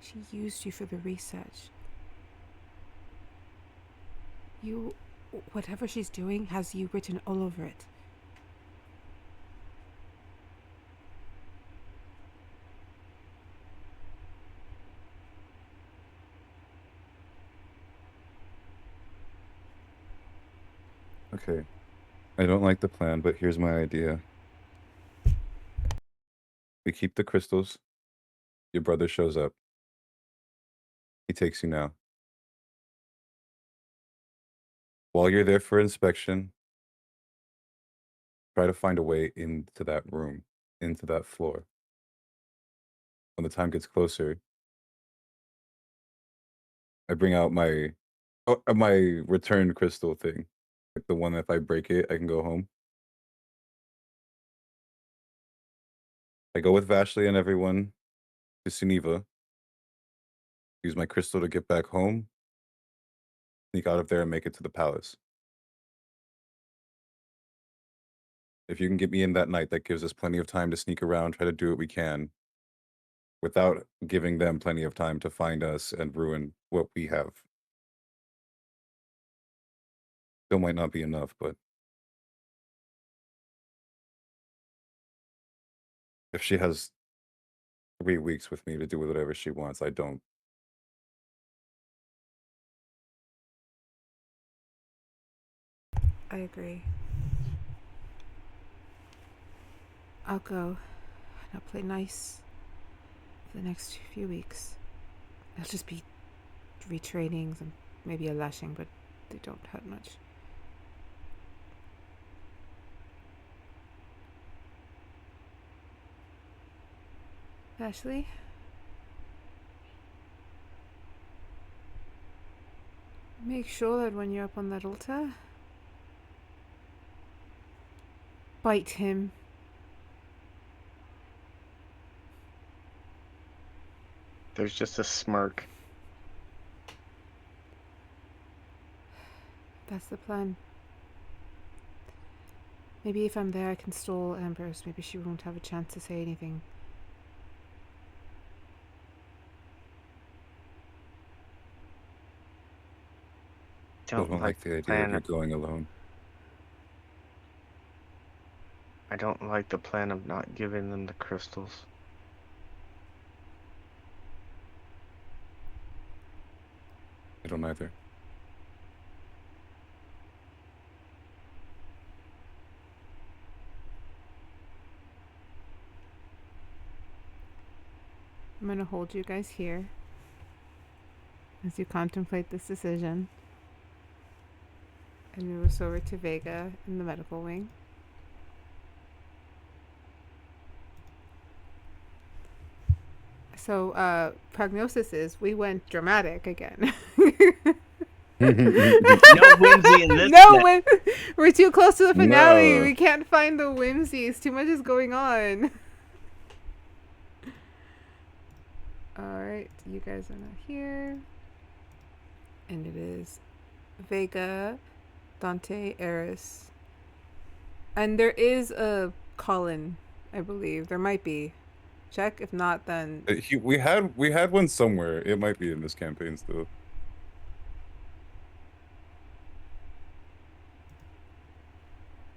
A: She used you for the research. Whatever she's doing has you written all over it.
C: Okay. I don't like the plan, but here's my idea. We keep the crystals. Your brother shows up. He takes you now. While you're there for inspection, try to find a way into that room, into that floor. When the time gets closer, I bring out my return crystal thing. Like the one that if I break it, I can go home. I go with Vashley and everyone to Suniva. Use my crystal to get back home. Sneak out of there and make it to the palace. If you can get me in that night, that gives us plenty of time to sneak around, try to do what we can, without giving them plenty of time to find us and ruin what we have. Still might not be enough, but if she has 3 weeks with me to do whatever she wants, I don't.
A: I agree. I'll go and I'll play nice for the next few weeks. It'll just be retrainings and maybe a lashing, but they don't hurt much. Ashley? Make sure that when you're up on that altar, bite him.
B: There's just a smirk.
A: That's the plan. Maybe if I'm there, I can stall Ambrose. Maybe she won't have a chance to say anything.
C: I don't like the idea of
B: plan
C: you
B: of-
C: going alone.
B: I don't like the plan of not giving them the crystals.
C: I don't either.
A: I'm going to hold you guys here as you contemplate this decision. And move us over to Vega in the medical wing. So, prognosis is we went dramatic again.
B: No whimsy in this.
A: No, we're too close to the finale.
C: No.
A: We can't find the whimsies. Too much is going on. Alright, you guys are not here. And it is Vega, Dante, Eris. And there is a Colin, I believe. There might be. Check. If not, then
C: We had one somewhere. It might be in this campaign still.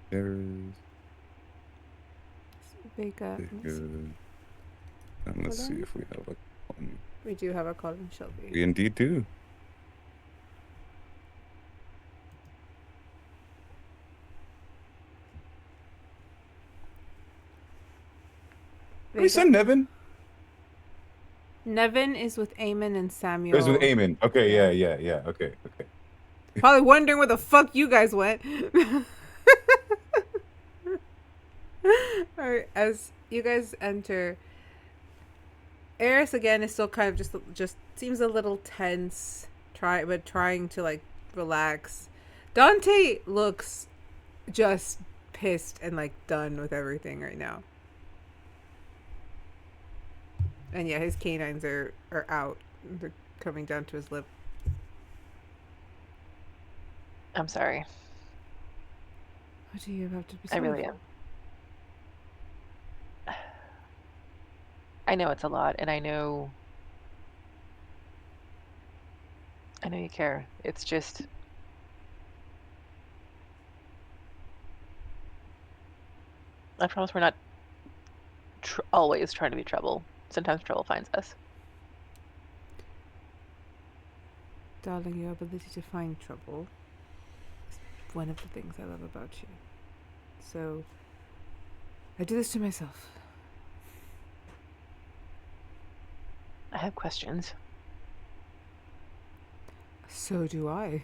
C: There is.
A: Vega.
C: And let's
A: Hold
C: see
A: on.
C: if we have a one.
A: We do have a Colin Shelby.
C: We indeed do. Did we send Nevin?
A: Nevin is with Eamon and Samuel.
C: It was with Eamon. Okay, yeah. Okay.
A: Probably wondering where the fuck you guys went. Alright, as you guys enter, Eris again is still kind of just seems a little tense, trying to like relax. Dante looks just pissed and like done with everything right now. And yeah, his canines are out. They're coming down to his lip.
D: I'm sorry.
A: What do you have to be
D: I really am. I know it's a lot, and I know you care. It's just I promise we're not always trying to be trouble. Sometimes trouble finds us.
A: Darling, your ability to find trouble is one of the things I love about you. So, I do this to myself.
D: I have questions.
A: So do I.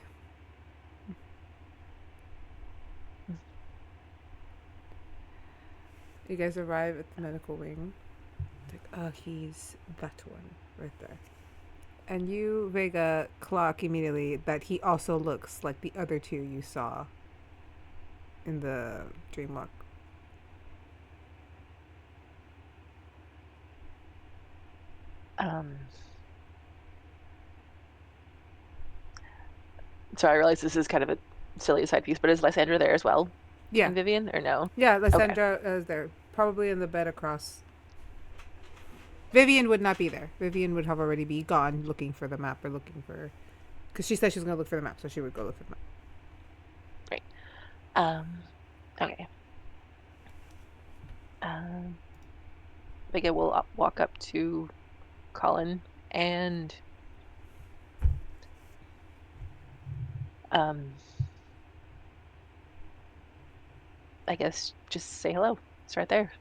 A: You guys arrive at the medical wing. It's like, he's that one right there. And you, Vega, clock immediately that he also looks like the other two you saw in the dream walk.
D: So I realize this is kind of a silly side piece, but is Lysandra there as well?
A: Yeah.
D: And Vivian, or no?
A: Yeah, Lysandra is there. Probably in the bed across. Vivian would not be there. Vivian would have already be gone looking for the map or looking for... Because she said she was going to look for the map, so she would go look for the map.
D: Okay. Vega will walk up to Colin and I guess just say hello. It's right there.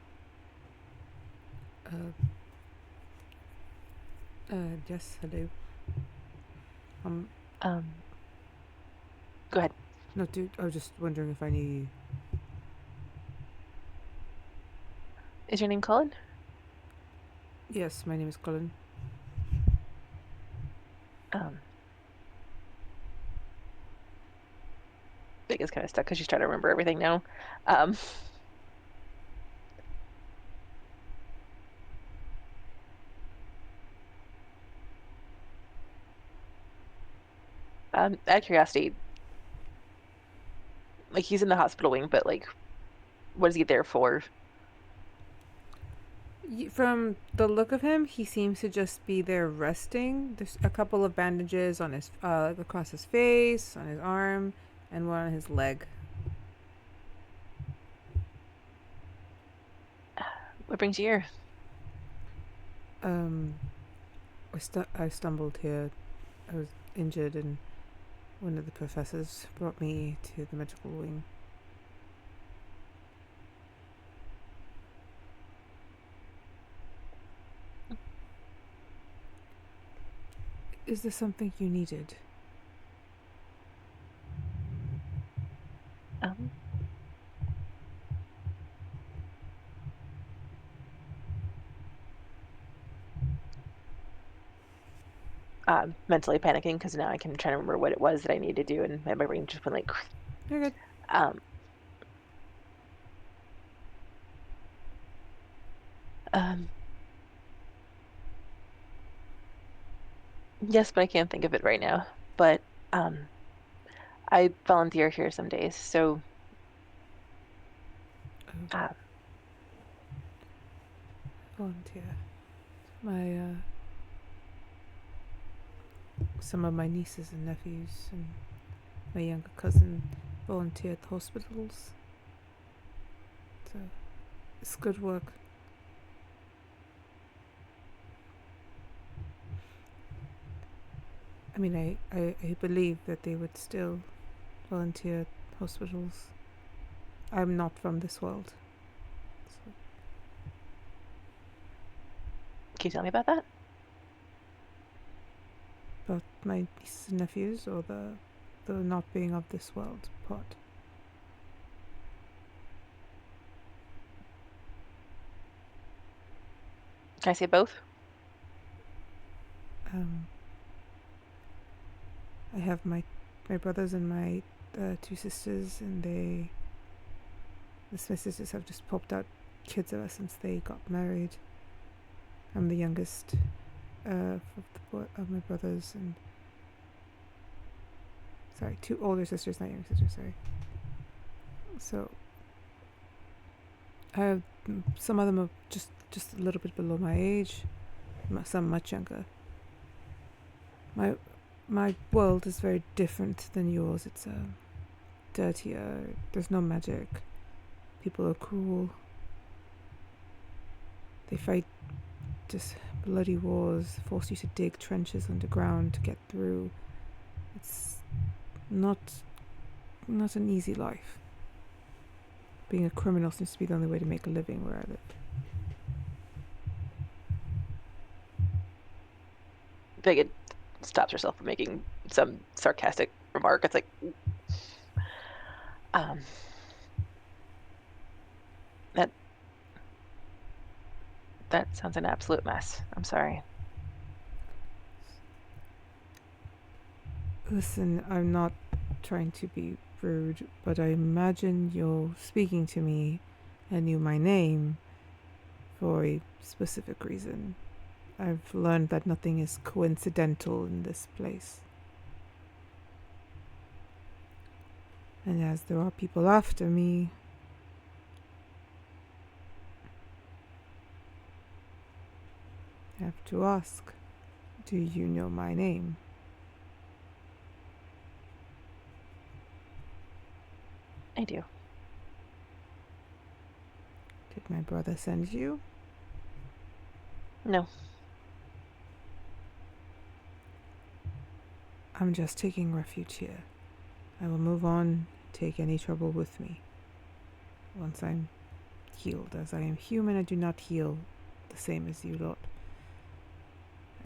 A: Yes, hello.
D: Go ahead.
A: No, dude, I was just wondering if I need...
D: Is your name Colin?
A: Yes, my name is Colin.
D: Vega's kind of stuck because she's trying to remember everything now. Out of curiosity, like he's in the hospital wing, but like, what is he there for?
A: From the look of him, he seems to just be there resting. There's a couple of bandages on his, across his face, on his arm, and one on his leg.
D: What brings you here?
A: I stumbled here. I was injured, and one of the professors brought me to the medical wing. Is there something you needed?
D: Mentally panicking because now I can try to remember what it was that I need to do, and my brain just went like.
A: You're good.
D: Yes, but I can't think of it right now. But I volunteer here some days, so
A: Volunteer. My some of my nieces and nephews and my younger cousin volunteer at the hospitals. So it's good work. I mean, I believe that they would still volunteer at hospitals. I'm not from this world. So.
D: Can you tell me about that?
A: About my nieces and nephews, or the not being of this world part?
D: Can I say both?
A: I have my brothers and my 2 sisters, and my sisters have just popped out kids ever since they got married. I'm the youngest of my brothers, and 2 older sisters, not younger sisters. Sorry. So I have some of them are just a little bit below my age, some much younger. My world is very different than yours. It's dirtier. There's no magic. People are cruel. They fight just bloody wars, force you to dig trenches underground to get through. It's not an easy life. Being a criminal seems to be the only way to make a living where I live.
D: Vega stops herself from making some sarcastic remark. It's like, that sounds an absolute mess. I'm sorry.
A: Listen, I'm not trying to be rude, but I imagine you're speaking to me and knew my name for a specific reason. I've learned that nothing is coincidental in this place. And as there are people after me, I have to ask, do you know my name?
D: I do.
A: Did my brother send you?
D: No.
A: I'm just taking refuge here. I will move on, take any trouble with me. Once I'm healed. As I am human, I do not heal the same as you lot.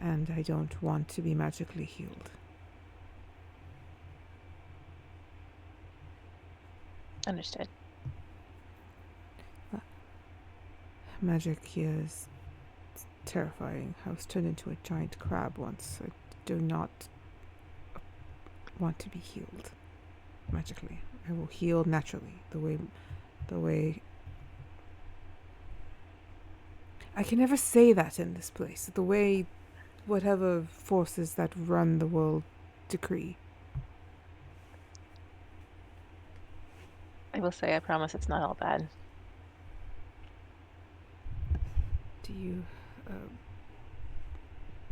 A: And I don't want to be magically healed.
D: Understood.
A: Magic here is terrifying. I was turned into a giant crab once. I do not want to be healed magically. I will heal naturally, the way I can never say that in this place. The way whatever forces that run the world decree.
D: I will say, I promise it's not all bad.
A: Do you,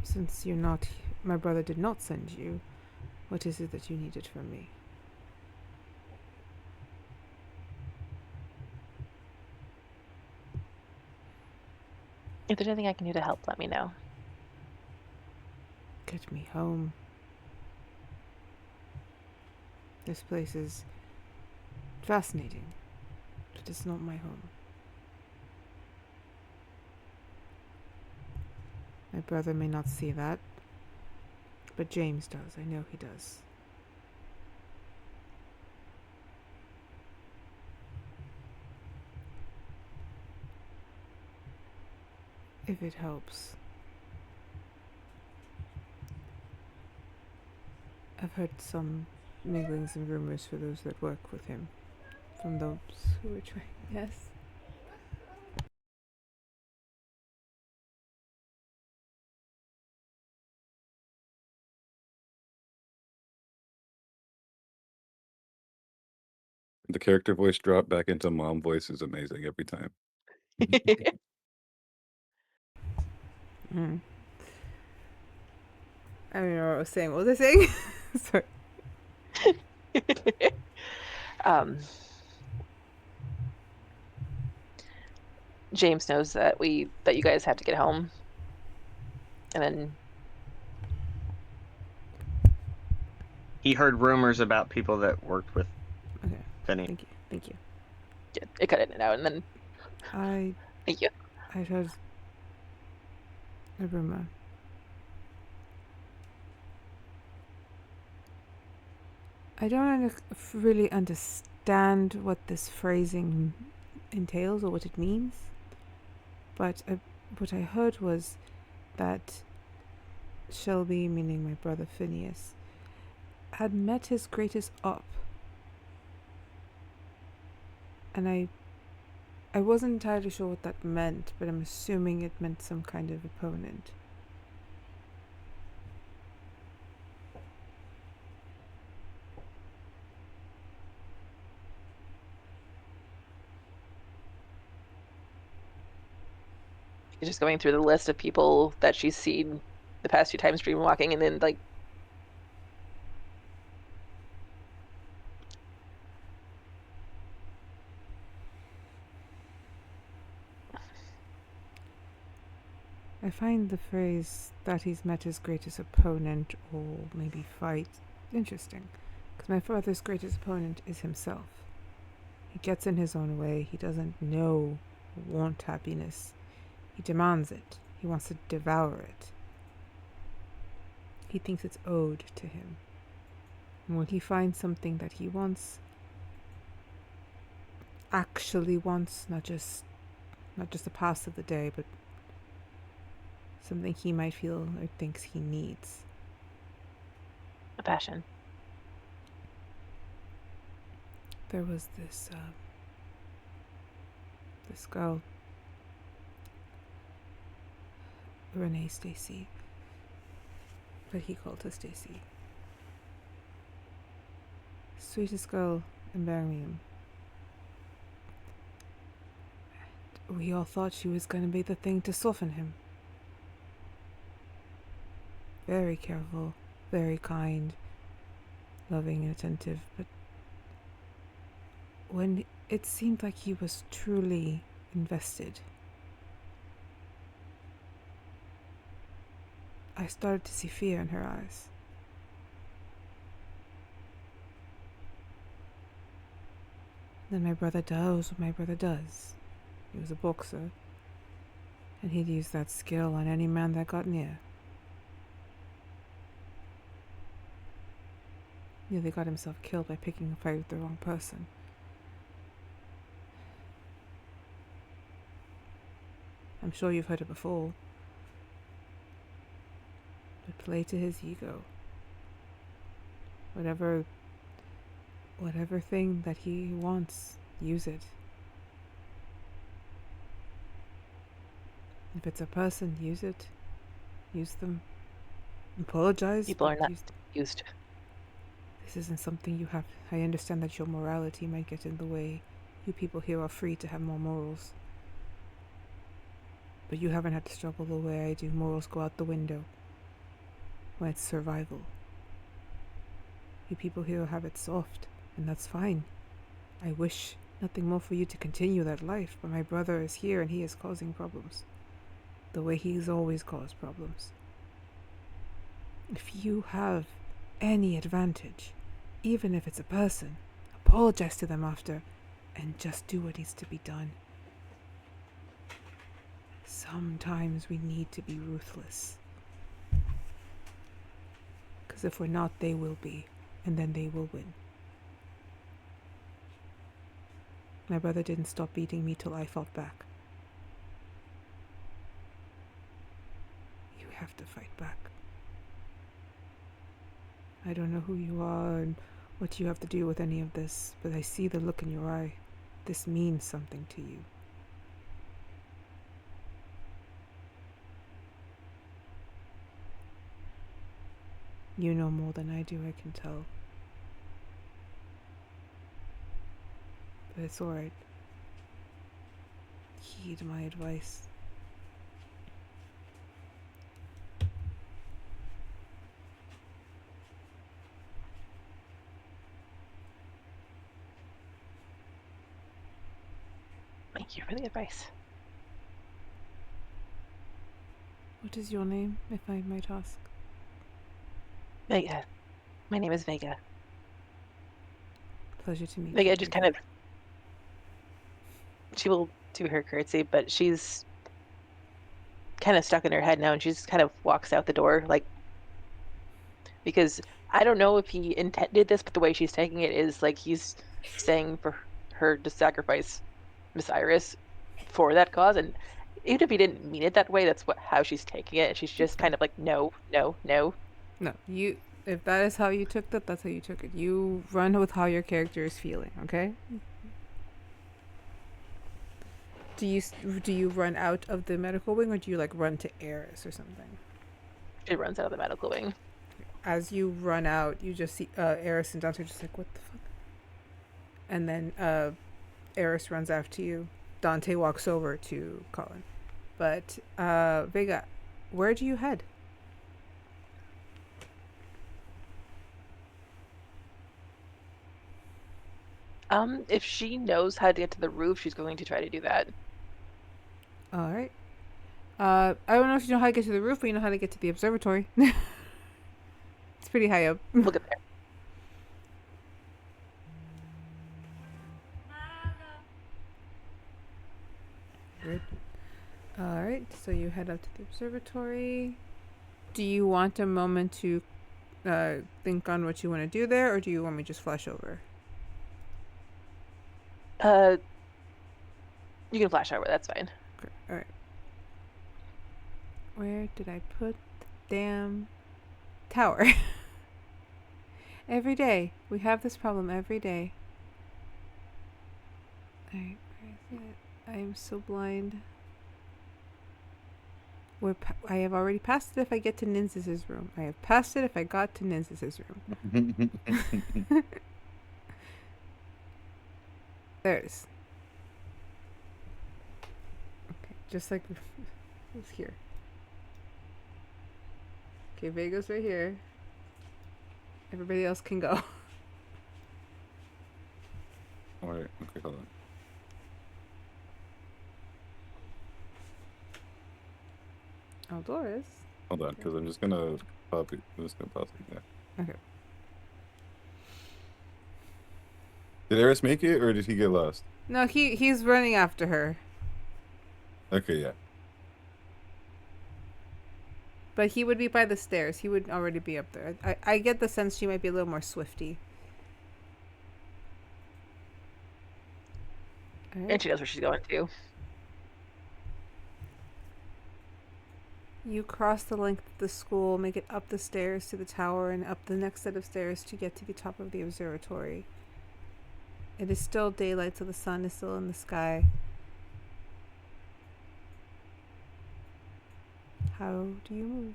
A: since you're not, my brother did not send you, what is it that you needed from me?
D: If there's anything I can do to help, let me know.
A: Get me home. This place is fascinating, but it's not my home. My brother may not see that, but James does. I know he does. If it helps. I've heard some minglings and rumors for those that work with him. From those who are trying. Yes.
C: The character voice drop back into mom voice is amazing every time.
A: Mm. I don't know what I was saying. What was I saying? Sorry.
D: James knows that you guys have to get home, and then
B: He heard rumors about people that worked with
A: Okay.
B: Vinny.
A: Thank you. Thank you.
D: it cut in and out, and then thank you.
A: I heard a rumor. I don't really understand what this phrasing entails or what it means, but what I heard was that Shelby, meaning my brother Phineas, had met his greatest op. And I wasn't entirely sure what that meant, but I'm assuming it meant some kind of opponent.
D: She's just going through the list of people that she's seen the past few times dreamwalking, and then like
A: I find the phrase that he's met his greatest opponent, or maybe fight, interesting, because my father's greatest opponent is himself. He gets in his own way. He doesn't know or want happiness. He demands it. He wants to devour it. He thinks it's owed to him. And when he finds something that he wants, actually wants, not just a pass of the day, but something he might feel or thinks he needs.
D: a passion.
A: There was this girl, Renee Stacy, but he called her Stacy. Sweetest girl in Birmingham. We all thought she was going to be the thing to soften him. Very careful, very kind, loving and attentive, but when it seemed like he was truly invested, I started to see fear in her eyes. Then my brother does what my brother does. He was a boxer, and he'd use that skill on any man that got near. Nearly got himself killed by picking a fight with the wrong person. I'm sure you've heard it before. But play to his ego. Whatever thing that he wants, use it. If it's a person, use it. Use them. Apologize.
D: People are
A: but
D: not used.
A: This isn't something you have. I understand that your morality might get in the way. You people here are free to have more morals. But you haven't had to struggle the way I do. Morals go out the window when it's survival. You people here have it soft, and that's fine. I wish nothing more for you to continue that life, but my brother is here and he is causing problems. the way he's always caused problems. If you have any advantage, even if it's a person, apologize to them after and just do what needs to be done. Sometimes we need to be ruthless. Because if we're not, they will be, and then they will win. My brother didn't stop beating me till I fought back. You have to fight back. I don't know who you are and what you have to do with any of this, but I see the look in your eye. This means something to you. You know more than I do, I can tell. But it's alright. Heed my advice.
D: Thank you for the advice.
A: What is your name, if I might ask?
D: Vega. My name is Vega.
A: Pleasure to meet you.
D: Vega just kind of... She will do her curtsy, but she's kind of stuck in her head now, and she just kind of walks out the door, like... Because I don't know if he intended this, but the way she's taking it is like he's saying for her to sacrifice Miss Iris for that cause, and even if he didn't mean it that way, that's how she's taking it. She's just kind of like, no, no, no.
A: No, if that is how you took that, that's how you took it. You run with how your character is feeling, okay? Do you run out of the medical wing, or do you like run to Eris or something?
D: She runs out of the medical wing.
A: As you run out, you just see Eris and Dante just like, what the fuck? And then Eris runs after you. Dante walks over to Colin. But Vega, where do you head?
D: If she knows how to get to the roof, she's going to try to do that.
A: All right. I don't know if you know how to get to the roof, but you know how to get to the observatory. It's pretty high up.
D: Look at there.
A: Good. All right. So you head up to the observatory. Do you want a moment to think on what you want to do there, or do you want me to just flash over?
D: You can flash over. That's fine.
A: Okay. All right. Where did I put the damn tower? Every day. We have this problem every day. Alright, where is it? I am so blind. I have already passed it if I get to Nynzus' room. I have passed it if I got to Nynzus' room. There it is. Okay, just like it's here. Okay, Vega's right here. Everybody else can go.
C: Alright, okay, hold on.
A: Outdoors.
C: Hold on, because I'm just gonna pop it. I'm just gonna pause it. Yeah.
A: Okay.
C: Did Eris make it, or did he get lost?
A: No, he's running after her.
C: Okay, yeah.
A: But he would be by the stairs. He would already be up there. I get the sense she might be a little more swifty. All
D: And she knows where she's going to.
A: You cross the length of the school, make it up the stairs to the tower, and up the next set of stairs to get to the top of the observatory. It is still daylight, so the sun is still in the sky. How do you move?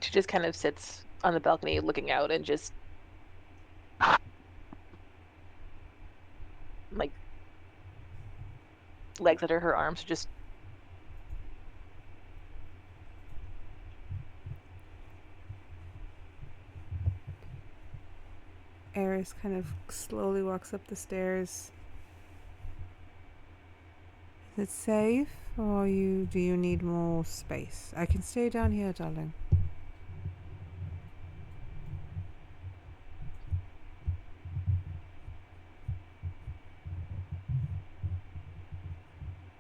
D: She just kind of sits on the balcony looking out and just like legs under her arms, just
A: Eris kind of slowly walks up the stairs. Is it safe, or do you need more space? I can stay down here, darling.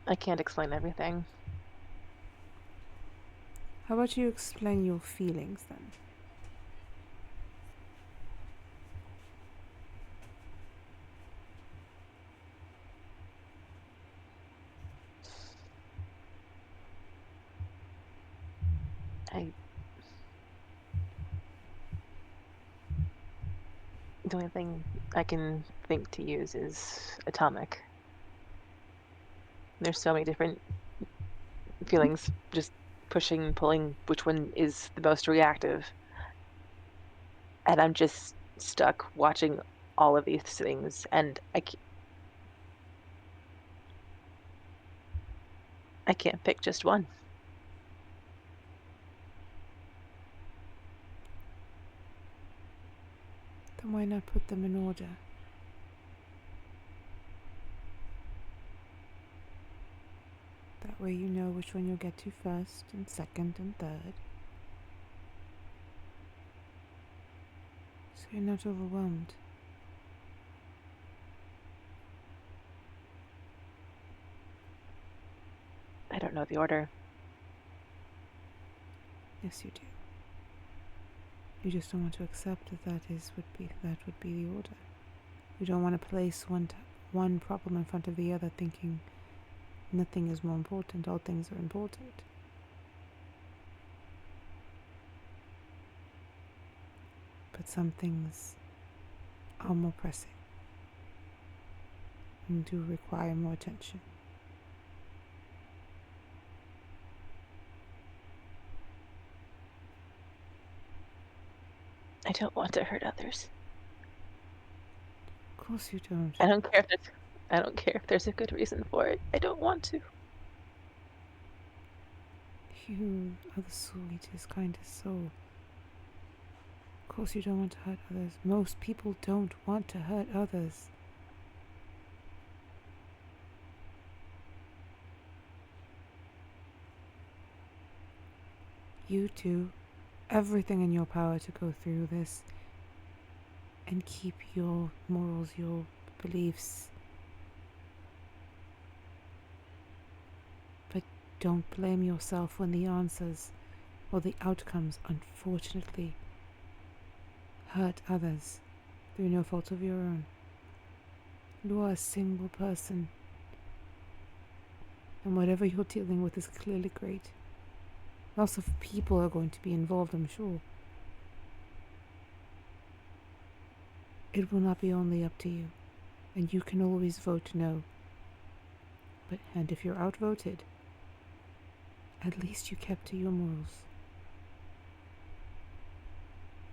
D: I can't explain everything.
A: How about you explain your feelings then?
D: The only thing I can think to use is atomic. There's so many different feelings, just pushing, pulling, which one is the most reactive. And I'm just stuck watching all of these things, and I can't pick just one.
A: Then why not put them in order? That way you know which one you'll get to first and second and third. So you're not overwhelmed.
D: I don't know the order.
A: Yes, you do. You just don't want to accept that that would be the order. You don't want to place one problem in front of the other, thinking nothing is more important. All things are important. But some things are more pressing and do require more attention.
D: I don't want to hurt others.
A: Of course you don't.
D: I don't care if there's a good reason for it. I don't want to.
A: You are the sweetest, kindest soul. Of course you don't want to hurt others. Most people don't want to hurt others. You do everything in your power to go through this and keep your morals, your beliefs. But don't blame yourself when the answers or the outcomes, unfortunately, hurt others through no fault of your own. You are a single person, and whatever you're dealing with is clearly great. Lots of people are going to be involved, I'm sure. It will not be only up to you, and you can always vote no. And if you're outvoted, at least you kept to your morals.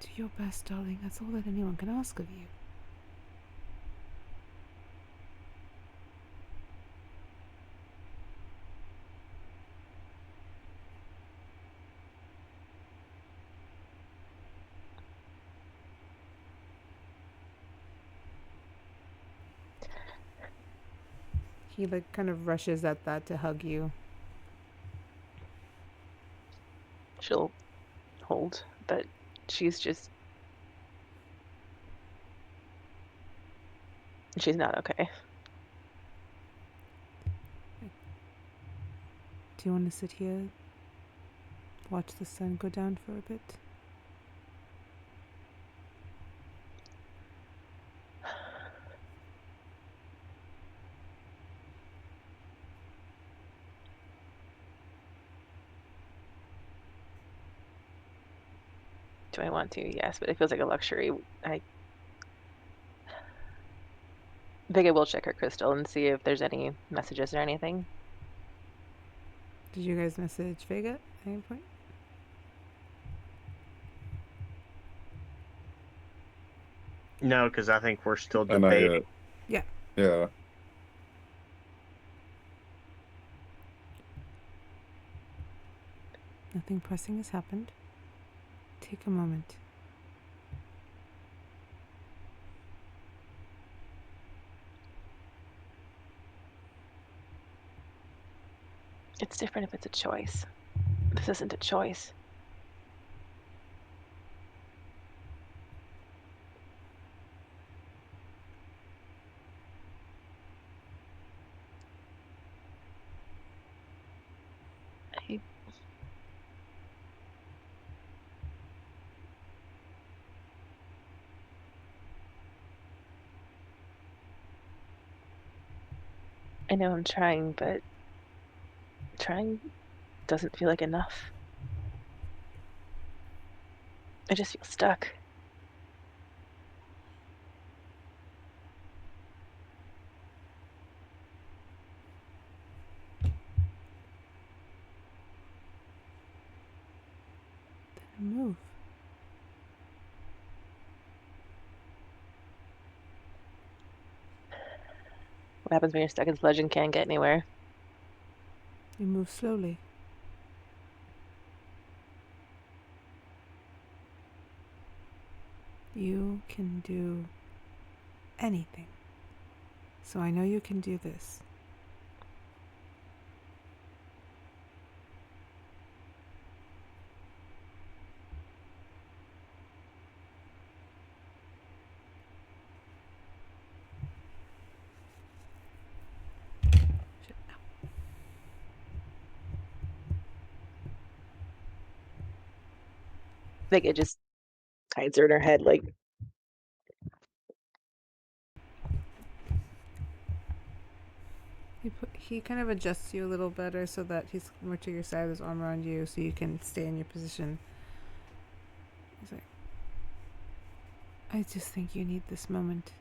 A: Do your best, darling. That's all that anyone can ask of you. He kind of rushes at that to hug you.
D: She'll hold, but she's not okay.
A: Do you want to sit here, watch the sun go down for a bit?
D: Do I want to? Yes, but it feels like a luxury. Vega will check her crystal and see if there's any messages or anything.
A: Did you guys message Vega at any point?
B: No, because I think we're still
C: And I,
B: debating.
C: yeah.
A: Nothing pressing has happened. Take a moment.
D: It's different if it's a choice. This isn't a choice. I know I'm trying, but trying doesn't feel like enough. I just feel stuck.
A: Then move.
D: What happens when you're stuck in sludge and can't get anywhere?
A: You move slowly. You can do anything. So I know you can do this.
D: Like it just hides her in her head, like
A: He kind of adjusts you a little better so that he's more to your side, his arm around you, so you can stay in your position. He's like, I just think you need this moment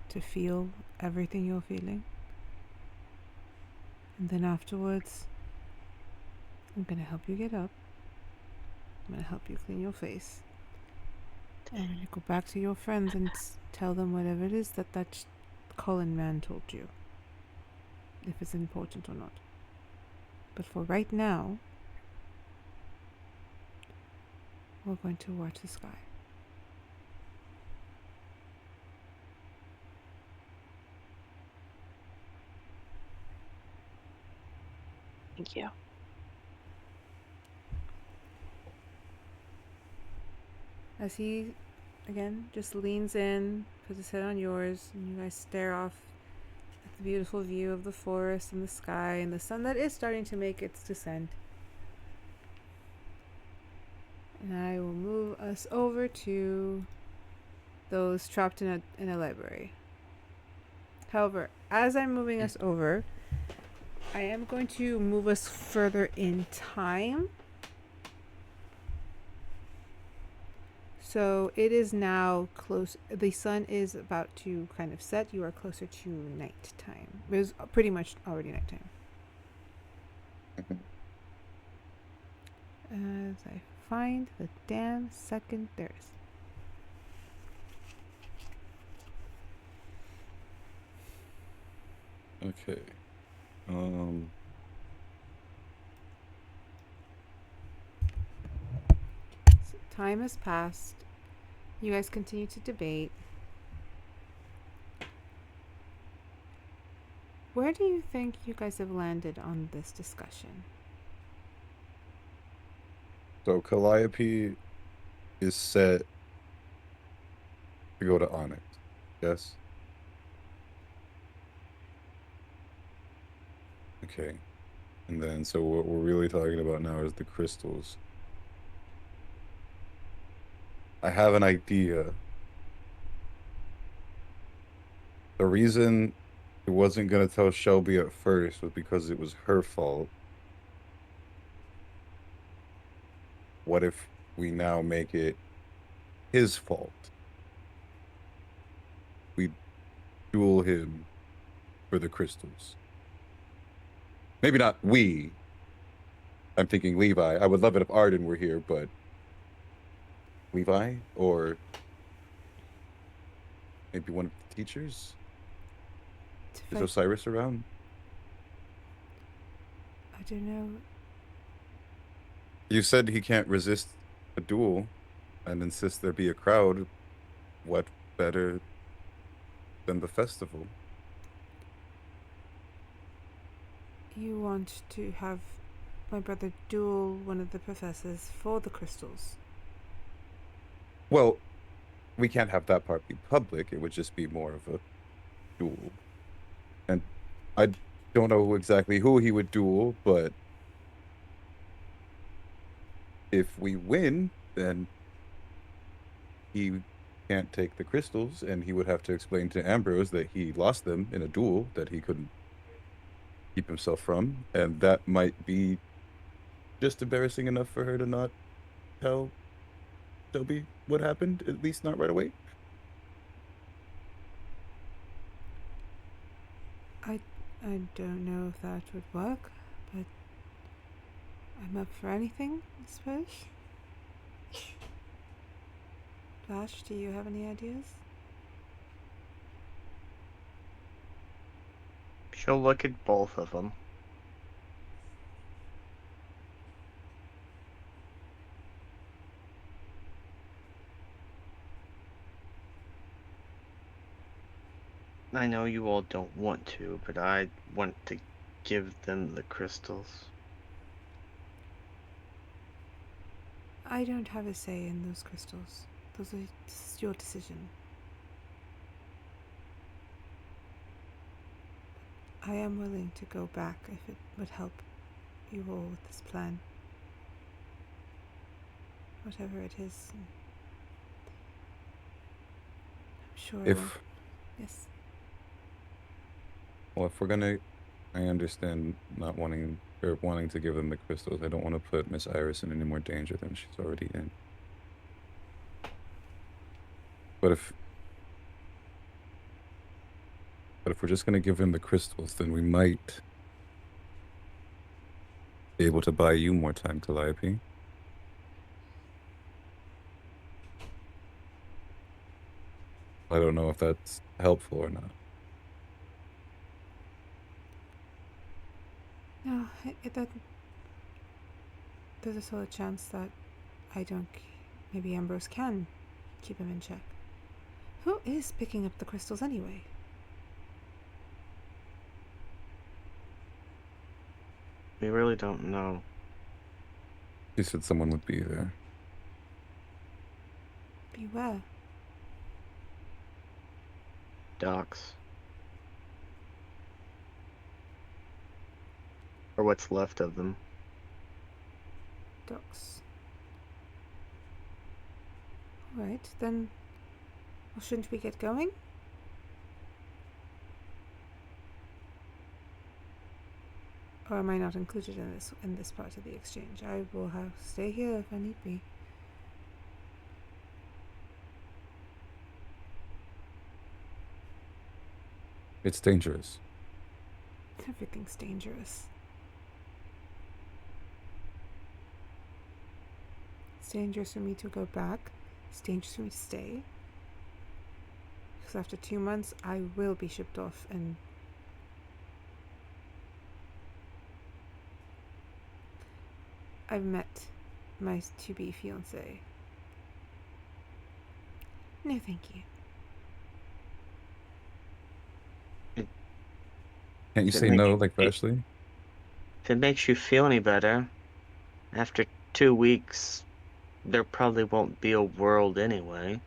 A: to feel everything you're feeling. And then afterwards, I'm going to help you get up. I'm going to help you clean your face. And when you go back to your friends and tell them whatever it is that Cullen man told you. If it's important or not. But for right now, we're going to watch the sky.
D: thank you.
A: As he, again, just leans in, puts his head on yours, and you guys stare off at the beautiful view of the forest and the sky and the sun that is starting to make its descent. And I will move us over to those trapped in a library. However, as I'm moving us over, I am going to move us further in time. So it is now close. The sun is about to kind of set. You are closer to nighttime. It was pretty much already nighttime. As I find the damn second there is.
C: Okay.
A: So time has passed. You guys continue to debate. Where do you think you guys have landed on this discussion?
C: So Calliope is set to go to Onyx. Yes. Okay. And then, so what we're really talking about now is the crystals. I have an idea. The reason it wasn't going to tell Shelby at first was because it was her fault. What if we now make it his fault? We duel him for the crystals. Maybe not we. I'm thinking Levi. I would love it if Ardyn were here, but Levi? Or maybe one of the teachers? Is Osiris around?
A: I don't know.
C: You said he can't resist a duel and insist there be a crowd. What better than the festival?
A: You want to have my brother duel one of the professors for the crystals.
C: Well, we can't have that part be public. It would just be more of a duel. And I don't know exactly who he would duel, but if we win, then he can't take the crystals, and he would have to explain to Ambrose that he lost them in a duel that he couldn't keep himself from, and that might be just embarrassing enough for her to not tell Toby what happened, at least not right away.
A: I don't know if that would work, but I'm up for anything, I suppose. Flash, do you have any ideas?
B: She'll look at both of them. I know you all don't want to, but I want to give them the crystals.
A: I don't have a say in those crystals. This is your decision. I am willing to go back if it would help you all with this plan. Whatever it is. I'm sure I won't. Yes.
C: Well, if we're gonna, I understand not wanting or wanting to give them the crystals. I don't want to put Miss Iris in any more danger than she's already in. But if we're just gonna give him the crystals, then we might be able to buy you more time, Calliope. I don't know if that's helpful or not.
A: No, there's a solid chance that maybe Ambrose can keep him in check. Who is picking up the crystals anyway?
B: We really don't know.
C: She said someone would be there.
A: Beware.
B: Docks. Or what's left of them.
A: Ducks. Alright, then shouldn't we get going? Or am I not included in this part of the exchange? I will stay here if I need be.
C: It's dangerous.
A: Everything's dangerous. It's dangerous for me to go back. It's dangerous for me to stay. Because after 2 months, I will be shipped off and I've met my to-be fiancé. No, thank you.
C: Can't you say no like Vashley?
B: If it makes you feel any better, after 2 weeks, there probably won't be a world anyway.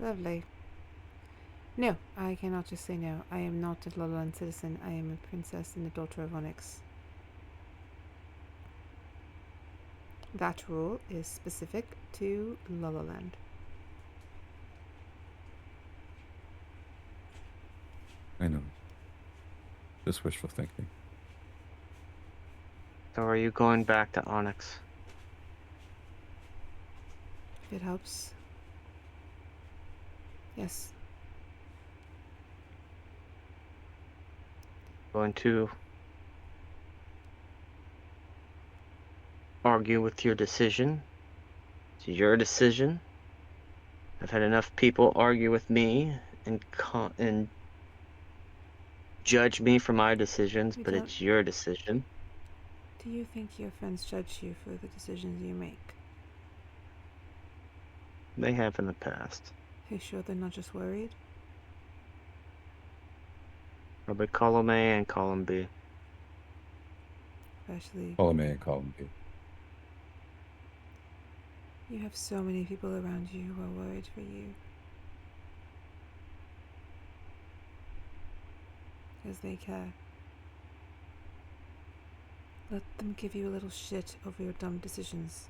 A: Lovely. No, I cannot just say no. I am not a Lala Land citizen. I am a princess and a daughter of Onyx. That rule is specific to Lala Land.
C: I know. Just wishful thinking.
B: So are you going back to Onyx?
A: If it helps. Yes.
B: Going to argue with your decision? It's your decision. I've had enough people argue with me and judge me for my decisions, but it's your decision.
A: Do you think your friends judge you for the decisions you make?
B: They have in the past.
A: Are you sure they're not just worried?
B: Probably column A and column B.
A: Especially,
C: Column A and column B.
A: you have so many people around you who are worried for you. Because they care. Let them give you a little shit over your dumb decisions.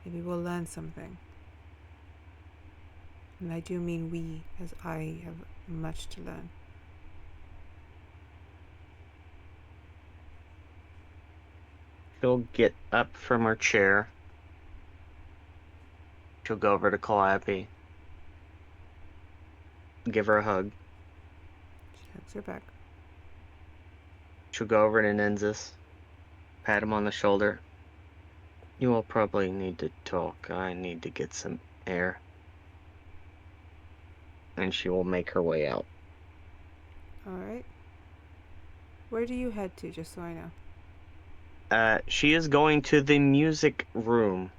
A: Maybe we'll learn something. And I do mean we, as I have much to learn.
B: She'll get up from her chair. She'll go over to Calliope. Give her a hug.
A: She hugs her back.
B: She'll go over to Nynzus. Pat him on the shoulder. You will probably need to talk. I need to get some air. And she will make her way out.
A: Alright. Where do you head to, just so I know?
B: She is going to the music room.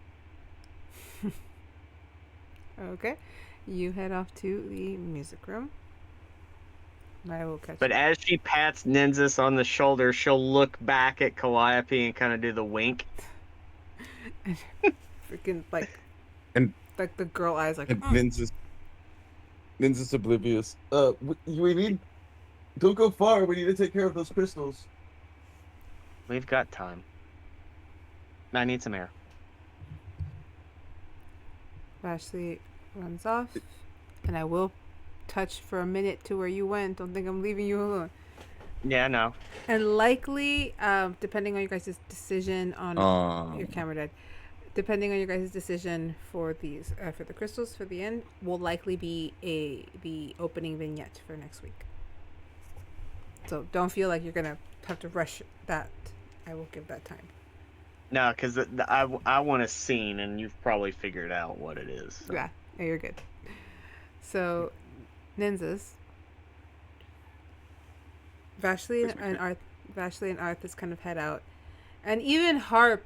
A: Okay. You head off to the music room. I will catch
B: But
A: you.
B: as she pats Nynzus on the shoulder, she'll look back at Calliope and kind of do the wink.
A: Freaking, like...
C: And-
A: like the girl eyes, like...
C: And Nynzus oblivious. We need... Don't go far. We need to take care of those crystals.
B: We've got time. I need some air.
A: Vashley runs off, and I will touch for a minute to where you went. Don't think I'm leaving you alone.
B: Yeah, no.
A: And likely, depending on your guys' decision on your camera dead, depending on your guys' decision for these for the crystals for the end, will likely be the opening vignette for next week. So don't feel like you're gonna have to rush that. I will give that time.
B: No, because I want a scene, and you've probably figured out what it is. So.
A: Yeah, you're good. So, Nynzus, Vashley and Arthas kind of head out, and even Harp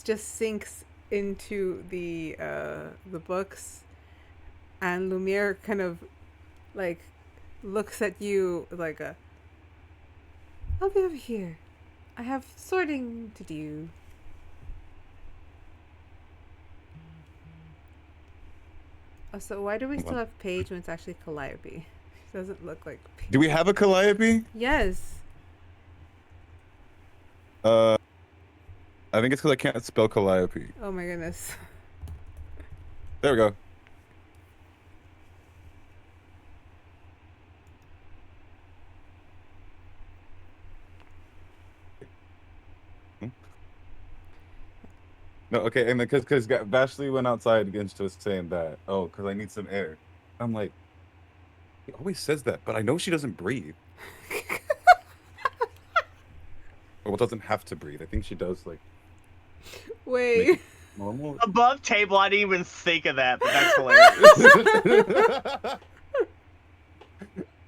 A: just sinks into the books, and Lumiere kind of like looks at you like a, I'll be over here. I have sorting to do. Oh, so why do we still have Paige when it's actually Calliope? She doesn't look like Paige.
C: Do we have a Calliope?
A: Yes.
C: I think it's because I can't spell Calliope.
A: Oh my goodness.
C: There we go. No, okay, and because Vashley went outside against us saying that, oh, because I need some air. I'm like, he always says that, but I know she doesn't breathe. Well, doesn't have to breathe. I think she does, like,
A: Wait.
C: normal.
B: Above table, I didn't even think of that, but that's hilarious.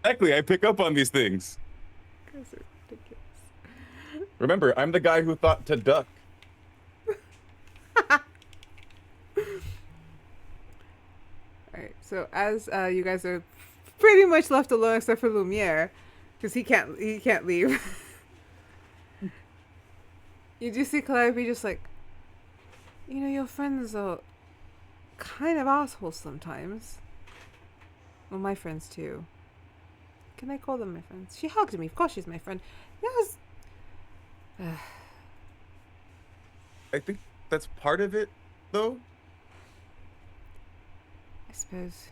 C: Exactly, I pick up on these things.
A: You guys are ridiculous.
C: Remember, I'm the guy who thought to duck.
A: Alright, so as you guys are pretty much left alone except for Lumiere, because he can't leave. You do see Calliope just like, you know, your friends are kind of assholes sometimes. Well, my friends too. Can I call them my friends? She hugged me. Of course she's my friend. Yes.
C: I think that's part of it, though.
A: I suppose.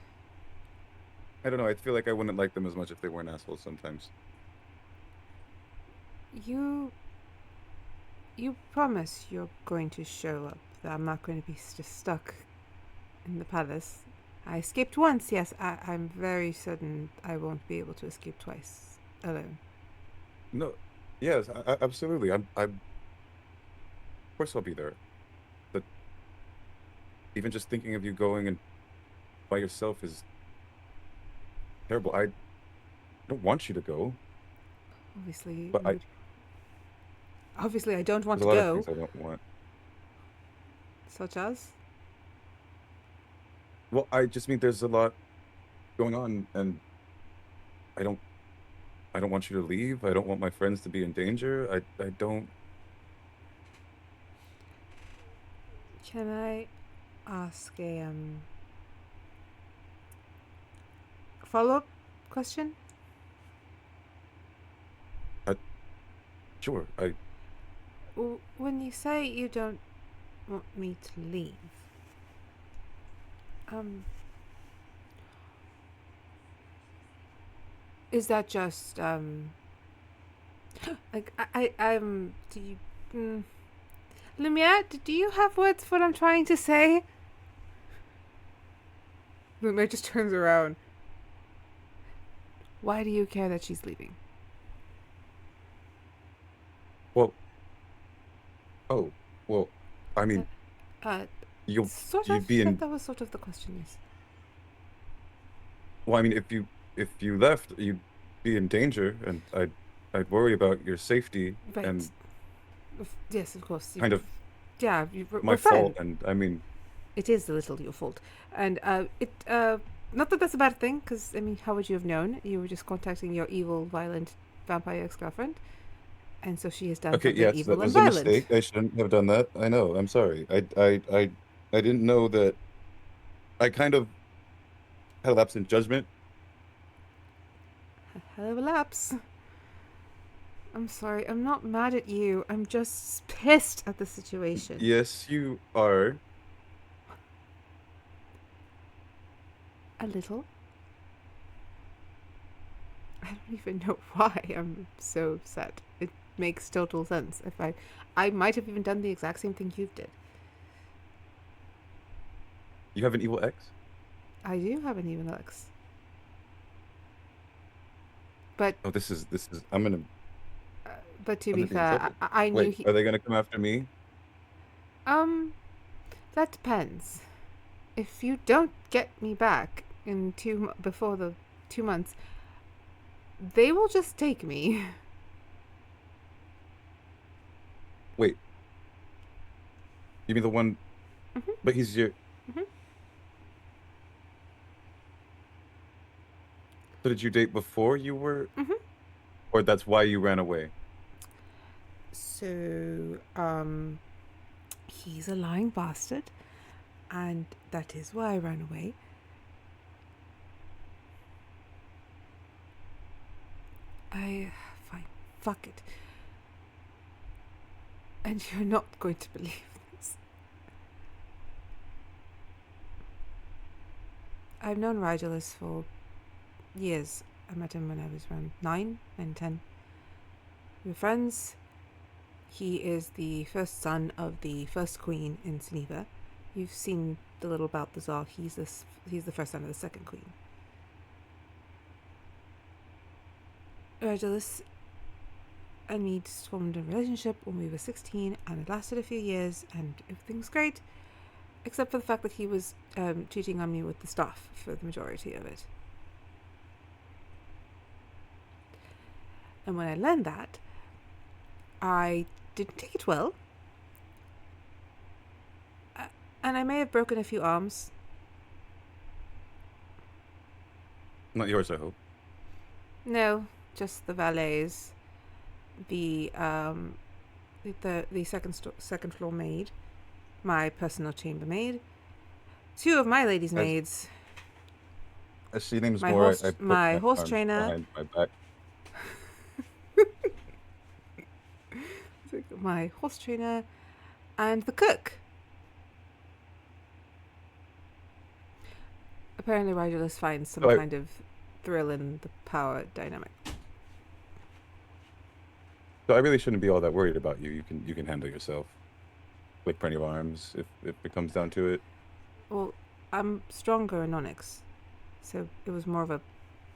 C: I don't know. I feel like I wouldn't like them as much if they weren't assholes sometimes.
A: You promise you're going to show up. That I'm not going to be just stuck in the palace. I escaped once, yes. I'm very certain I won't be able to escape twice alone.
C: No, yes, absolutely. I'm. Of course, I'll be there. But even just thinking of you going and by yourself is terrible. I don't want you to go.
A: Obviously,
C: But
A: obviously, I don't want
C: there's
A: to
C: a lot
A: go.
C: of things I don't want.
A: Such as?
C: Well, I just mean there's a lot going on, and I don't I don't want you to leave. I don't want my friends to be in danger. I don't.
A: Can I ask a follow-up question?
C: Sure.
A: When you say you don't want me to leave, is that just like I'm do you Lumiere, do you have words for what I'm trying to say? Lumiere just turns around. Why do you care that she's leaving?
C: Well. Oh. Well. I mean, you'd be in.
A: That was sort of the question. Yes.
C: Well, I mean, if you left, you'd be in danger, and I'd worry about your safety.
A: Right.
C: And
A: yes, of course.
C: Kind of.
A: Yeah,
C: My fault, and I mean.
A: It is a little your fault, and not that that's a bad thing, because I mean, how would you have known? You were just contacting your evil, violent vampire ex-girlfriend, and so she has done
C: Okay,
A: something
C: yes,
A: evil
C: that
A: and
C: was a
A: violent.
C: mistake. I shouldn't have done that. I know. I'm sorry. I didn't know that. I kind of had a lapse in judgment.
A: Hell of a lapse. I'm sorry. I'm not mad at you. I'm just pissed at the situation.
C: Yes, you are.
A: A little. I don't even know why I'm so upset. It makes total sense. If I might have even done the exact same thing you did.
C: You have an evil ex?
A: I do have an evil ex. But
C: Oh, this is. I'm gonna.
A: but to
C: I'm
A: be
C: gonna be in
A: fair,
C: trouble.
A: I knew
C: Wait,
A: he.
C: are they gonna come after me?
A: That depends. If you don't get me back in before the 2 months, they will just take me.
C: Wait. You mean the one?
A: Mhm.
C: But he's your.
A: Mhm.
C: So did you date before you were?
A: Mhm.
C: Or that's why you ran away?
A: So, he's a lying bastard, and that is why I ran away. Fine, fuck it. And you're not going to believe this. I've known Rigelus for years. I met him when I was around 9 and 10. We were friends. He is the first son of the first queen in Geneva. You've seen the little Balthazar. He's the first son of the second queen. Regulus and me formed a relationship when we were 16, and it lasted a few years, and everything was great, except for the fact that he was cheating on me with the staff for the majority of it. And when I learned that, I didn't take it well. And I may have broken a few arms.
C: Not yours, I hope.
A: No, just the valets. The second floor maid. My personal chambermaid. 2 of my ladies' maids.
C: As she names
A: My
C: more,
A: horse-
C: I put
A: my horse
C: arms
A: trainer.
C: behind my back.
A: My horse trainer. And the cook. Apparently Rigelus finds some kind of thrill in the power dynamic.
C: So I really shouldn't be all that worried about you. You can handle yourself. Like plenty of arms, if it comes down to it.
A: Well, I'm stronger in Onyx. So it was more of a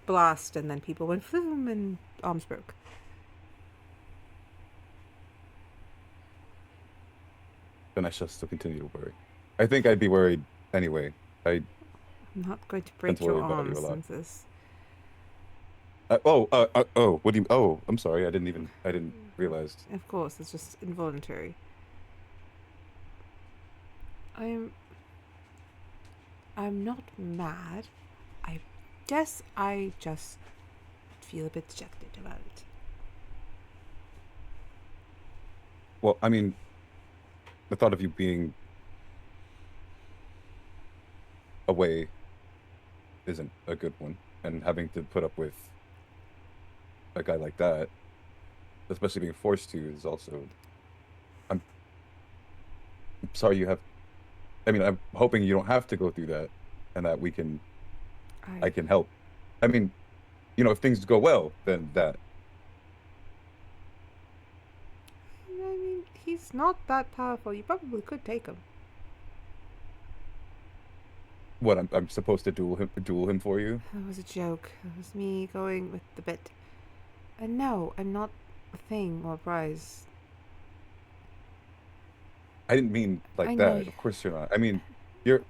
A: blast, and then people went floom and arms broke.
C: Then I shall still continue to worry. I think I'd be worried anyway.
A: I'm not going to break
C: worry
A: your
C: about you a
A: arms
C: lot.
A: since this.
C: What do you? Oh, I'm sorry. I didn't realize.
A: Of course, it's just involuntary. I'm not mad. I guess I just feel a bit dejected about it.
C: Well, I mean, the thought of you being away isn't a good one, and having to put up with a guy like that, especially being forced to, is also. I'm sorry you have. I mean, I'm hoping you don't have to go through that, and that we can. I can help. I mean, you know, if things go well, then that.
A: I mean, he's not that powerful. You probably could take him.
C: What I'm supposed to duel him for you?
A: That was a joke. That was me going with the bit. And no, I'm not a thing or a prize.
C: I didn't mean like
A: I know
C: that. Of course you're not. I mean, you're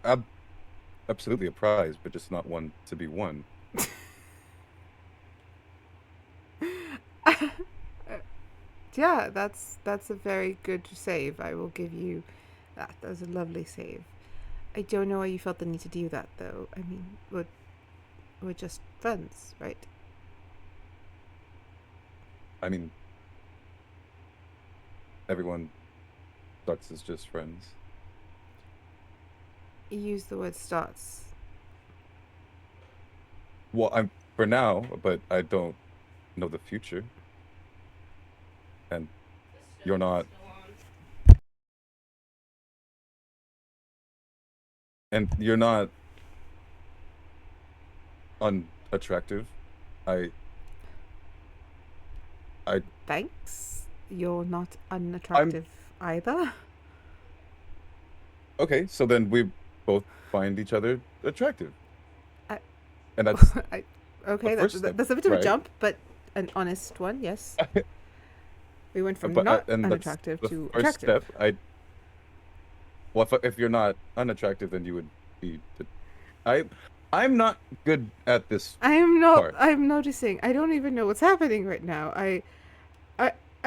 C: absolutely a prize, but just not one to be won.
A: Yeah, that's a very good save. I will give you that. That was a lovely save. I don't know why you felt the need to do that, though. I mean, we're just friends, right?
C: I mean, everyone starts as just friends.
A: You use the word starts.
C: Well, I'm for now, but I don't know the future. And you're not. And you're not unattractive. I
A: Thanks. You're not unattractive either.
C: okay, so then we both find each other attractive. And that's
A: Okay,
C: first step,
A: that's a bit of a
C: right?
A: jump, but an honest one, yes. We went from
C: But,
A: not
C: and that's
A: unattractive
C: the
A: to
C: first
A: attractive.
C: step. Well, if you're not unattractive, then you would be. I'm not good at this.
A: I'm not.
C: part.
A: I'm noticing. I don't even know what's happening right now. I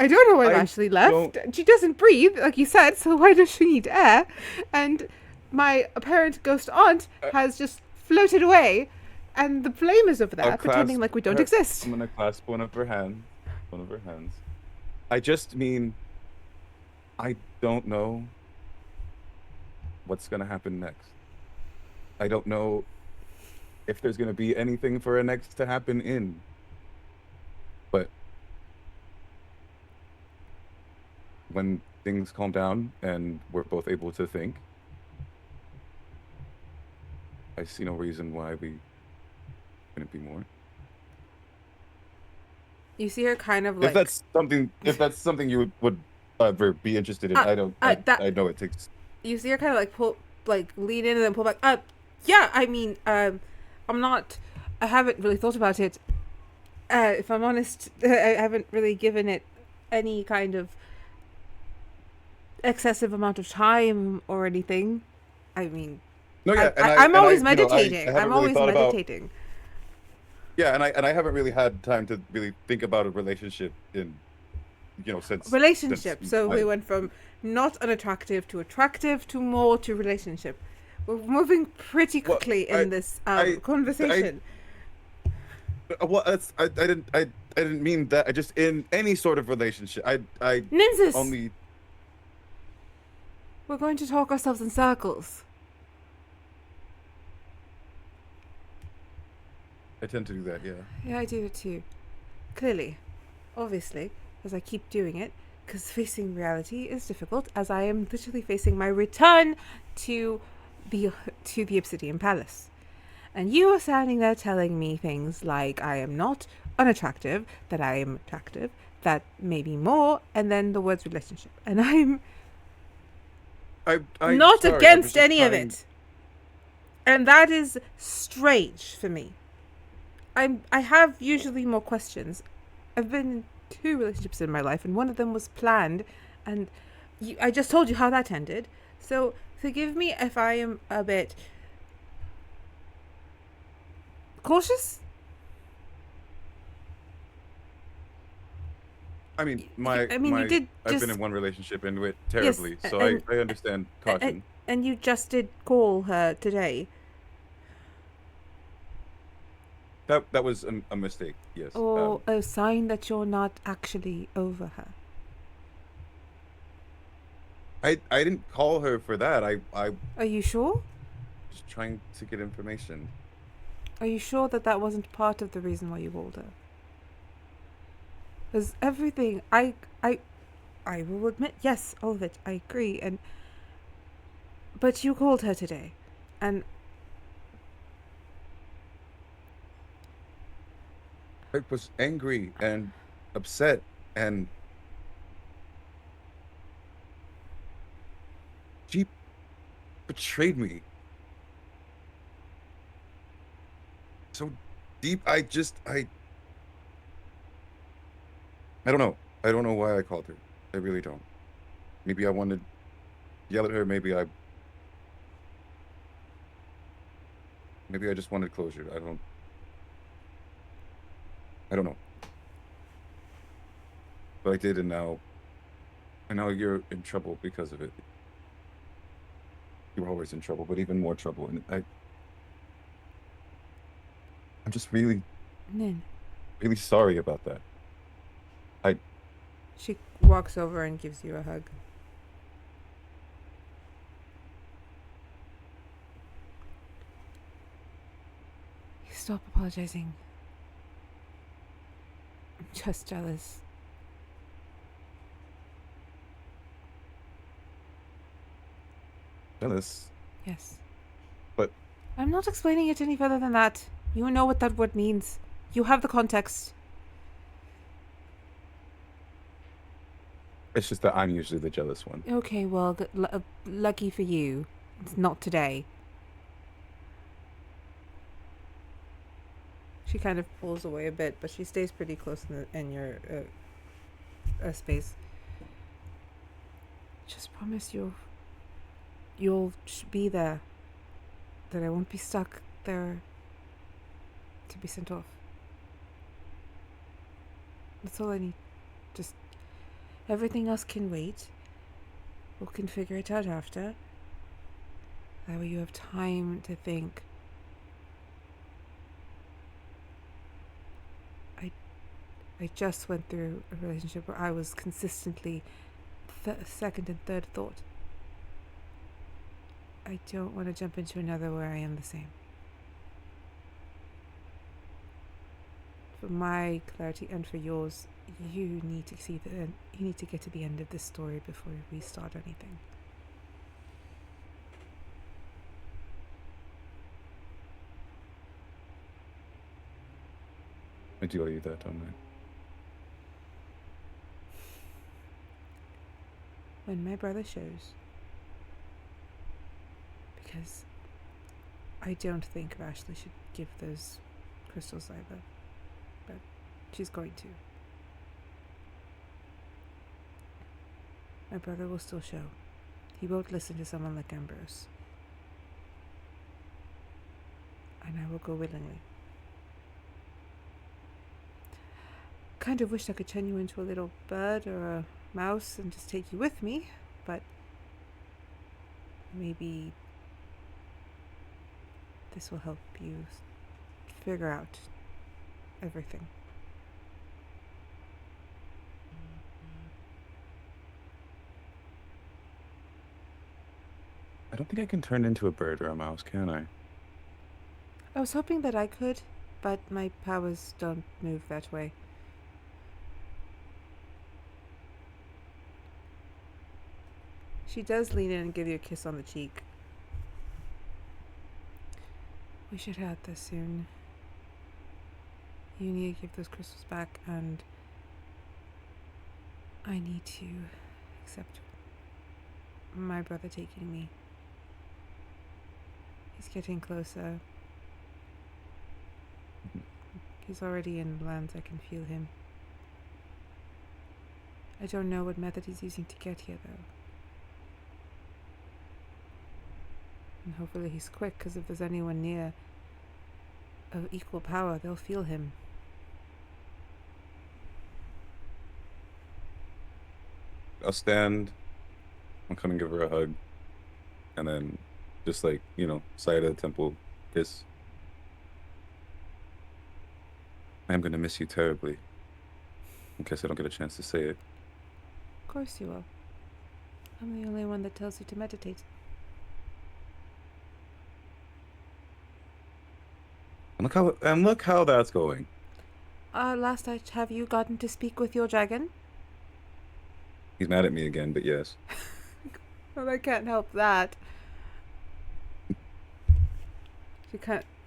A: don't know why
C: I
A: Ashley left. She doesn't breathe, like you said. So why does she need air? And my apparent ghost aunt has just floated away, and the flame is over there,
C: I'll
A: pretending
C: clasp
A: like we don't
C: her-
A: exist.
C: I'm gonna clasp one of her hands. I just mean, I don't know what's gonna happen next. I don't know if there's gonna be anything for a next to happen in. But when things calm down and we're both able to think, I see no reason why we couldn't be more.
A: You see her kind of like.
C: If that's something you would ever be interested in, I know it takes.
A: You see her kind of like pull, like lean in and then pull back. Yeah. I mean, I'm not. I haven't really thought about it. If I'm honest, I haven't really given it any kind of excessive amount of time or anything. I mean,
C: No, yeah,
A: I'm always
C: I haven't
A: meditating.
C: really
A: I'm always
C: thought about-
A: meditating.
C: Yeah, and I haven't really had time to really think about a relationship in, since
A: Relationship.
C: since
A: So we
C: I-
A: went from not unattractive to attractive to more to relationship. We're moving pretty
C: Well,
A: quickly in this conversation.
C: Well, I didn't mean that. I just in any sort of relationship. I
A: Nynzus,
C: only.
A: we're going to talk ourselves in circles.
C: I tend to do that. Yeah.
A: Yeah, I do it too. Clearly. Obviously. Because I keep doing it. Because facing reality is difficult. As I am literally facing my return to the Obsidian Palace. And you are standing there telling me things like I am not unattractive, that I am attractive, that maybe more, and then the words relationship. And I'm
C: I'm
A: not
C: sorry, I was
A: against
C: just
A: any of
C: trying-
A: it. And that is strange for me. I have usually more questions. I've been in 2 relationships in my life, and one of them was planned, and I just told you how that ended. So forgive me if I am a bit cautious.
C: I mean,
A: you did
C: I've
A: just-
C: been in one relationship and it terribly, so
A: and-
C: I understand caution.
A: And you just did call her today.
C: That was a mistake. Yes.
A: Or a sign that you're not actually over her.
C: I didn't call her for that. I
A: Are you sure?
C: was trying to get information.
A: Are you sure that that wasn't part of the reason why you called her? Because everything, I will admit, yes, all of it, I agree, but you called her today, and
C: I was angry and upset, and she betrayed me so deep. I don't know. I don't know why I called her. I really don't. Maybe I wanted to yell at her. Maybe I just wanted closure. I don't know. But I did, and now you're in trouble because of it. You were always in trouble, but even more trouble. And I'm just really,
A: Nyn.
C: really sorry about that.
A: She walks over and gives you a hug. Stop apologizing. I'm just jealous.
C: Jealous?
A: Yes.
C: But
A: I'm not explaining it any further than that. You know what that word means. You have the context.
C: it's just that I'm usually the jealous one.
A: Okay, well, lucky for you. It's not today. She kind of pulls away a bit, but she stays pretty close in your space. Just promise you'll be there. That I won't be stuck there to be sent off. That's all I need. Just everything else can wait. We can figure it out after. That way you have time to think. I just went through a relationship where I was consistently second and third thought. I don't want to jump into another where I am the same. For my clarity and for yours, you need to see you need to get to the end of this story before we start anything.
C: I do owe you that, don't I?
A: When my brother shows, because I don't think Vashley should give those crystals either, but she's going to. My brother will still show. He won't listen to someone like Ambrose. And I will go willingly. Kind of wish I could turn you into a little bird or a mouse and just take you with me, but maybe this will help you figure out everything.
C: I don't think I can turn into a bird or a mouse, can I?
A: I was hoping that I could, but my powers don't move that way. She does lean in and give you a kiss on the cheek. We should have this soon. You need to give those crystals back, and I need to accept my brother taking me. He's getting closer. He's already in lands. I can feel him. I don't know what method he's using to get here, though. And hopefully he's quick, because if there's anyone near of equal power, they'll feel him.
C: I'll stand. I'll come and give her a hug. And then just side of the temple, kiss. I am gonna miss you terribly. In case I don't get a chance to say it.
A: Of course you will. I'm the only one that tells you to meditate.
C: And look how that's going.
A: Last night, have you gotten to speak with your dragon?
C: He's mad at me again, but yes.
A: Well, I can't help that.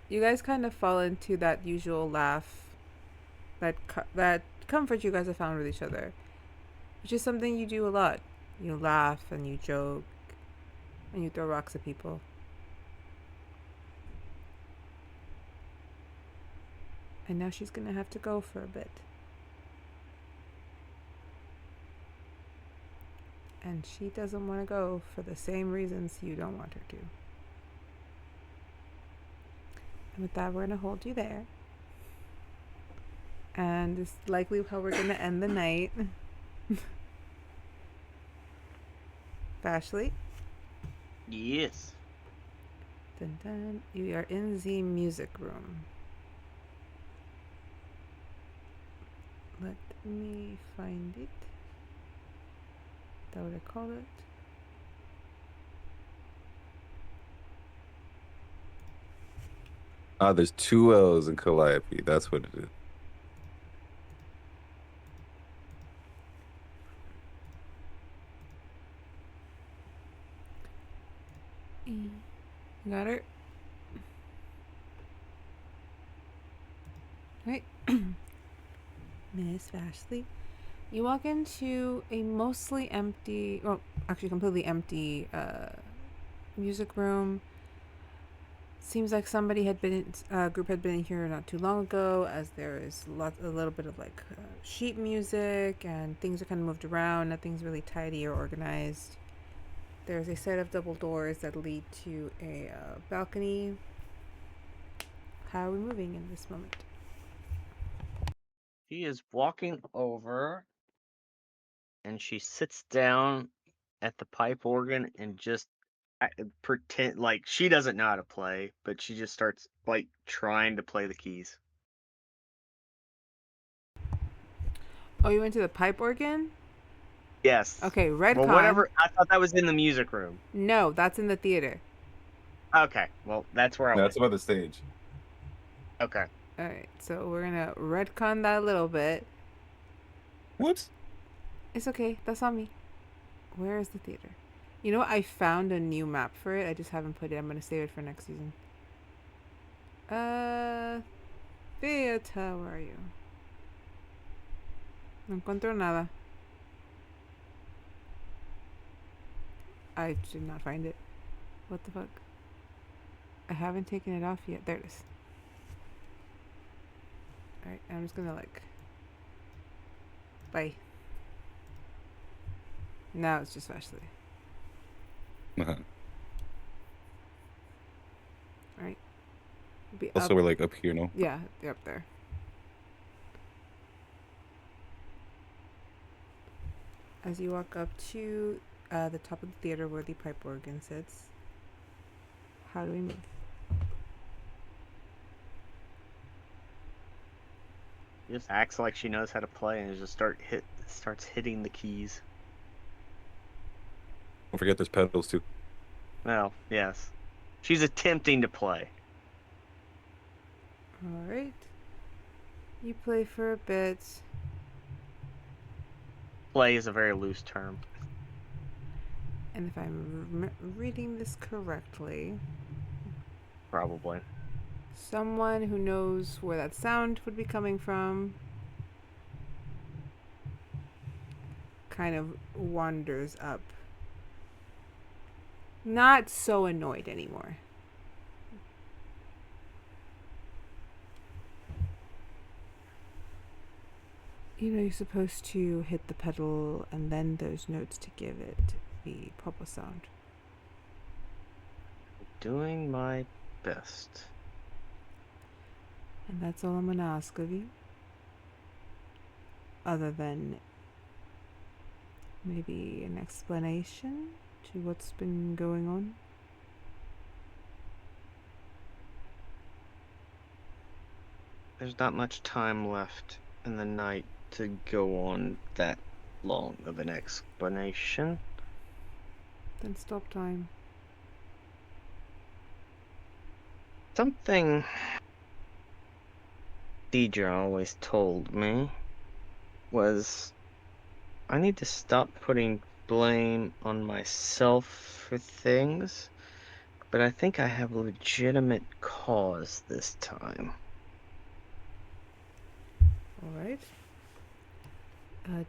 A: You guys kind of fall into that usual laugh, that comfort you guys have found with each other, which is something you do a lot. You laugh and you joke, and you throw rocks at people. And now she's gonna have to go for a bit. And she doesn't want to go for the same reasons you don't want her to. And with that, we're going to hold you there. And this is likely how we're going to end the night. Vashley?
B: Yes.
A: Dun dun. You are in the music room. Let me find it. Is that what I call it?
C: There's 2 L's in Calliope. That's what it is.
A: You got her? Right. Miss Vashley. You walk into a mostly empty, well, actually completely empty music room. Seems like somebody had been, group had been in here not too long ago, as there is a little bit of like sheet music, and things are kind of moved around. Nothing's really tidy or organized. There's a set of double doors that lead to a balcony. How are we moving in this moment?
B: He is walking over, and she sits down at the pipe organ and just pretend like she doesn't know how to play, but she just starts like trying to play the keys.
A: Oh, you went to the pipe organ?
B: Yes.
A: Okay, Redcon.
B: Well, whatever. I thought that was in the music room.
A: No, that's in the theater.
B: Okay. Well, that's where I
C: No,
B: went.
C: that's about the stage.
B: Okay.
A: Alright, so we're gonna retcon that a little bit.
C: What?
A: It's okay, that's on me. Where is the theater? You know what? I found a new map for it. I just haven't put it. I'm gonna save it for next season. Theater, where are you? No encuentro nada. I did not find it. What the fuck? I haven't taken it off yet. There it is. Alright, I'm just gonna like... Bye. Now it's just Vashley.
C: Uh-huh.
A: Alright. Be
C: Also,
A: up.
C: we're like up here, no?
A: Yeah, they're up there. As you walk up to the top of the theater where the pipe organ sits, how do we move?
B: Just acts like she knows how to play and just starts hitting the keys.
C: Don't forget there's pedals too.
B: Well, yes. She's attempting to play.
A: Alright. You play for a bit.
B: Play is a very loose term.
A: And if I'm reading this correctly,
B: Probably.
A: someone who knows where that sound would be coming from kind of wanders up. Not so annoyed anymore. You know, you're supposed to hit the pedal and then there's notes to give it the proper sound.
B: Doing my best.
A: And that's all I'm gonna ask of you. Other than maybe an explanation to what's been going on.
B: there's not much time left in the night to go on that long of an explanation.
A: Then stop time.
B: Something Deidre always told me was I need to stop putting blame on myself for things, but I think I have a legitimate cause this time.
A: Alright.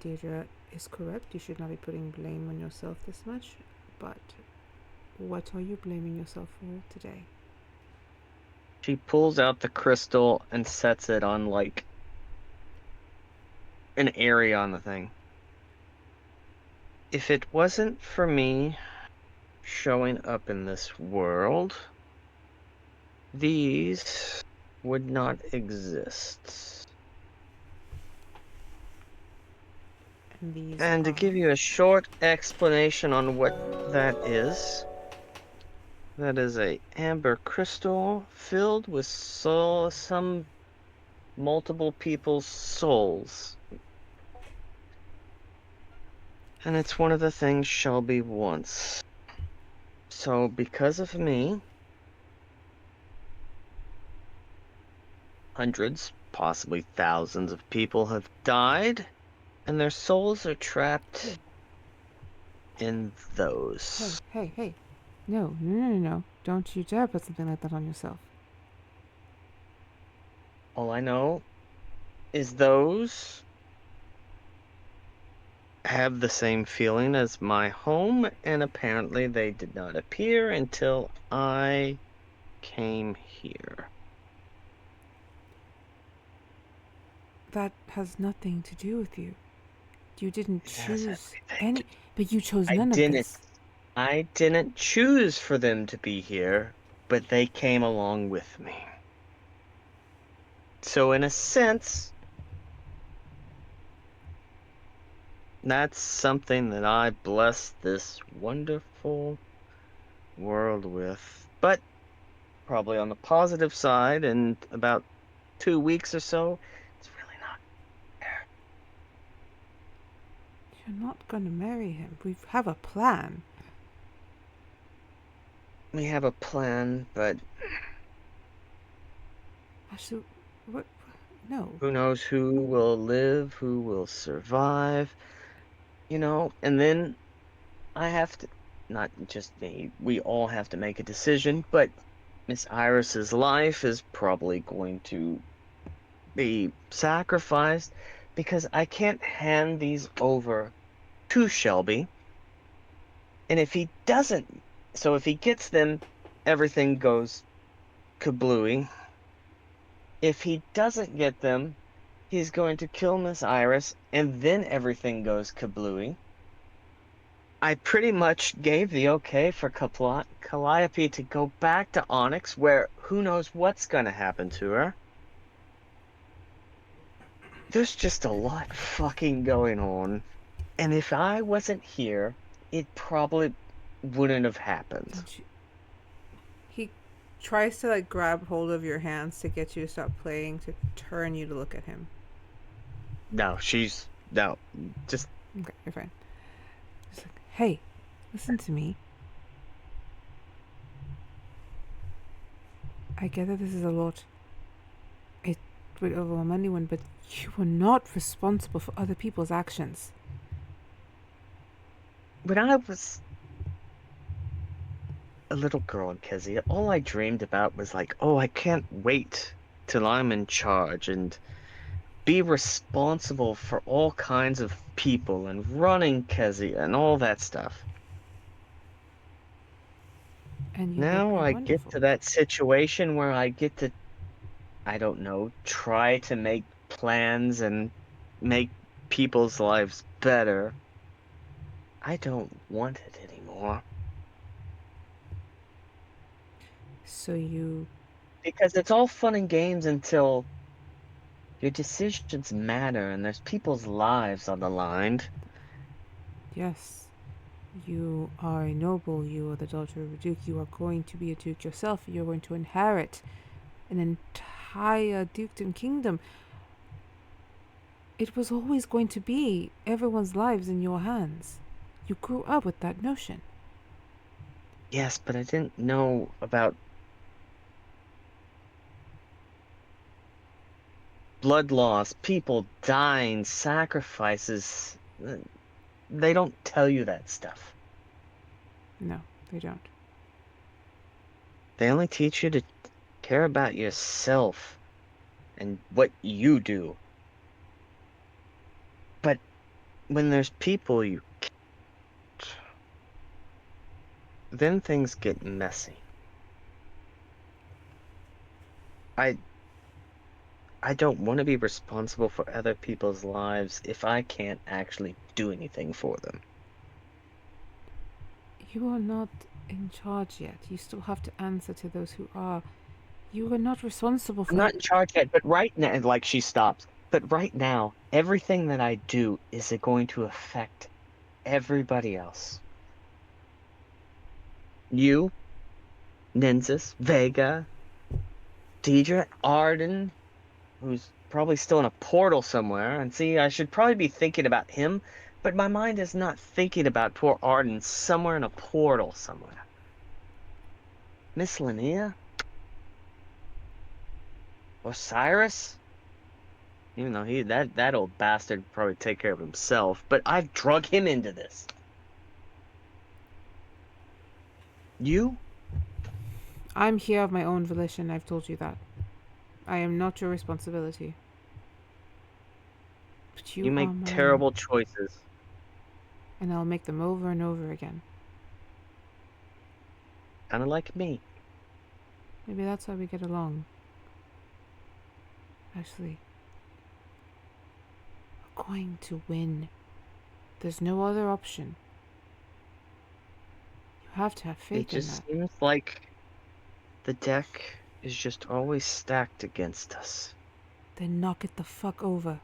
A: Deirdre is correct. You should not be putting blame on yourself this much. But what are you blaming yourself for today?
B: She pulls out the crystal and sets it on, like, an area on the thing. If it wasn't for me showing up in this world, these would not exist.
A: And these
B: And to
A: are...
B: give you a short explanation on what that is a amber crystal filled with some multiple people's souls. And it's one of the things Shelby wants. So because of me, hundreds, possibly thousands of people have died, and their souls are trapped in those.
A: Hey. No. Don't you dare put something like that on yourself.
B: All I know is those have the same feeling as my home, and apparently they did not appear until I came here.
A: That has nothing to do with you. You didn't
B: It has
A: choose
B: everything
A: any... But you chose none of this.
B: I didn't choose for them to be here, but they came along with me. So in a sense, that's something that I bless this wonderful world with. But probably on the positive side, in about 2 weeks or so, it's really not fair.
A: You're not going to marry him. We have a plan.
B: We have a plan, but
A: Actually, what? No.
B: who knows who will live, who will survive, and then I have to, not just me, we all have to make a decision, but Miss Iris's life is probably going to be sacrificed because I can't hand these over to Shelby. And if he doesn't, so if he gets them, everything goes kablooey. If he doesn't get them, he's going to kill Miss Iris, and then everything goes kablooey. I pretty much gave the okay for Calliope to go back to Onyx, where who knows what's going to happen to her. There's just a lot fucking going on. And if I wasn't here, it probably wouldn't have happened.
A: He tries to like grab hold of your hands to get you to stop playing, to turn you to look at him.
B: No, just
A: Okay, you're fine. Just like, hey, listen to me. I get that this is a lot. It would overwhelm anyone, but you are not responsible for other people's actions.
B: when I was a little girl in Kezia, all I dreamed about was like, oh, I can't wait till I'm in charge and be responsible for all kinds of people and running Kezia and all that stuff.
A: And you
B: Now
A: would be
B: I
A: wonderful.
B: get to that situation where I get to, I don't know, try to make plans and make people's lives better. I don't want it anymore.
A: So you...
B: Because it's all fun and games until your decisions matter and there's people's lives on the line.
A: Yes. You are a noble. You are the daughter of a duke. You are going to be a duke yourself. You're going to inherit an entire dukedom kingdom. It was always going to be everyone's lives in your hands. You grew up with that notion.
B: Yes, but I didn't know about blood loss, people dying, sacrifices. They don't tell you that stuff.
A: No, they don't.
B: They only teach you to care about yourself and what you do. But when there's people you can't, then things get messy. I don't want to be responsible for other people's lives if I can't actually do anything for them.
A: You are not in charge yet. You still have to answer to those who are. You are not responsible for
B: I'm not in charge yet, but right now, like she stops. But right now, everything that I do is going to affect everybody else. You, Nynzus, Vega, Deidre, Ardyn, who's probably still in a portal somewhere. And see, I should probably be thinking about him, but my mind is not thinking about poor Ardyn somewhere in a portal somewhere. Miss Linnea? Osiris? Even though that old bastard would probably take care of himself, but I've drug him into this. You?
A: I'm here of my own volition, I've told you that. I am not your responsibility. But you
B: You make
A: are mine,
B: terrible choices.
A: and I'll make them over and over again.
B: Kind of like me.
A: Maybe that's why we get along. Actually, we're going to win. There's no other option. You have to have
B: It
A: faith in
B: just
A: that.
B: seems like the deck is just always stacked against us.
A: Then knock it the fuck over.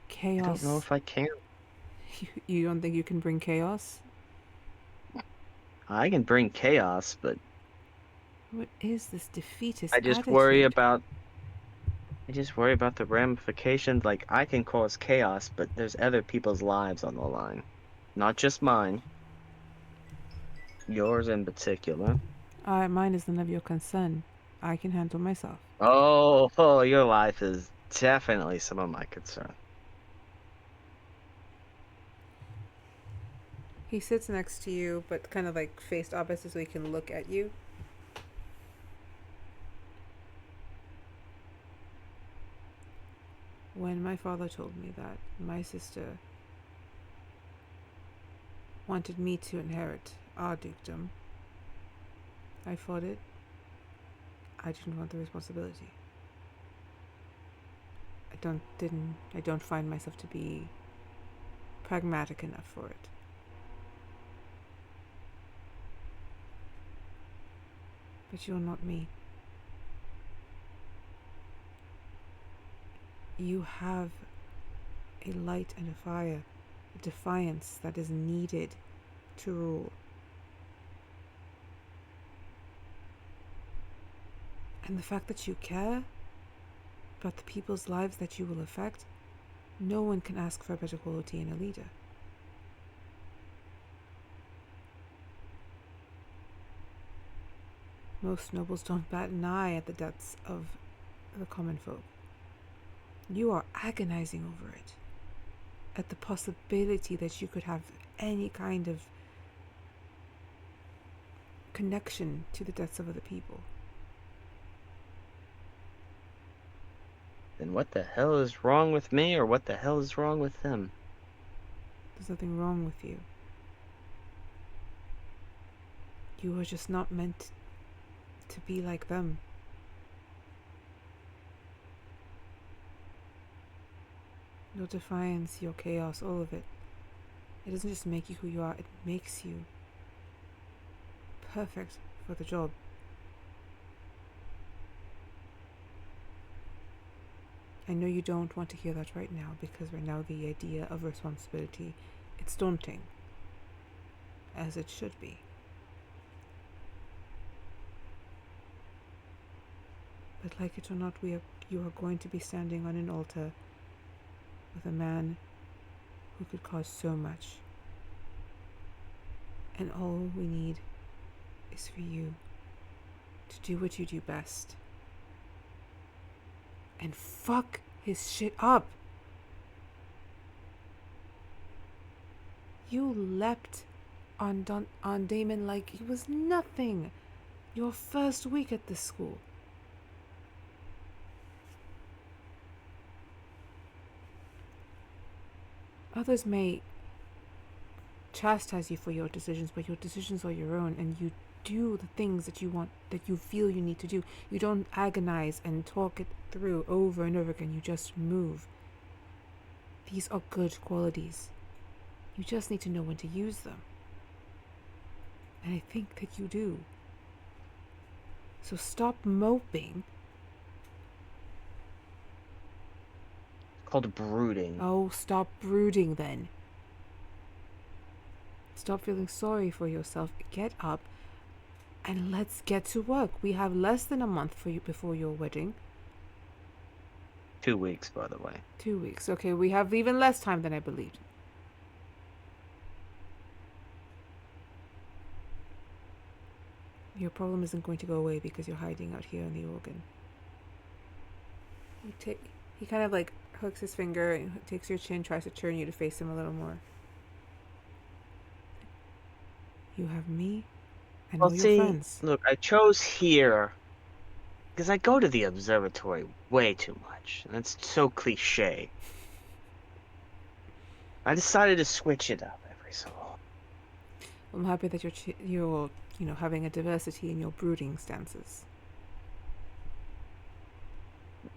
B: I
A: Chaos.
B: don't know if I can.
A: You don't think you can bring chaos?
B: I can bring chaos, but
A: What is this defeatist
B: I just
A: attitude?
B: worry about the ramifications. Like, I can cause chaos, but there's other people's lives on the line. Not just mine. Yours in particular.
A: Mine is none of your concern. I can handle myself.
B: Oh, your life is definitely some of my concern.
A: He sits next to you, but kind of like faced opposite so he can look at you. When my father told me that my sister wanted me to inherit our dukedom, I fought it. I didn't want the responsibility. I don't find myself to be pragmatic enough for it. But you're not me. You have a light and a fire, a defiance that is needed to rule. And the fact that you care about the people's lives that you will affect, no one can ask for a better quality in a leader. Most nobles don't bat an eye at the deaths of the common folk. You are agonizing over it, at the possibility that you could have any kind of connection to the deaths of other people.
B: Then what the hell is wrong with me, or what the hell is wrong with him?
A: There's nothing wrong with you. You are just not meant to be like them. Your defiance, your chaos, all of it. It doesn't just make you who you are, it makes you perfect for the job. I know you don't want to hear that right now, because right now the idea of responsibility, it's daunting. As it should be. But like it or not, you are going to be standing on an altar with a man who could cause so much. And all we need is for you to do what you do best. And fuck his shit up. You leapt on Damon like he was nothing. Your first week at this school. Others may chastise you for your decisions, but your decisions are your own, and you do the things that you want, that you feel you need to do. You don't agonize and talk it through over and over again. You just move. These are good qualities. You just need to know when to use them. And I think that you do. So stop moping.
B: Called brooding.
A: Oh, stop brooding then. Stop feeling sorry for yourself. Get up and let's get to work. We have less than a month for you before your wedding.
B: 2 weeks, by the way.
A: 2 weeks. Okay, we have even less time than I believed. Your problem isn't going to go away because you're hiding out here in the organ. He kind of like hooks his finger and takes your chin, tries to turn you to face him a little more. You have me and all your friends.
B: Look, I chose here because I go to the observatory way too much, and it's so cliche. I decided to switch it up every so often.
A: I'm happy that you're having a diversity in your brooding stances.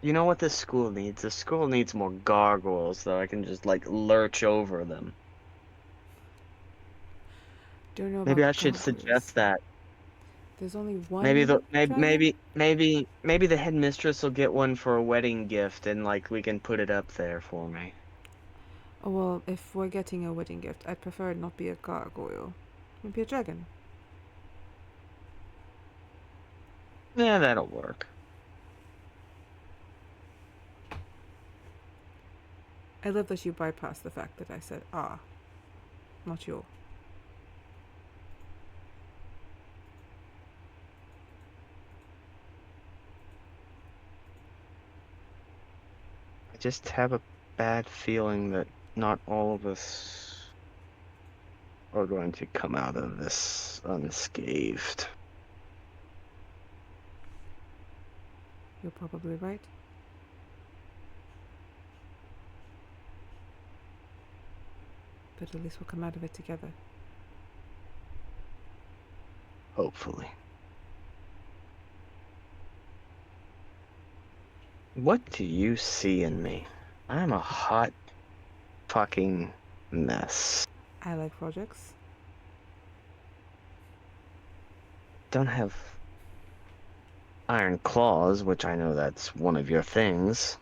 B: You know what this school needs? This school needs more gargoyles so I can just like lurch over them.
A: Don't know about
B: Maybe I should
A: gargoyles.
B: suggest that.
A: There's only one.
B: Maybe
A: dragon?
B: maybe the headmistress will get one for a wedding gift, and like we can put it up there for me.
A: Oh well, if we're getting a wedding gift, I'd prefer it not be a gargoyle. Maybe a dragon.
B: Yeah, that'll work.
A: I love that you bypassed the fact that I said not you.
B: I just have a bad feeling that not all of us are going to come out of this unscathed.
A: You're probably right. But at least we'll come out of it together.
B: Hopefully. What do you see in me? I'm a hot fucking mess.
A: I like projects.
B: Don't have iron claws, which I know that's one of your things.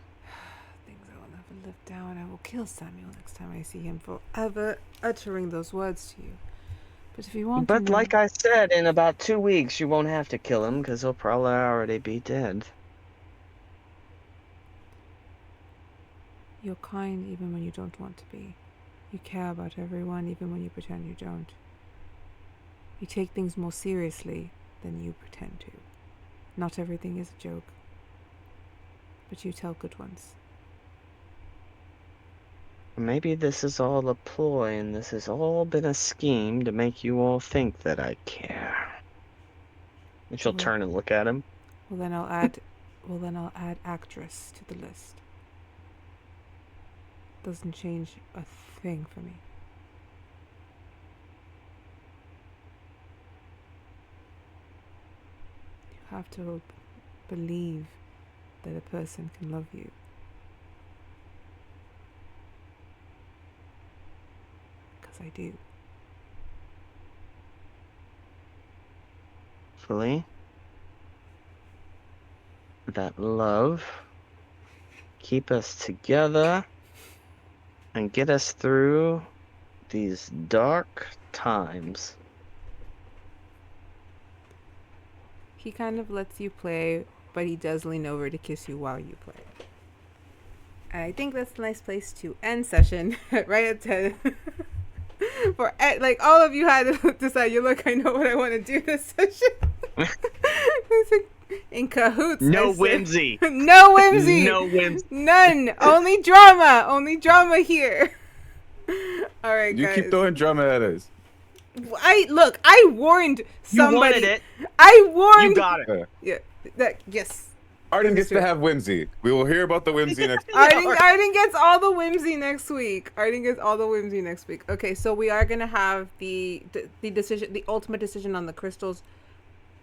A: Things I will never live down. I will kill Samuel next time I see him for ever uttering those words to you. But if you want
B: But
A: to
B: like I said, in about 2 weeks you won't have to kill him because he'll probably already be dead.
A: You're kind even when you don't want to be. You care about everyone even when you pretend you don't. You take things more seriously than you pretend to. Not everything is a joke, but you tell good ones.
B: Maybe this is all a ploy and this has all been a scheme to make you all think that I care. And she'll turn and look at him.
A: Well then I'll add actress to the list. Doesn't change a thing for me. You have to believe that a person can love you. Because I do.
B: Hopefully, that love keep us together and get us through these dark times.
A: He kind of lets you play but he does lean over to kiss you while you play. And I think that's a nice place to end session, right at 10. Like, all of you had to decide, look, I know what I want to do this session. It's like, in cahoots.
B: No whimsy.
A: No whimsy.
B: No whimsy.
A: None. Only drama. Only drama here. All right,
C: You
A: guys.
C: keep throwing drama at us.
A: I warned somebody.
B: You wanted it.
A: I warned.
B: You got it.
A: Yeah. Yes.
C: Ardyn gets to have whimsy. We will hear about the whimsy next week.
A: Ardyn gets all the whimsy next week. Okay, so we are gonna have the decision, the ultimate decision on the crystals.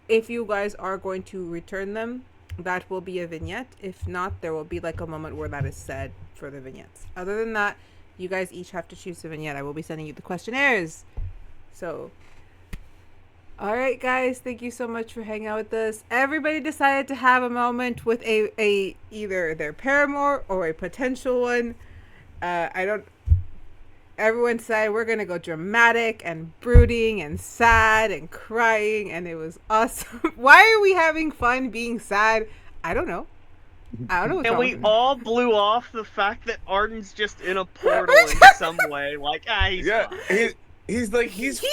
A: If you guys are going to return them, that will be a vignette. If not, there will be like a moment where that is said for the vignettes. Other than that, you guys each have to choose a vignette. I will be sending you the questionnaires. So, all right, guys, thank you so much for hanging out with us. Everybody decided to have a moment with a either their paramour or a potential one. Everyone decided we're gonna go dramatic and brooding and sad and crying, and it was awesome. Why are we having fun being sad? I don't know. What's
B: And
A: wrong
B: we
A: with me.
B: all blew off the fact that Ardyn's just in a portal in some way. Like, he's fine.
C: He's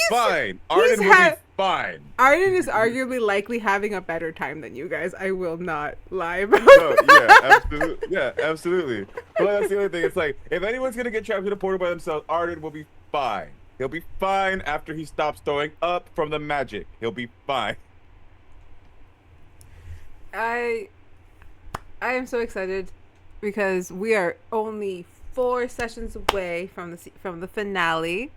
C: fine. Ardyn will be fine.
A: Ardyn is arguably likely having a better time than you guys. I will not lie about
C: No,
A: that.
C: absolutely. Yeah, absolutely. Well, that's the other thing. It's like, if anyone's gonna get trapped in a portal by themselves, Ardyn will be fine. He'll be fine after he stops throwing up from the magic. He'll be fine.
A: I am so excited because we are only 4 sessions away from the finale.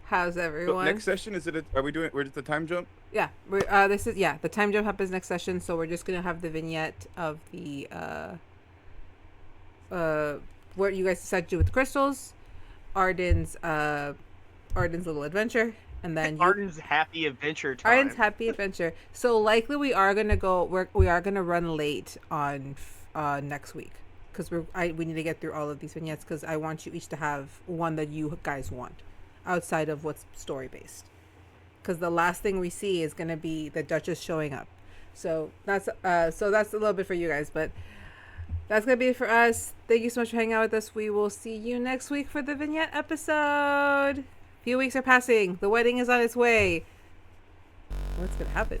A: How's everyone?
C: So next session we're just the time jump?
A: Yeah, the time jump happens next session, so we're just gonna have the vignette of the what you guys decide to do with the crystals, Ardyn's little adventure, and then
B: Ardyn's happy adventure time.
A: Ardyn's happy adventure. So likely we are gonna run late on next week because we need to get through all of these vignettes because I want you each to have one that you guys want outside of what's story based. Because the last thing we see is gonna be the Duchess showing up. So that's a little bit for you guys, but that's gonna be it for us. Thank you so much for hanging out with us. We will see you next week for the vignette episode. Few weeks are passing. The wedding is on its way. What's gonna happen?